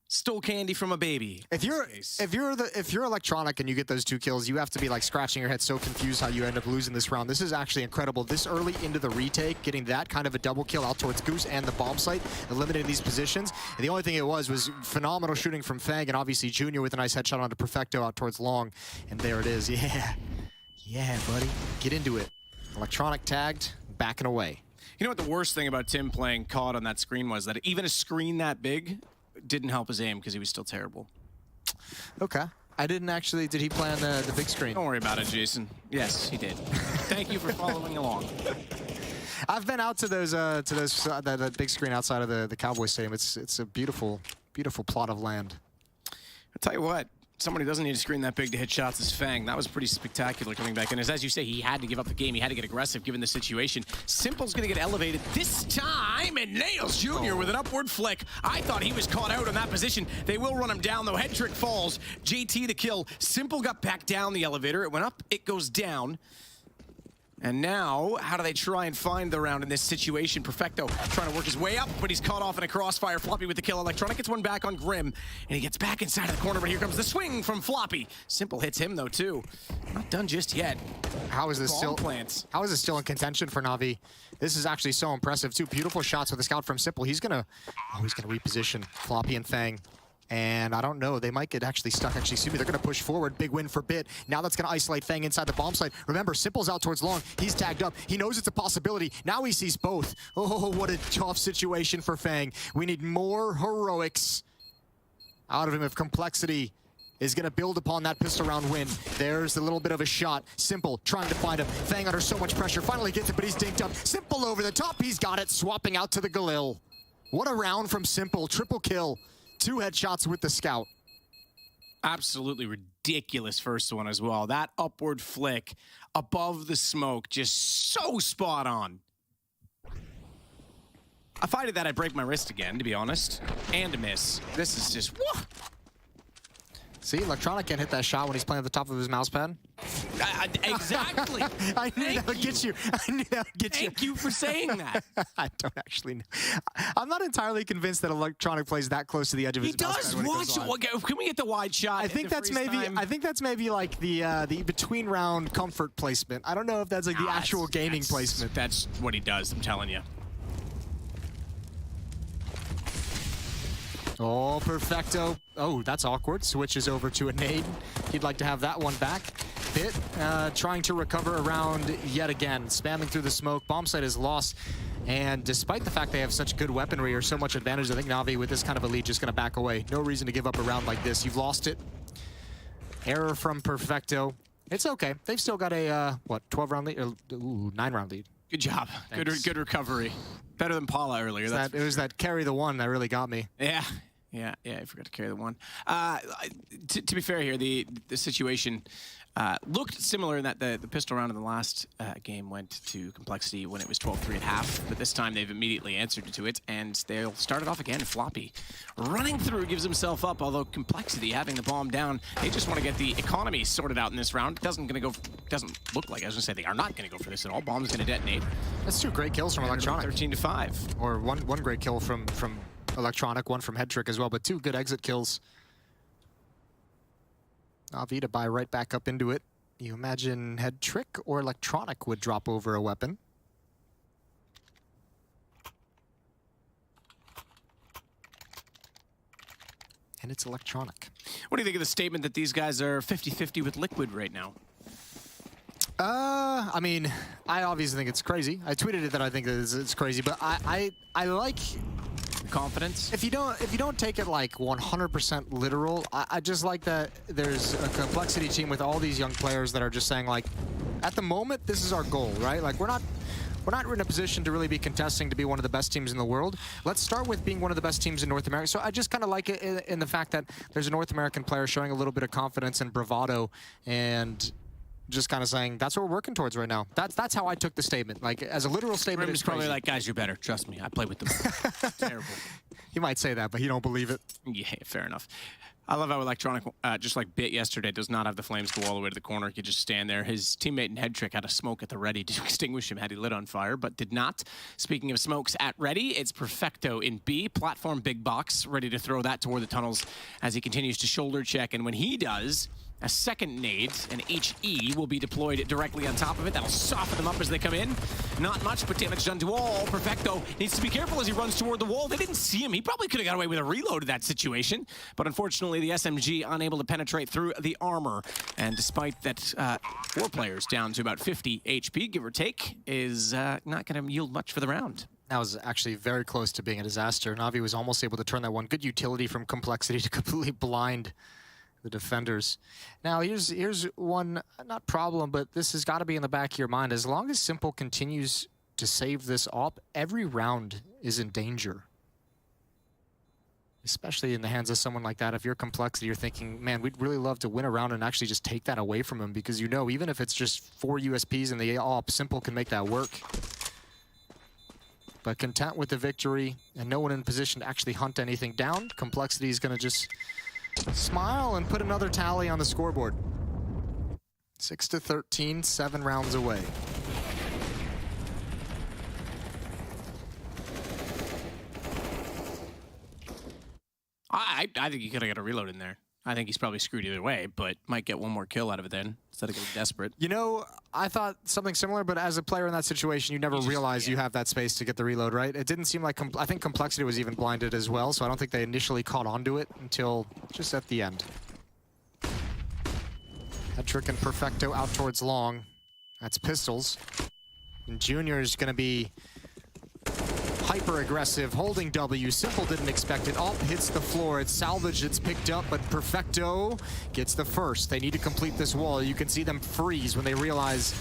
stole candy from a baby. If you're Electronic and you get those 2 kills, you have to be like scratching your head, so confused how you end up losing this round. This is actually incredible. This early into the retake, getting that kind of a double kill out towards Goose and the bomb site, eliminating these positions. And the only thing it was phenomenal shooting from Fang, and obviously Junior with a nice headshot onto Perfecto out towards long. And there it is. Yeah, buddy. Get into it. Electronic tagged, backing away. You know what the worst thing about Tim playing COD on that screen was? That even a screen that big didn't help his aim because he was still terrible. Okay. I didn't actually. Did he play on the big screen? Don't worry about it, Jason. Yes, he did. Thank you for following along. I've been out to that big screen outside of the Cowboys Stadium. It's a beautiful, beautiful plot of land. I'll tell you what. Someone who doesn't need a screen that big to hit shots is Fang. That was pretty spectacular coming back in. As you say, he had to give up the game. He had to get aggressive given the situation. Simple's going to get elevated this time, and nails Junior with an upward flick. I thought he was caught out on that position. They will run him down, though. Headtrick falls. JT the kill. Simple got back down the elevator. It went up. It goes down. And now, how do they try and find the round in this situation? Perfecto trying to work his way up, but he's caught off in a crossfire. Floppy with the kill. Electronic gets one back on Grim, and he gets back inside of the corner, but here comes the swing from Floppy. Simple hits him, though, too. Not done just yet. How is this Bomb still plants. How is this still in contention for Navi? This is actually so impressive, too. Beautiful shots with the scout from Simple. He's gonna reposition Floppy and Fang. And I don't know, they might get actually stuck. Actually, they're going to push forward. Big win for Bit. Now that's going to isolate Fang inside the bomb site. Remember, Simple's out towards long. He's tagged up. He knows it's a possibility. Now he sees both. Oh, what a tough situation for Fang. We need more heroics out of him if Complexity is going to build upon that pistol round win. There's a little bit of a shot. Simple trying to find him. Fang under so much pressure. Finally gets it, but he's dinked up. Simple over the top. He's got it. Swapping out to the Galil. What a round from Simple. Triple kill. 2 headshots with the scout. Absolutely ridiculous first one as well. That upward flick above the smoke, just so spot on. If I did that, I'd break my wrist again, to be honest. And a miss. This is just, whoa. See, Electronic can't hit that shot when he's playing at the top of his mouse pad. Exactly. I knew that would get you. I knew that would get you. Thank you for saying that. I don't actually know. I'm not entirely convinced that Electronic plays that close to the edge of his mouse pad. He does. Watch it. Can we get the wide shot? I think that's maybe like the between round comfort placement. I don't know if that's like the actual gaming placement. That's what he does, I'm telling you. Oh, Perfecto. Oh, that's awkward. Switches over to a nade. He'd like to have that one back. Bit trying to recover around yet again. Spamming through the smoke. Bomb site is lost. And despite the fact they have such good weaponry or so much advantage, I think Navi with this kind of a lead just going to back away. No reason to give up a round like this. You've lost it. Error from Perfecto. It's okay. They've still got a, what, 12-round lead? Ooh, 9-round lead. Good job. Good recovery. Better than Paula earlier. It was that carry the one that really got me. Yeah, I forgot to carry the one. To be fair here, the situation looked similar in that the pistol round in the last game went to Complexity when it was 12-3 at half, but this time they've immediately answered to it, and they'll start it off again. Floppy running through, gives himself up, although Complexity having the bomb down, they just want to get the economy sorted out in this round. It doesn't look like, I was going to say they are not going to go for this at all. Bomb's going to detonate. That's 2 great kills from Electronic. 13-5. Or one great kill from Electronic, one from Head Trick as well, but 2 good exit kills. Navi to buy right back up into it. You imagine Head Trick or Electronic would drop over a weapon. And it's Electronic. What do you think of the statement that these guys are 50-50 with Liquid right now? I mean, I obviously think it's crazy. I tweeted it that I think it's crazy, but I like confidence. If you don't take it like 100% literal, I just like that there's a Complexity team with all these young players that are just saying like, at the moment, this is our goal, right? Like we're not in a position to really be contesting to be one of the best teams in the world. Let's start with being one of the best teams in North America. So I just kind of like it in the fact that there's a North American player showing a little bit of confidence and bravado and just kind of saying, that's what we're working towards right now. That's how I took the statement. Like, as a literal statement, Grim's probably like, guys, you're better. Trust me. I played with them. Terrible. He might say that, but he don't believe it. Yeah, fair enough. I love how Electronic, just like Bit yesterday, does not have the flames go all the way to the corner. He could just stand there. His teammate in Head Trick had a smoke at the ready to extinguish him had he lit on fire, but did not. Speaking of smokes at ready, it's Perfecto in B, platform big box, ready to throw that toward the tunnels as he continues to shoulder check. And when he does, a second nade, an HE, will be deployed directly on top of it. That'll soften them up as they come in. Not much, but damage done to all. Perfecto needs to be careful as he runs toward the wall. They didn't see him. He probably could have got away with a reload of that situation. But unfortunately, the SMG unable to penetrate through the armor. And despite that, 4 players down to about 50 HP, give or take, is not going to yield much for the round. That was actually very close to being a disaster. Navi was almost able to turn that one. Good utility from Complexity to completely blind the defenders. Now, here's one, not problem, but this has got to be in the back of your mind. As long as Simple continues to save this op, every round is in danger. Especially in the hands of someone like that. If you're Complexity, you're thinking, man, we'd really love to win a round and actually just take that away from him, because you know, even if it's just 4 USPs in the op, Simple can make that work. But content with the victory and no one in position to actually hunt anything down, Complexity is going to just smile and put another tally on the scoreboard. 6-13, 7 rounds away. I think he could have got a reload in there. I think he's probably screwed either way, but might get one more kill out of it then, instead of getting desperate. You know, I thought something similar, but as a player in that situation, you never realize you have that space to get the reload, right? It didn't seem like, I think Complexity was even blinded as well, so I don't think they initially caught onto it until just at the end. Hetrick and Perfecto out towards long. That's pistols. And Junior is going to be hyper-aggressive, holding W. Simple didn't expect it. Op hits the floor. It's salvaged. It's picked up, but Perfecto gets the first. They need to complete this wall. You can see them freeze when they realize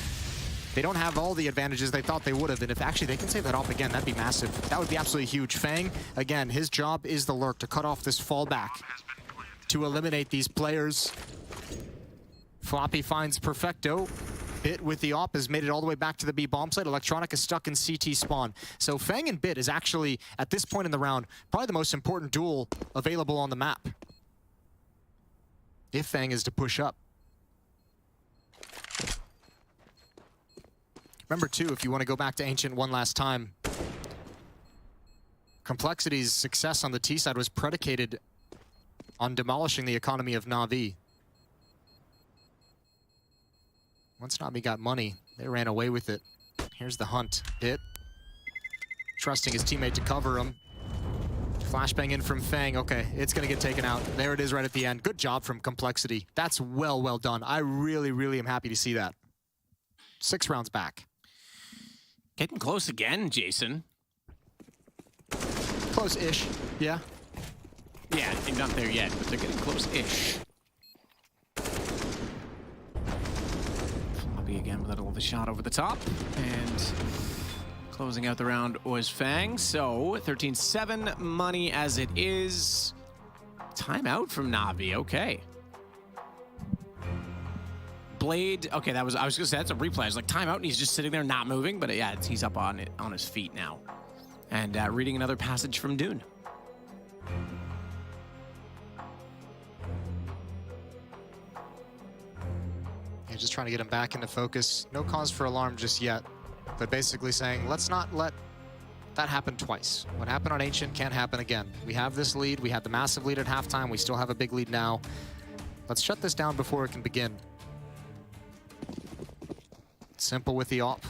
they don't have all the advantages they thought they would have. And if actually they can save that Op again, that'd be massive. That would be absolutely huge. Fang, again, his job is the lurk, to cut off this fallback, to eliminate these players. Floppy finds Perfecto. Bit with the Op has made it all the way back to the B bomb site. Electronic is stuck in CT spawn. So Fang and Bit is actually, at this point in the round, probably the most important duel available on the map. If Fang is to push up. Remember too, if you want to go back to Ancient one last time, Complexity's success on the T side was predicated on demolishing the economy of NAVI. Once NAVI got money, they ran away with it. Here's the hunt. Bit. Trusting his teammate to cover him. Flashbang in from Fang. Okay, it's going to get taken out. There it is right at the end. Good job from Complexity. That's well done. I really am happy to see that. 6 rounds back. Getting close again, Jason. Close-ish, yeah. Yeah, they're not there yet, but they're getting close-ish. Again with a little shot over the top, and closing out the round was Fang. So 13-7 money as it is. Timeout from Navi. Okay. Blade. Okay, I was gonna say that's a replay. I was like timeout, and he's just sitting there not moving. But yeah, he's up on his feet now, and reading another passage from Dune. Just trying to get him back into focus. No cause for alarm just yet, but basically saying, let's not let that happen twice. What happened on Ancient can't happen again. We have this lead. We had the massive lead at halftime. We still have a big lead now. Let's shut this down before it can begin. Simple with the Op.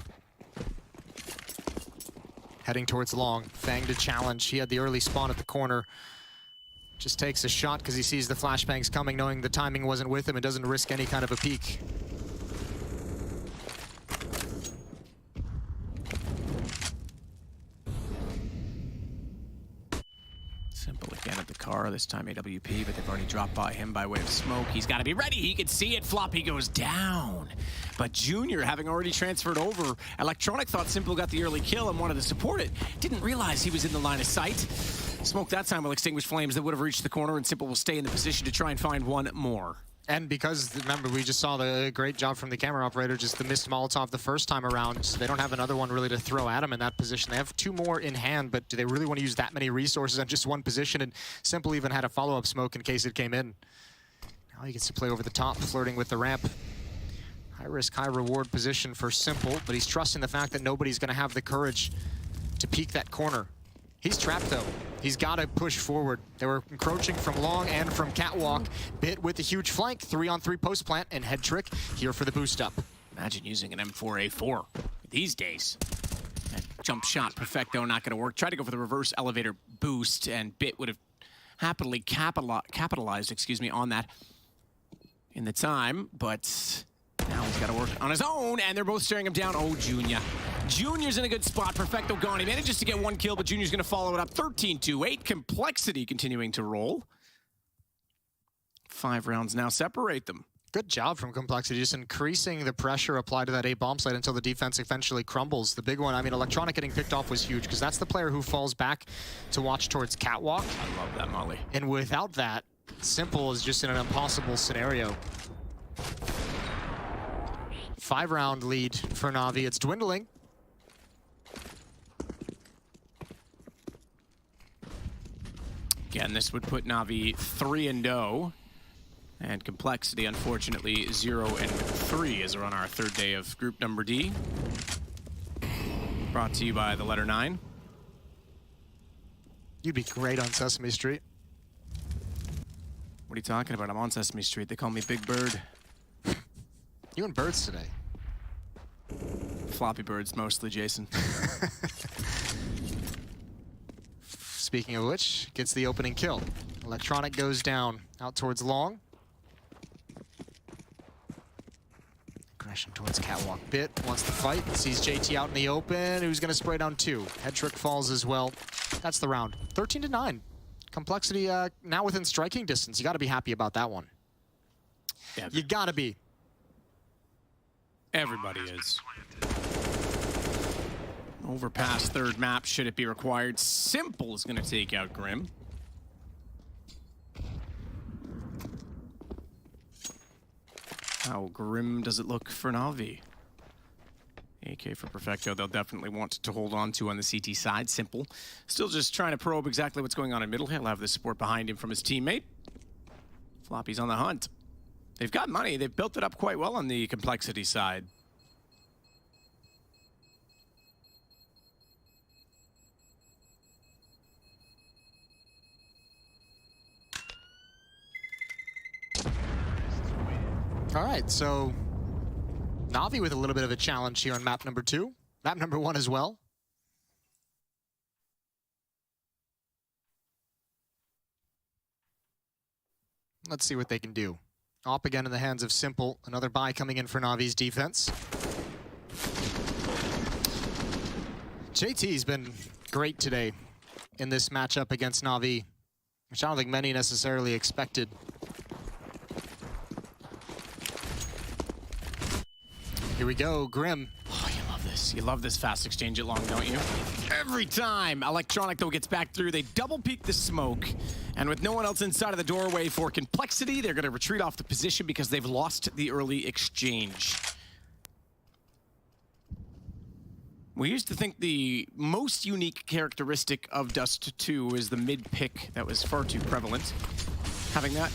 Heading towards long. Fang to challenge. He had the early spawn at the corner. Just takes a shot because he sees the flashbangs coming, knowing the timing wasn't with him and doesn't risk any kind of a peek. Simple again at the car, this time AWP, but they've already dropped by him by way of smoke. He's got to be ready. He can see it. Floppy goes down. But Junior, having already transferred over, Electronic thought Simple got the early kill and wanted to support it. Didn't realize he was in the line of sight. Smoke that time will extinguish flames that would have reached the corner, and Simple will stay in the position to try and find one more. And because, remember, we just saw the great job from the camera operator, just the missed Molotov the first time around, so they don't have another one really to throw at him in that position. They have 2 more in hand, but do they really want to use that many resources on just one position? And Simple even had a follow-up smoke in case it came in. Now he gets to play over the top, flirting with the ramp. High risk, high reward position for Simple, but he's trusting the fact that nobody's going to have the courage to peek that corner. He's trapped though. He's got to push forward. They were encroaching from long and from catwalk. Bit with a huge flank, 3-on-3 post plant, and head trick here for the boost up. Imagine using an M4A4 these days. That jump shot, Perfecto, not going to work. Tried to go for the reverse elevator boost, and Bit would have happily capitalized, on that in the time, but now he's got to work on his own, and they're both staring him down. Oh, Junior. Junior's in a good spot. Perfecto gone. He manages to get 1 kill, but Junior's going to follow it up. 13-8. Complexity continuing to roll. 5 rounds now separate them. Good job from Complexity, just increasing the pressure applied to that A bomb site until the defense eventually crumbles. The big one, I mean, Electronic getting picked off was huge because that's the player who falls back to watch towards catwalk. I love that, Molly. And without that, Simple is just in an impossible scenario. 5-round lead for Navi. It's dwindling. Again, this would put Navi 3-0. And Complexity, unfortunately, 0-3 as we're on our 3rd day of group number D. Brought to you by the letter 9. You'd be great on Sesame Street. What are you talking about? I'm on Sesame Street. They call me Big Bird. You and birds today. Floppy birds mostly, Jason. Speaking of which, gets the opening kill. Electronic goes down, out towards long. Aggression towards Catwalk. Bit wants to fight, sees JT out in the open, who's gonna spray down 2. Head trick falls as well. That's the round. 13-9. Complexity now within striking distance. You gotta be happy about that one. Yeah, you gotta be. Everybody is. Overpass third map, should it be required. Simple is going to take out Grim. How grim does it look for Navi? AK for Perfecto, they'll definitely want to hold on to on the CT side. Simple. Still just trying to probe exactly what's going on in middle. He'll have the support behind him from his teammate. Floppy's on the hunt. They've got money. They've built it up quite well on the complexity side. All right, so Navi with a little bit of a challenge here on map number 2. Map number 1 as well. Let's see what they can do. Op again in the hands of Simple. Another buy coming in for Navi's defense. JT's been great today in this matchup against Navi, which I don't think many necessarily expected. Here we go, Grim. Oh, you love this. You love this fast exchange at long, don't you? Every time Electronic, though, gets back through, they double peek the smoke. And with no one else inside of the doorway for complexity, they're going to retreat off the position because they've lost the early exchange. We used to think the most unique characteristic of Dust 2 is the mid pick that was far too prevalent. Having that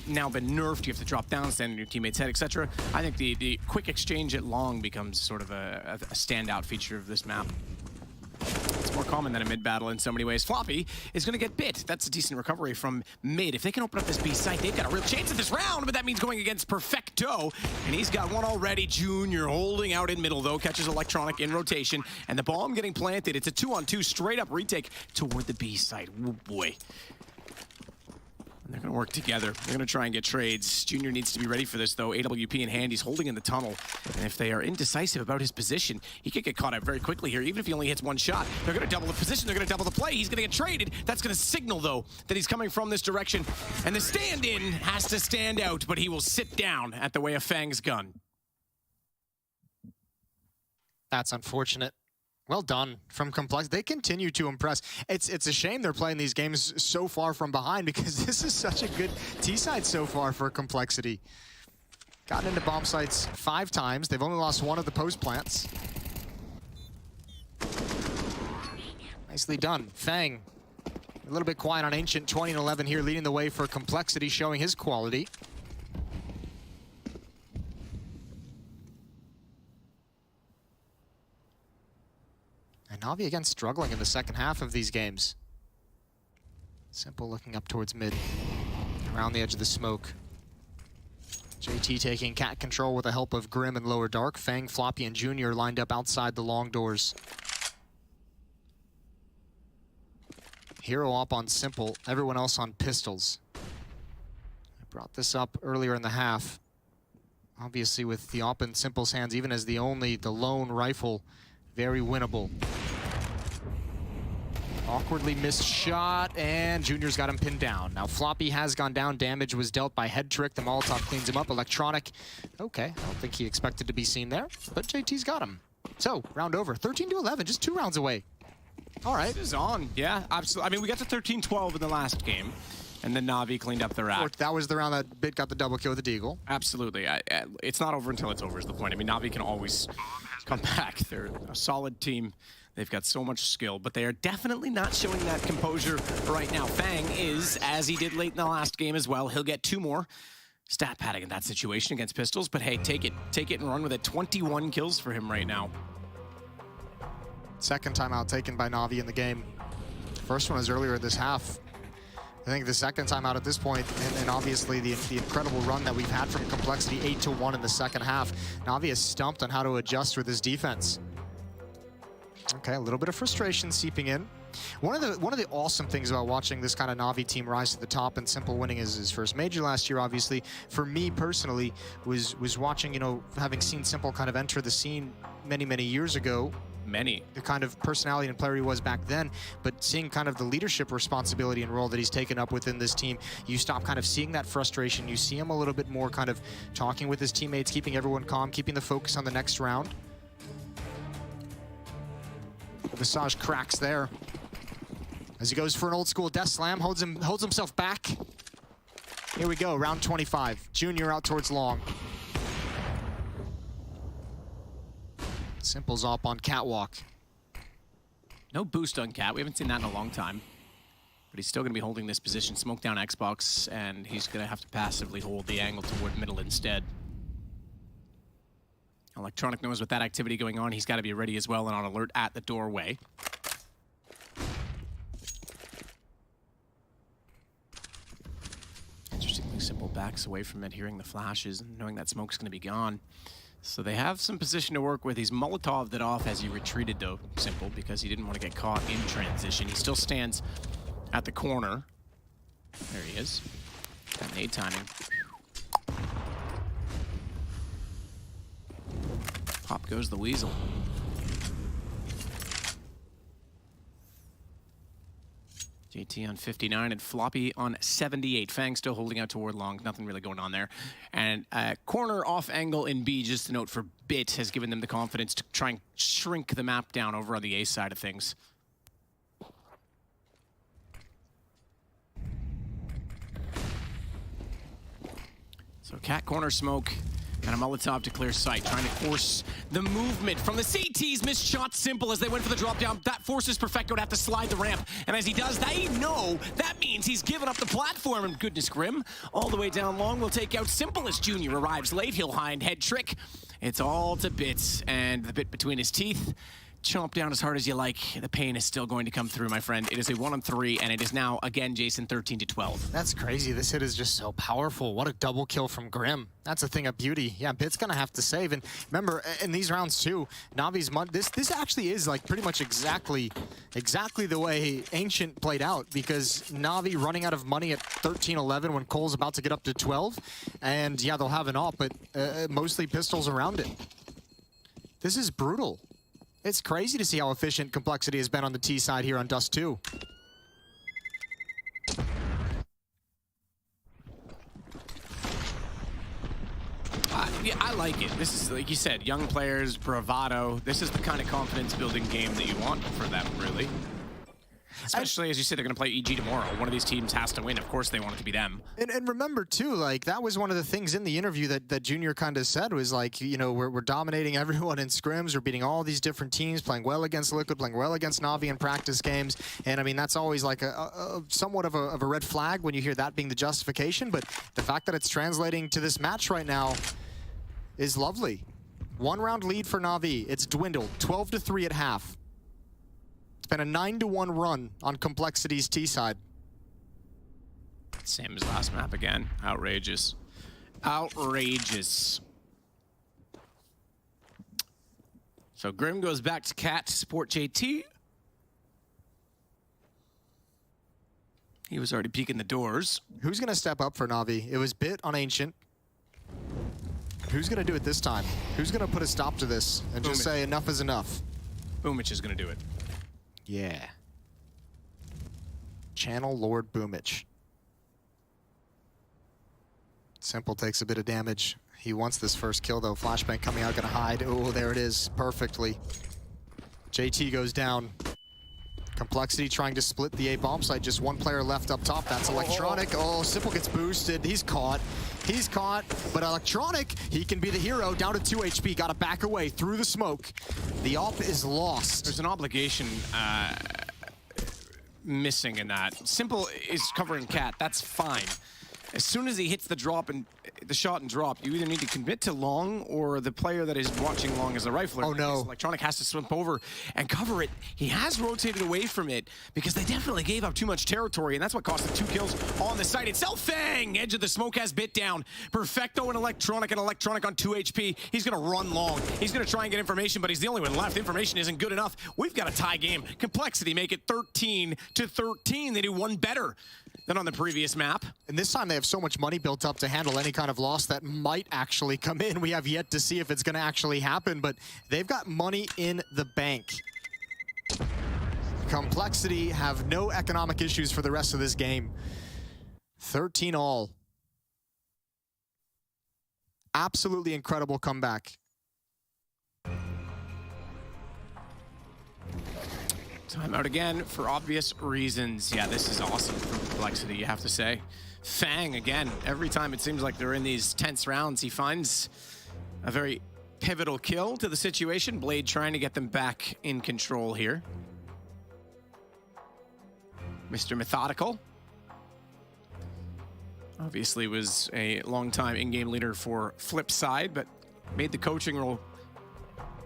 now been nerfed, you have to drop down, stand on your teammate's head, etc. I think the quick exchange at long becomes sort of a standout feature of this map. It's more common than a mid battle in so many ways. Floppy is going to get bit. That's a decent recovery from mid. If they can open up this B site, they've got a real chance at this round, but that means going against Perfecto, and he's got one already. Junior holding out in middle, though, catches Electronic in rotation, and the bomb getting planted. It's a 2-on-2 straight up retake toward the B site. Oh boy. They're going to work together. They're going to try and get trades. Junior needs to be ready for this, though. AWP in hand. He's holding in the tunnel. And if they are indecisive about his position, he could get caught out very quickly here, even if he only hits one shot. They're going to double the position. They're going to double the play. He's going to get traded. That's going to signal, though, that he's coming from this direction. And the stand-in has to stand out, but he will sit down at the way of Fang's gun. That's unfortunate. Well done from Complex. They continue to impress. It's a shame they're playing these games so far from behind because this is such a good T-side so far for Complexity. Gotten into bomb sites 5 times. They've only lost 1 of the post plants. Nicely done. Fang, a little bit quiet on Ancient. 20-11 here, leading the way for Complexity, showing his quality. And Navi again struggling in the second half of these games. Simple looking up towards mid, around the edge of the smoke. JT taking cat control with the help of Grim and Lower Dark. Fang, Floppy, and Junior lined up outside the long doors. Hero up on Simple, everyone else on pistols. I brought this up earlier in the half. Obviously with the op in Simple's hands, even as the lone rifle, very winnable. Awkwardly missed shot, and Junior's got him pinned down. Now Floppy has gone down. Damage was dealt by Head Trick. The Molotov cleans him up. Electronic, okay, I don't think he expected to be seen there, but JT's got him. So, round over. 13-11, just 2 rounds away. All right. This is on, yeah, absolutely. I mean, we got to 13-12 in the last game, and then Navi cleaned up their act. That was the round that Bit got the double kill with the Deagle. Absolutely. It's not over until it's over is the point. I mean, Navi can always come back. They're a solid team. They've got so much skill, but they are definitely not showing that composure right now. Fang is, as he did late in the last game as well, he'll get 2 more stat padding in that situation against pistols, but hey, take it and run with it. 21 kills for him right now. Second timeout taken by Navi in the game. First one was earlier this half. think the second time out at this point, and obviously the incredible run that we've had from Complexity 8-1 in the second half. Navi is stumped on how to adjust with his defense. Okay, a little bit of frustration seeping in. One of the awesome things about watching this kind of Navi team rise to the top, and Simple winning his first major last year, obviously, for me personally, was watching, you know, having seen Simple kind of enter the scene many years ago. The kind of personality and player he was back then, but seeing kind of the leadership responsibility and role that he's taken up within this team, you stop kind of seeing that frustration. You see him a little bit more kind of talking with his teammates, keeping everyone calm, keeping the focus on the next round. Visage cracks there as he goes for an old school death slam, holds himself back. Here we go, round 25. Junior out towards long. Simple's up on Catwalk. No boost on Cat. We haven't seen that in a long time. But he's still going to be holding this position. Smoke down Xbox, and he's going to have to passively hold the angle toward middle instead. Electronic knows with that activity going on, he's got to be ready as well and on alert at the doorway. Interestingly, Simple backs away from it, hearing the flashes and knowing that smoke's going to be gone. So they have some position to work with. He's Molotov'd it off as he retreated, though, Simple, because he didn't want to get caught in transition. He still stands at the corner. There he is. That nade timing. Pop goes the Weasel. JT on 59 and Floppy on 78. Fang still holding out toward long. Nothing really going on there. And corner off angle in B, just a note for Bit, has given them the confidence to try and shrink the map down over on the A side of things. So Cat corner smoke. And a Molotov to clear sight, trying to force the movement from the CTs. Missed shot Simple as they went for the drop down. That forces Perfecto to have to slide the ramp. And as he does, they know that means he's given up the platform. And goodness grim, all the way down long will take out Simple as Junior arrives late. He'll hind head trick. It's all to Bits, and the bit between his teeth. Chomp down as hard as you like. The pain is still going to come through, my friend. It is a 1-on-3, and it is now, again, Jason, 13-12. That's crazy. This hit is just so powerful. What a double kill from Grim. That's a thing of beauty. Yeah, Bit's gonna have to save. And remember, in these rounds too, Navi's this actually is like pretty much exactly the way Ancient played out, because Navi running out of money at 13-11 when Cole's about to get up to 12. And yeah, they'll have an op, but mostly pistols around it. This is brutal. It's crazy to see how efficient Complexity has been on the T side here on Dust 2. Yeah, I like it. This is, like you said, young players, bravado. This is the kind of confidence-building game that you want for them, really. Especially, as you said, they're going to play EG tomorrow. One of these teams has to win. Of course they want it to be them. And remember, too, like, that was one of the things in the interview that Junior kind of said was, like, you know, we're dominating everyone in scrims. We're beating all these different teams, playing well against Liquid, playing well against Navi in practice games. And, I mean, that's always, like, a somewhat of a red flag when you hear that being the justification. But the fact that it's translating to this match right now is lovely. One-round lead for Navi. It's dwindled, 12-3 at half. Been a 9-1 run on Complexity's T side. Same as last map again. Outrageous. Outrageous. So Grim goes back to Cat to support JT. He was already peeking the doors. Who's gonna step up for Navi? It was Bit on Ancient. Who's gonna do it this time? Who's gonna put a stop to this and just say enough is enough? Boomich is gonna do it. Yeah. Channel Lord Boomich. Simple takes a bit of damage. He wants this first kill though. Flashbang coming out, gonna hide. Oh, there it is, perfectly. JT goes down. Complexity trying to split the A bomb site. Just one player left up top. That's Electronic. Oh, Simple gets boosted. He's caught. He's caught. But Electronic, he can be the hero. Down to 2 HP. Got to back away through the smoke. The op is lost. There's an obligation missing in that. Simple is covering Cat. That's fine. As soon as he hits the drop and the shot and drop, you either need to commit to long or the player that is watching long as a rifler. Oh no. Electronic has to swim over and cover it. He has rotated away from it because they definitely gave up too much territory, and that's what cost him 2 kills on the site itself. Fang! Edge of the smoke has bit down. Perfecto and Electronic on 2 HP. He's gonna run long. He's gonna try and get information, but he's the only one left. Information isn't good enough. We've got a tie game. Complexity make it 13-13. They do one better than on the previous map. And this time they have so much money built up to handle any kind of loss that might actually come in. We have yet to see if it's going to actually happen, but they've got money in the bank. Complexity have no economic issues for the rest of this game. 13 all. Absolutely incredible comeback. Timeout again for obvious reasons. Yeah, this is awesome for Complexity, you have to say. Fang, again, every time it seems like they're in these tense rounds, he finds a very pivotal kill to the situation. Blade trying to get them back in control here. Mr. Methodical. Obviously was a long-time in-game leader for Flipside, but made the coaching role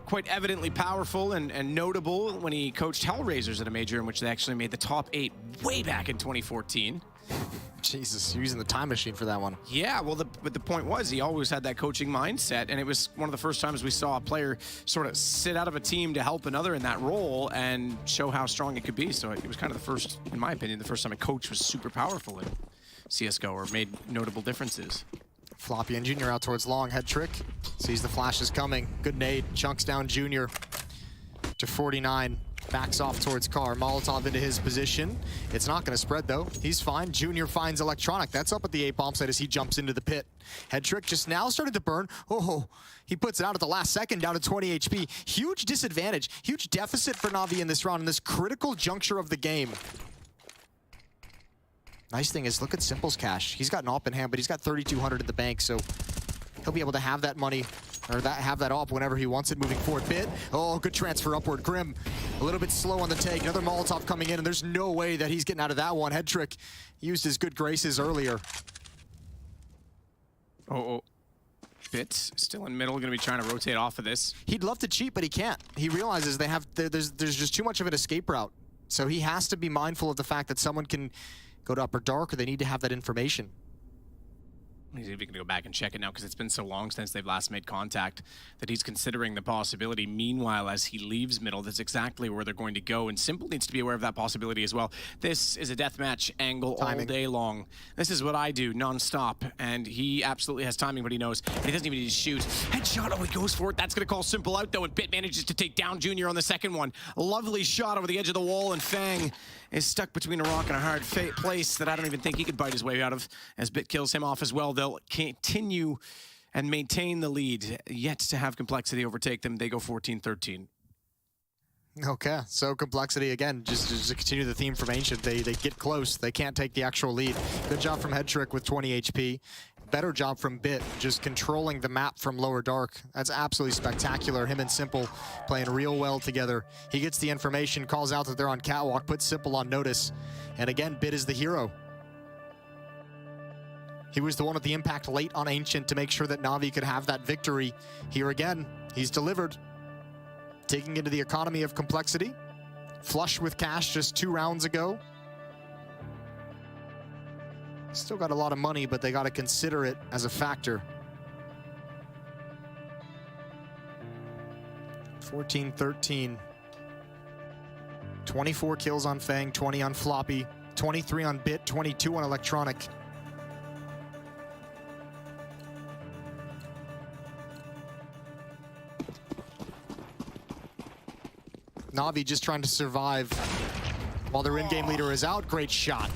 quite evidently powerful and notable when he coached Hellraisers at a major in which they actually made the top 8 way back in 2014. Jesus, using the time machine for that one. Yeah, well, but the point was he always had that coaching mindset, and it was one of the first times we saw a player sort of sit out of a team to help another in that role and show how strong it could be. So it was kind of the first, in my opinion, the first time a coach was super powerful in CSGO or made notable differences. Floppy and Junior out towards long, head trick. Sees the flashes coming. Good nade, chunks down Junior to 49. Backs off towards Carr. Molotov into his position. It's not going to spread though. He's fine. Junior finds Electronic. That's up at the A-bomb site as he jumps into the pit. Head trick just now started to burn. Oh, he puts it out at the last second down to 20 HP. Huge disadvantage. Huge deficit for Navi in this round in this critical juncture of the game. Nice thing is, look at Simple's cash. He's got an AWP in hand, but he's got 3,200 in the bank, so he'll be able to have that money, or have that AWP whenever he wants it moving forward. Bit, oh, good transfer upward. Grim, a little bit slow on the take. Another Molotov coming in, and there's no way that he's getting out of that one. Head trick used his good graces earlier. Bits still in middle, gonna be trying to rotate off of this. He'd love to cheat, but he can't. He realizes they have there's just too much of an escape route. So he has to be mindful of the fact that someone can go to upper dark, or they need to have that information. He's even going to go back and check it now because it's been so long since they've last made contact that he's considering the possibility. Meanwhile, as he leaves middle, that's exactly where they're going to go, and Simple needs to be aware of that possibility as well. This is a deathmatch angle all day long. This is what I do non-stop, and he absolutely has timing, but he knows, and he doesn't even need to shoot. Headshot, oh, he goes for it. That's going to call Simple out, though, and Bit manages to take down Junior on the second one. Lovely shot over the edge of the wall, and Fang is stuck between a rock and a hard place that I don't even think he could bite his way out of, as Bit kills him off as well. They'll continue and maintain the lead, yet to have Complexity overtake them. They go 14-13. Okay, so Complexity, again, just to continue the theme from Ancient, they get close. They can't take the actual lead. Good job from Head Trick with 20 HP. Better job from Bit, just controlling the map from Lower Dark. That's absolutely spectacular. Him and Simple playing real well together. He gets the information, calls out that they're on Catwalk, puts Simple on notice. And again, Bit is the hero. He was the one with the impact late on Ancient to make sure that Navi could have that victory. Here again, he's delivered. Taking into the economy of Complexity. Flush with cash just 2 rounds ago. Still got a lot of money, but they got to consider it as a factor. 14-13. 24 kills on Fang, 20 on Floppy, 23 on Bit, 22 on Electronic. Navi just trying to survive while their in-game leader is out. Great shot.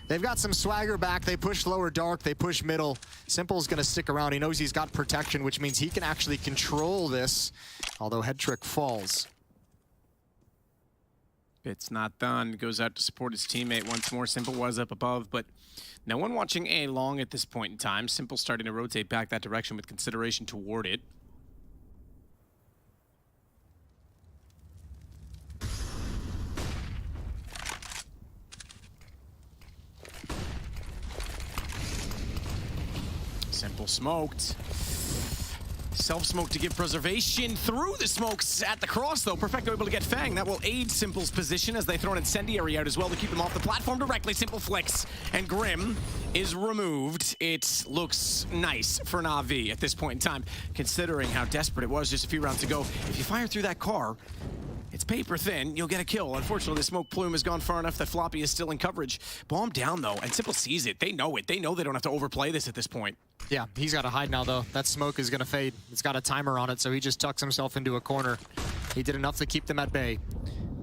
They've got some swagger back. They push Lower Dark. They push middle. Simple's going to stick around. He knows he's got protection, which means he can actually control this, although Head Trick falls. It's not done. Goes out to support his teammate once more. Simple was up above, but no one watching A long at this point in time. Simple starting to rotate back that direction with consideration toward it. Simple smoked. Self-smoke to give preservation through the smokes at the cross, though. Perfecto able to get Fang. That will aid Simple's position as they throw an incendiary out as well to keep them off the platform directly. Simple flicks, and Grim is removed. It looks nice for Na'Vi at this point in time, considering how desperate it was just a few rounds ago. If you fire through that car, it's paper thin, you'll get a kill. Unfortunately, the smoke plume has gone far enough that Floppy is still in coverage. Bomb down, though, and Simple sees it. They know it. They know they don't have to overplay this at this point. Yeah, he's got to hide now, though. That smoke is going to fade. It's got a timer on it, so he just tucks himself into a corner. He did enough to keep them at bay.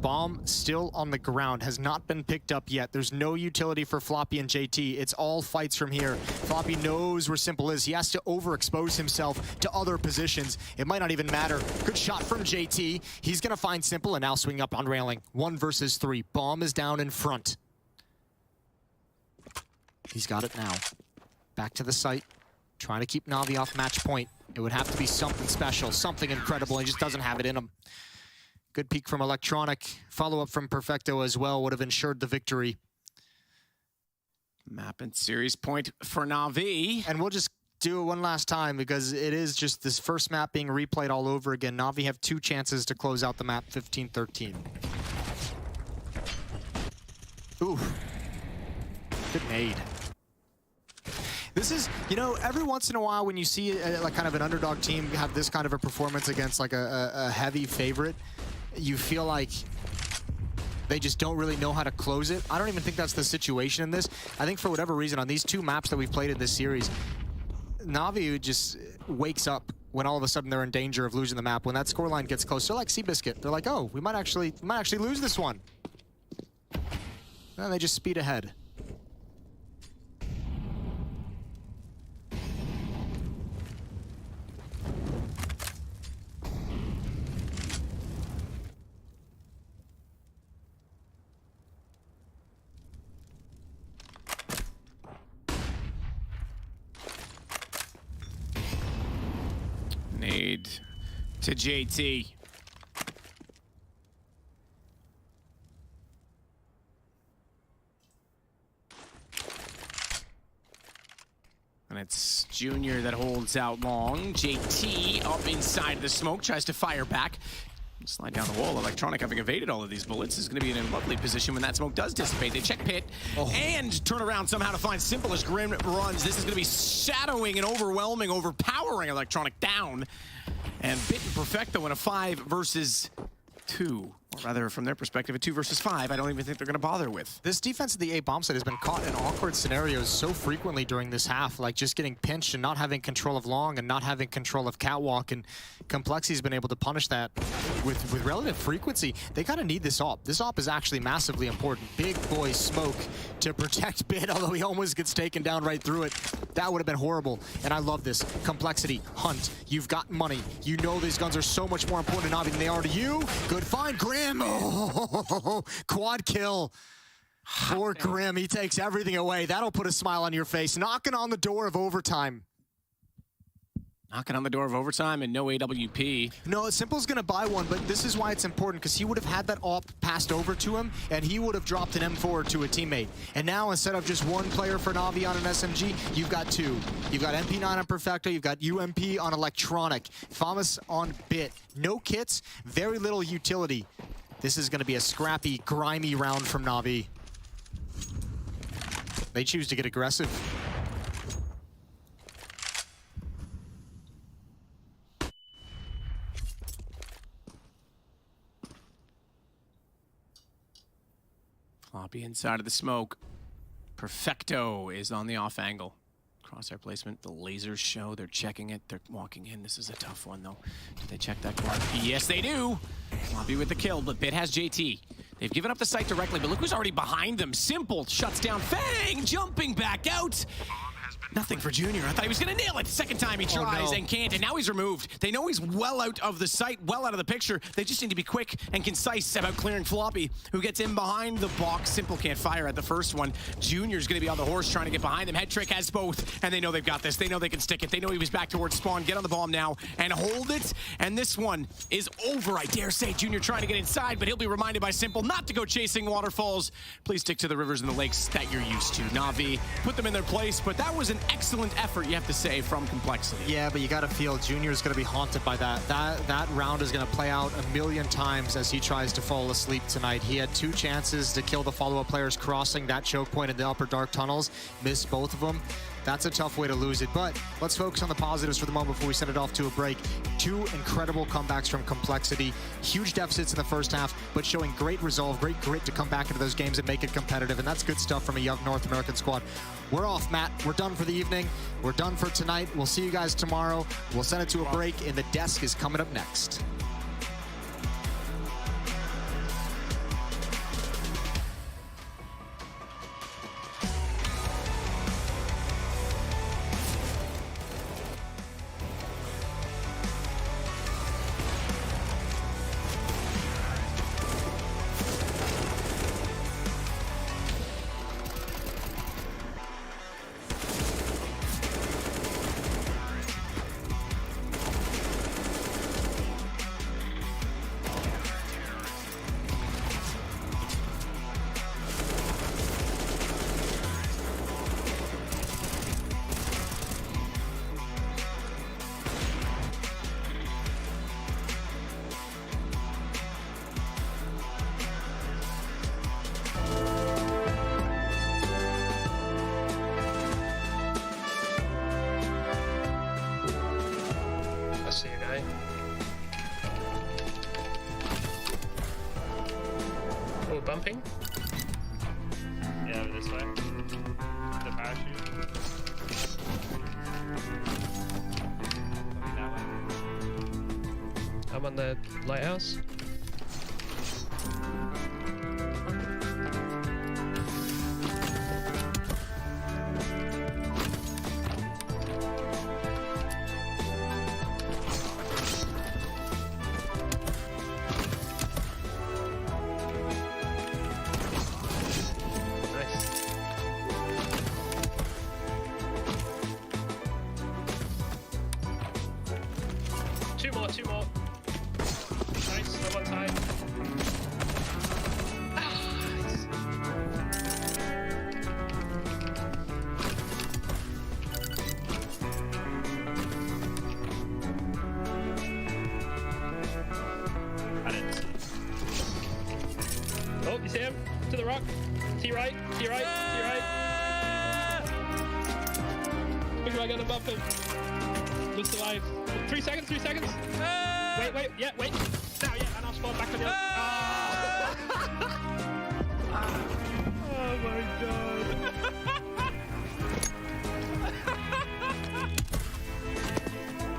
Bomb still on the ground, has not been picked up yet. There's no utility for Floppy and JT. It's all fights from here. Floppy knows where Simple is. He has to overexpose himself to other positions. It might not even matter. Good shot from JT. He's gonna find Simple and now swing up on railing. 1 versus 3. Bomb is down in front. He's got it now. Back to the site. Trying to keep Na'Vi off match point. It would have to be something special, something incredible. He just doesn't have it in him. Good peek from Electronic. Follow-up from Perfecto as well would have ensured the victory. Map and series point for Na'Vi. And we'll just do it one last time because it is just this first map being replayed all over again. Na'Vi have 2 chances to close out the map, 15-13. Ooh. Good nade. This is, you know, every once in a while when you see like kind of an underdog team have this kind of a performance against like a heavy favorite, you feel like they just don't really know how to close it. I don't even think that's the situation in this. I think for whatever reason, on these 2 maps that we've played in this series, Na'Vi just wakes up when all of a sudden they're in danger of losing the map. When that scoreline gets close, they're like Seabiscuit. They're like, oh, we might actually lose this one. And they just speed ahead. Nade to JT. And it's Junior that holds out long. JT up inside the smoke, tries to fire back. Slide down the wall. Electronic, having evaded all of these bullets, is going to be in a lovely position when that smoke does dissipate. They check pit and turn around somehow to find Simple as Grim runs. This is going to be shadowing and overwhelming, overpowering Electronic down. And Bit and Perfecto in a 5 versus 2. Or rather, from their perspective, a 2 versus 5, I don't even think they're going to bother with. This defense of the A bomb site has been caught in awkward scenarios so frequently during this half, like just getting pinched and not having control of long and not having control of catwalk, and Complexity's been able to punish that with relative frequency. They kind of need this op. This op is actually massively important. Big boy smoke to protect Bit, although he almost gets taken down right through it. That would have been horrible, and I love this. Complexity, Hunt, you've got money. You know these guns are so much more important to Navi than they are to you. Good find, Grim. Oh, quad kill. Poor Grim, he takes everything away. That'll put a smile on your face. Knocking on the door of overtime. Knocking on the door of overtime and no AWP. No, Simple's gonna buy one, but this is why it's important, because he would have had that AWP passed over to him, and he would have dropped an M4 to a teammate. And now, instead of just 1 player for Navi on an SMG, you've got 2. You've got MP9 on Perfecto, you've got UMP on Electronic, Famas on Bit. No kits, very little utility. This is gonna be a scrappy, grimy round from Navi. They choose to get aggressive. Floppy inside of the smoke. Perfecto is on the off angle. Crosshair placement, the lasers show, they're checking it, they're walking in. This is a tough one though. Did they check that corner? Yes, they do. Floppy with the kill, but Bit has JT. They've given up the site directly, but look who's already behind them. Simple shuts down Fang, jumping back out. Nothing for Junior. I thought he was going to nail it. Second time he tries and can't, and now he's removed. They know he's well out of the sight, well out of the picture. They just need to be quick and concise about clearing Floppy, who gets in behind the box. Simple can't fire at the first one. Junior's going to be on the horse trying to get behind them. Head Trick has both, and they know they've got this. They know they can stick it. They know he was back towards spawn. Get on the bomb now and hold it, and this one is over. I dare say Junior trying to get inside, but he'll be reminded by Simple not to go chasing waterfalls. Please stick to the rivers and the lakes that you're used to. Navi put them in their place, but that was an excellent effort, you have to say, from Complexity. Yeah, but you got to feel Junior's going to be haunted by that. That round is going to play out a million times as he tries to fall asleep tonight. He had 2 chances to kill the follow-up players crossing that choke point in the upper dark tunnels. Missed both of them. That's a tough way to lose it, but let's focus on the positives for the moment before we send it off to a break. 2 incredible comebacks from Complexity. Huge deficits in the first half, but showing great resolve, great grit to come back into those games and make it competitive, and that's good stuff from a young North American squad. We're off, Matt. We're done for the evening. We're done for tonight. We'll see you guys tomorrow. We'll send it to a break, and the desk is coming up next. Bumping? Yeah, this way. The parachute. That way. I'm on the lighthouse. Two more. Nice, no one time. Nice. I didn't see. Oh, you see him? To the rock. T right. T right. T right. Look, am I gonna bump him? We'll survive. 3 seconds, 3 seconds. Wait, yeah, wait. Now, yeah, and I'll spawn back on you. Oh my god.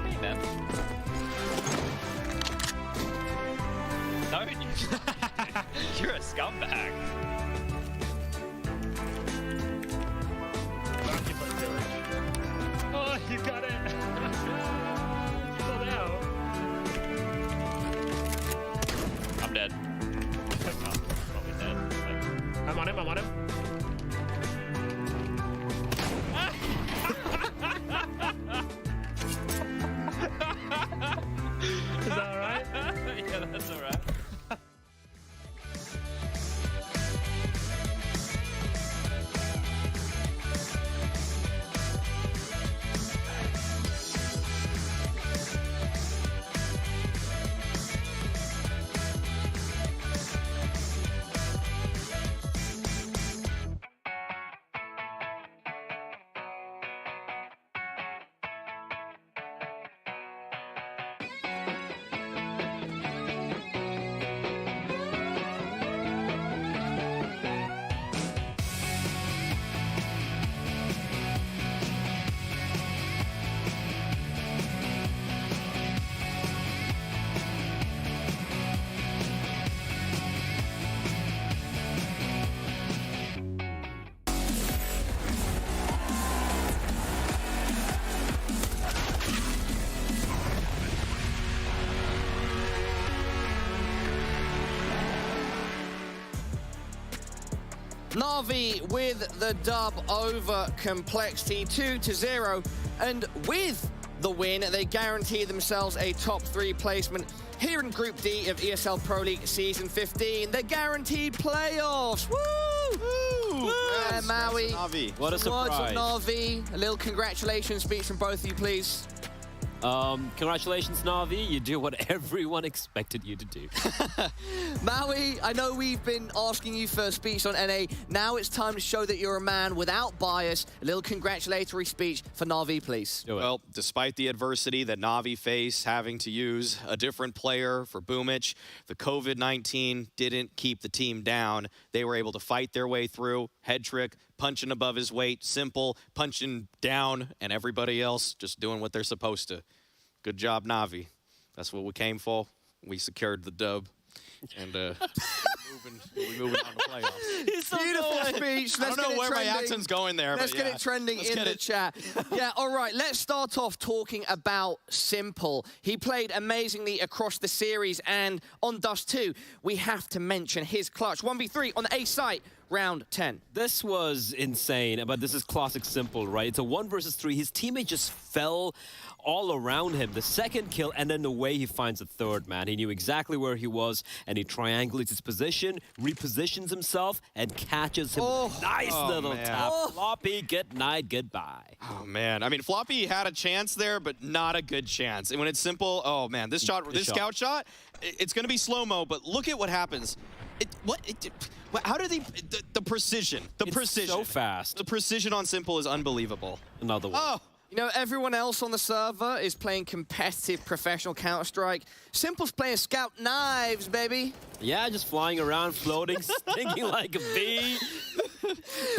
Hey, man. Don't you? You're a scumbag. Oh, you got it. I'm dead. Probably dead. I'm on him, I'm on him. Is that alright? Yeah, that's alright. NAVI with the dub over Complexity 2-0, and with the win, they guarantee themselves a top 3 placement here in Group D of ESL Pro League Season 15. They're guaranteed playoffs. Woo! And Maui. Navi. What a Words of surprise. Navi. A little congratulations speech from both of you, please. Congratulations, Navi. You do what everyone expected you to do. Maui, I know we've been asking you for a speech on NA. Now it's time to show that you're a man without bias. A little congratulatory speech for Navi, please. Well, despite the adversity that Navi faced, having to use a different player for Boomich, the COVID-19 didn't keep the team down. They were able to fight their way through. Head trick, punching above his weight, simple, punching down, and everybody else just doing what they're supposed to. Good job, Navi. That's what we came for. We secured the dub. And we're moving on to playoffs. Beautiful speech. I don't know where my accent's going there. Let's but get yeah. it trending in the chat. Yeah, all right. Let's start off talking about Simple. He played amazingly across the series, and on Dust 2, we have to mention his clutch. 1v3 on the A site. Round 10. This was insane, but this is classic Simple, right? It's a 1 versus 3. His teammate just fell all around him. The second kill, and then the way he finds the third, man. He knew exactly where he was, and he triangulates his position, repositions himself, and catches him. Nice little tap. Floppy, good night, goodbye. Oh, man. I mean, Floppy had a chance there, but not a good chance. And when it's Simple, oh, man, this scout shot, it's going to be slow-mo, but look at what happens. How do they... The precision. It's so fast. The precision on Simple is unbelievable. Another one. Oh! You know, everyone else on the server is playing competitive professional Counter-Strike. Simple's playing Scout Knives, baby. Yeah, just flying around, floating, stinging like a bee,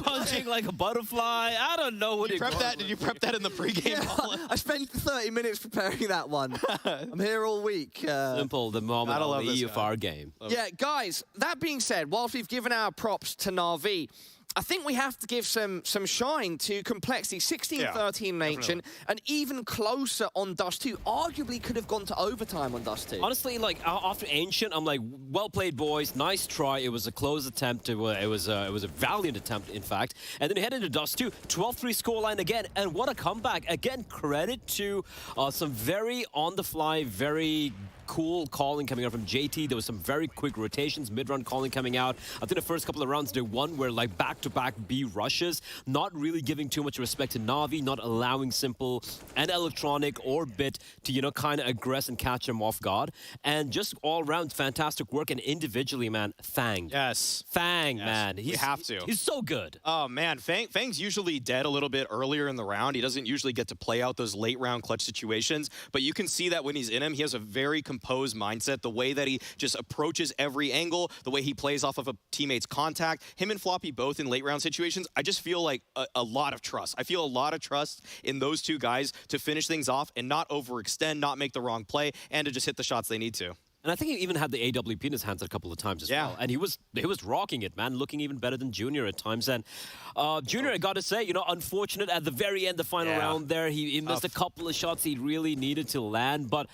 punching like a butterfly. I don't know what Did you prep that in the pregame? Yeah, I spent 30 minutes preparing that one. I'm here all week. Simple, the moment of the EFR game. Yeah, guys, that being said, whilst we've given our props to Navi, I think we have to give some shine to Complexity. 16-13 in Ancient, and even closer on Dust 2. Arguably could have gone to overtime on Dust 2. Honestly, like, after Ancient, I'm like, well played, boys. Nice try. It was a close attempt. It was a valiant attempt, in fact. And then head into Dust 2. 12-3 scoreline again. And what a comeback. Again, credit to some very on-the-fly, very cool calling coming out from JT. There was some very quick rotations, mid-run calling coming out. I think the first couple of rounds, they won where like back-to-back B rushes, not really giving too much respect to Navi, not allowing Simple and Electronic or Bit to, you know, kind of aggress and catch him off guard. And just all-round fantastic work, and individually, man, Fang. Yes. Fang, man. We have to. He's so good. Oh, man. Fang's usually dead a little bit earlier in the round. He doesn't usually get to play out those late-round clutch situations, but you can see that when he's in him, he has a very composed mindset, the way that he just approaches every angle, the way he plays off of a teammate's contact. Him and Floppy both in late round situations, I just feel like a lot of trust. I feel a lot of trust in those two guys to finish things off and not overextend, not make the wrong play, and to just hit the shots they need to. And I think he even had the AWP in his hands a couple of times as well. And he was rocking it, man, looking even better than Junior at times. And Junior, I got to say, you know, unfortunate at the very end, the final round there. He missed a couple of shots he really needed to land. But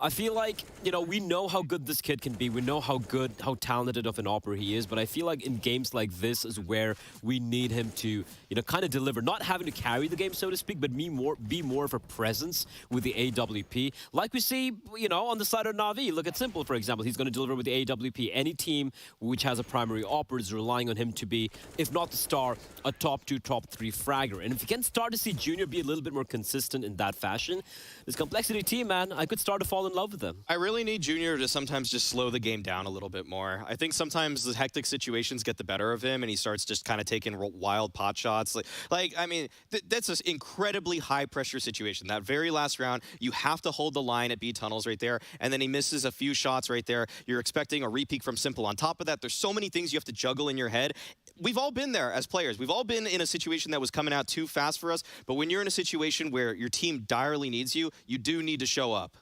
I feel like, you know, we know how good this kid can be. We know how good, how talented of an operator he is. But I feel like in games like this is where we need him to, you know, kind of deliver. Not having to carry the game, so to speak, but be more of a presence with the AWP. Like we see, you know, on the side of Navi. Look at Simple, for example. He's going to deliver with the AWP. Any team which has a primary operator is relying on him to be, if not the star, a top 2, top 3 fragger. And if you can start to see Junior be a little bit more consistent in that fashion, this Complexity team, man, I could start to fall in love with them. I really need Junior to sometimes just slow the game down a little bit more. I think sometimes the hectic situations get the better of him, and he starts just kind of taking wild pot shots. Like I mean, that's an incredibly high-pressure situation. That very last round, you have to hold the line at B tunnels right there, and then he misses a few shots right there. You're expecting a repeat from Simple. On top of that, there's so many things you have to juggle in your head. We've all been there as players. We've all been in a situation that was coming out too fast for us, but when you're in a situation where your team direly needs you, you do need to show up.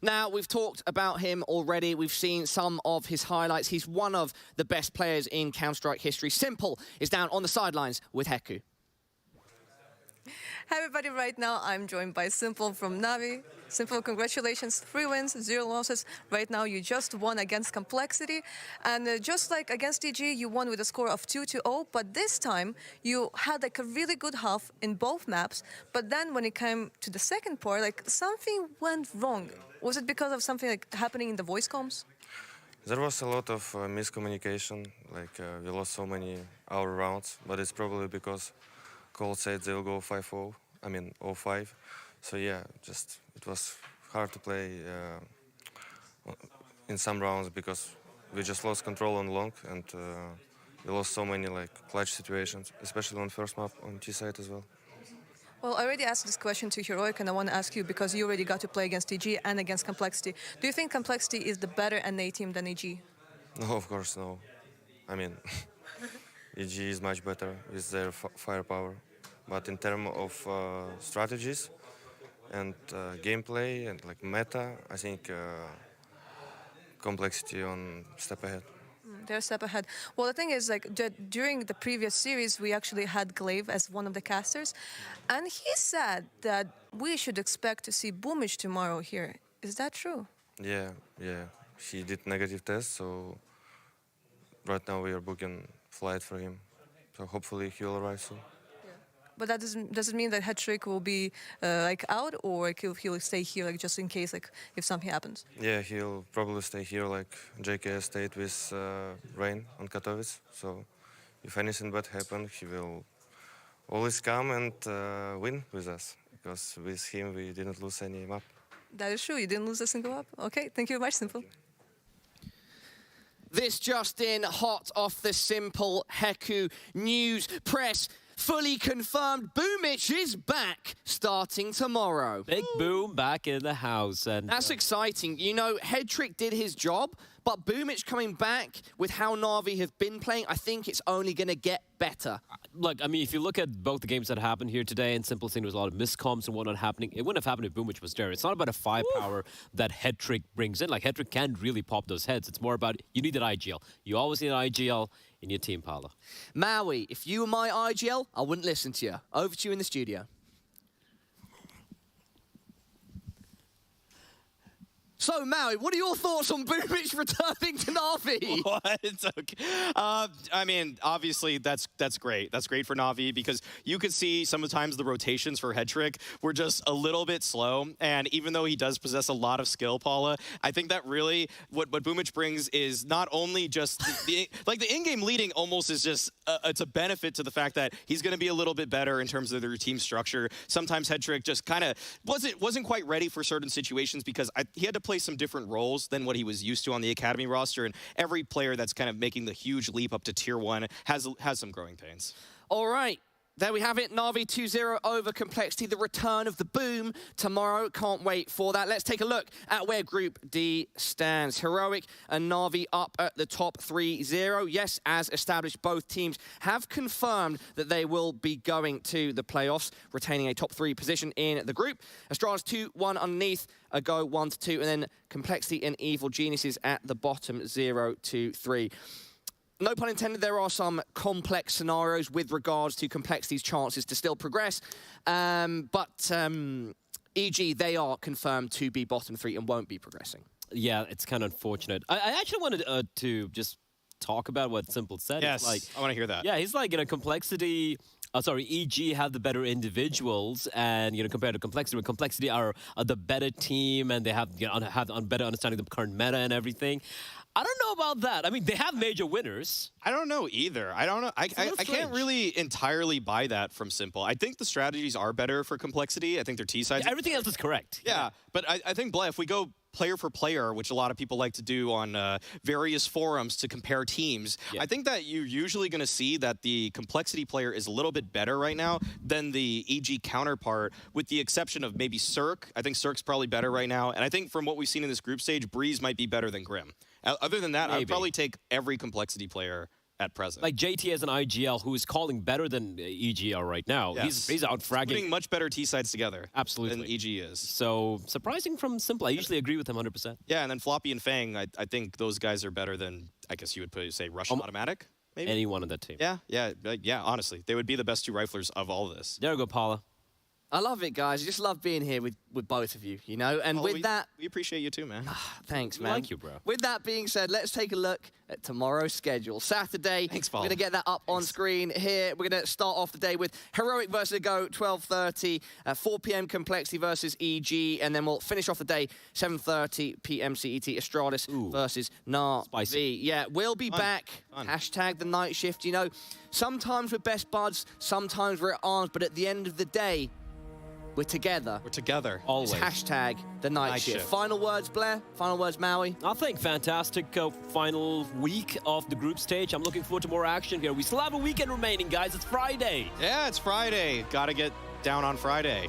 Now, we've talked about him already. We've seen some of his highlights. He's one of the best players in Counter-Strike history. Simple is down on the sidelines with Heku. Hi everybody, right now I'm joined by Simple from Navi. Simple, congratulations, 3 wins, 0 losses. Right now you just won against Complexity. And just like against DG, you won with a score of 2-0, but this time you had like a really good half in both maps. But then when it came to the second part, like something went wrong. Was it because of something like happening in the voice comms? There was a lot of miscommunication, like we lost so many our rounds, but it's probably because Cole said they'll go 5-0, I mean 0-5. So yeah, just it was hard to play in some rounds because we just lost control on long and we lost so many like clutch situations, especially on first map on T side as well. Well, I already asked this question to Heroic, and I want to ask you because you already got to play against EG and against Complexity. Do you think Complexity is the better NA team than EG? No, of course no. I mean, EG is much better with their firepower, but in terms of strategies and gameplay and like meta, I think Complexity on step ahead. They're a step ahead. Well, the thing is, like, during the previous series, we actually had Glaive as one of the casters, and he said that we should expect to see Boomich tomorrow here. Is that true? Yeah. He did negative test, so right now we are booking flight for him. So hopefully he'll arrive soon. But that does it mean that Hetrick will be like out, or like he'll stay here, like just in case, like if something happens? Yeah, he'll probably stay here, like JKS stayed with Rain on Katowice. So if anything bad happens, he will always come and win with us, because with him we didn't lose any map. That is true. You didn't lose a single map. Okay, thank you very much, Simple. This just in, hot off the Simple Heku news press. Fully confirmed, Boomich is back starting tomorrow. Big Boom back in the house. And that's exciting. You know, Headtrick did his job, but Boomich coming back with how Na'Vi have been playing, I think it's only going to get better. Look, I mean, if you look at both the games that happened here today, and Simple saying there was a lot of miscoms and whatnot happening, it wouldn't have happened if Boomich was there. It's not about a firepower that Headtrick brings in. Like, Headtrick can't really pop those heads. It's more about, you need an IGL. You always need an IGL in your team, Paolo. Maui, if you were my IGL, I wouldn't listen to you. Over to you in the studio. So, Maui, what are your thoughts on Boomich returning to Na'Vi? What? Okay. I mean, obviously, that's great. That's great for Na'Vi because you could see sometimes the rotations for Headtrick were just a little bit slow. And even though he does possess a lot of skill, Paula, I think that really what Boomich brings is not only just the in-game leading almost is just it's a benefit to the fact that he's going to be a little bit better in terms of their team structure. Sometimes Headtrick just kind of wasn't quite ready for certain situations because he had to play some different roles than what he was used to on the academy roster, and every player that's kind of making the huge leap up to tier 1 has some growing pains. All right. There we have it, Na'Vi 2-0 over Complexity, the return of the boom tomorrow. Can't wait for that. Let's take a look at where Group D stands. Heroic and Na'Vi up at the top 3-0. Yes, as established, both teams have confirmed that they will be going to the playoffs, retaining a top 3 position in the group. Astralis 2-1 underneath, a go 1-2, and then Complexity and Evil Geniuses at the bottom 0-3. No pun intended, there are some complex scenarios with regards to Complexity's chances to still progress. But EG, they are confirmed to be bottom 3 and won't be progressing. Yeah, it's kind of unfortunate. I actually wanted to just talk about what Simple said. Yes, like, I want to hear that. Yeah, he's like, Complexity... EG have the better individuals, and compared to Complexity, when Complexity are the better team, and they have have better understanding of the current meta and everything. I don't know about that. I mean, they have major winners. I don't know either. I don't know. I can't really entirely buy that from Simple. I think the strategies are better for Complexity. I think their T sides. Yeah, everything else is correct. Yeah, but I think, Blay, if we go player for player, which a lot of people like to do on various forums to compare teams, I think that you're usually going to see that the Complexity player is a little bit better right now than the EG counterpart, with the exception of maybe Cirque. I think Cirque's probably better right now, and I think from what we've seen in this group stage, Breeze might be better than Grim. Other than that, I'd probably take every Complexity player at present. Like JT as an IGL who is calling better than EGL right now. Yes. He's out fragging. Putting much better T-sides together. Absolutely. Than EG is. So surprising from Simple. I usually agree with him 100%. Yeah, and then Floppy and Fang, I think those guys are better than, I guess you would say, Russian Automatic, maybe? Anyone on that team. Yeah, honestly. They would be the best 2 riflers of all of this. There we go, Paula. I love it, guys. I just love being here with both of you, you know? And with that... We appreciate you too, man. Thanks, We man. like you, bro. With that being said, let's take a look at tomorrow's schedule. Saturday, we're going to get that up on screen here. We're going to start off the day with Heroic versus Go, 12:30, 4 p.m. Complexity versus EG, and then we'll finish off the day 7:30 p.m. CET, Astralis versus NAVI. Yeah, we'll be back. Hashtag the night shift, you know. Sometimes we're best buds, sometimes we're at arms, but at the end of the day, we're together. We're together. Always. It's hashtag the night shift. Final words, Blair? Final words, Maui? I think fantastic final week of the group stage. I'm looking forward to more action here. We still have a weekend remaining, guys. It's Friday. Yeah, it's Friday. Gotta get down on Friday.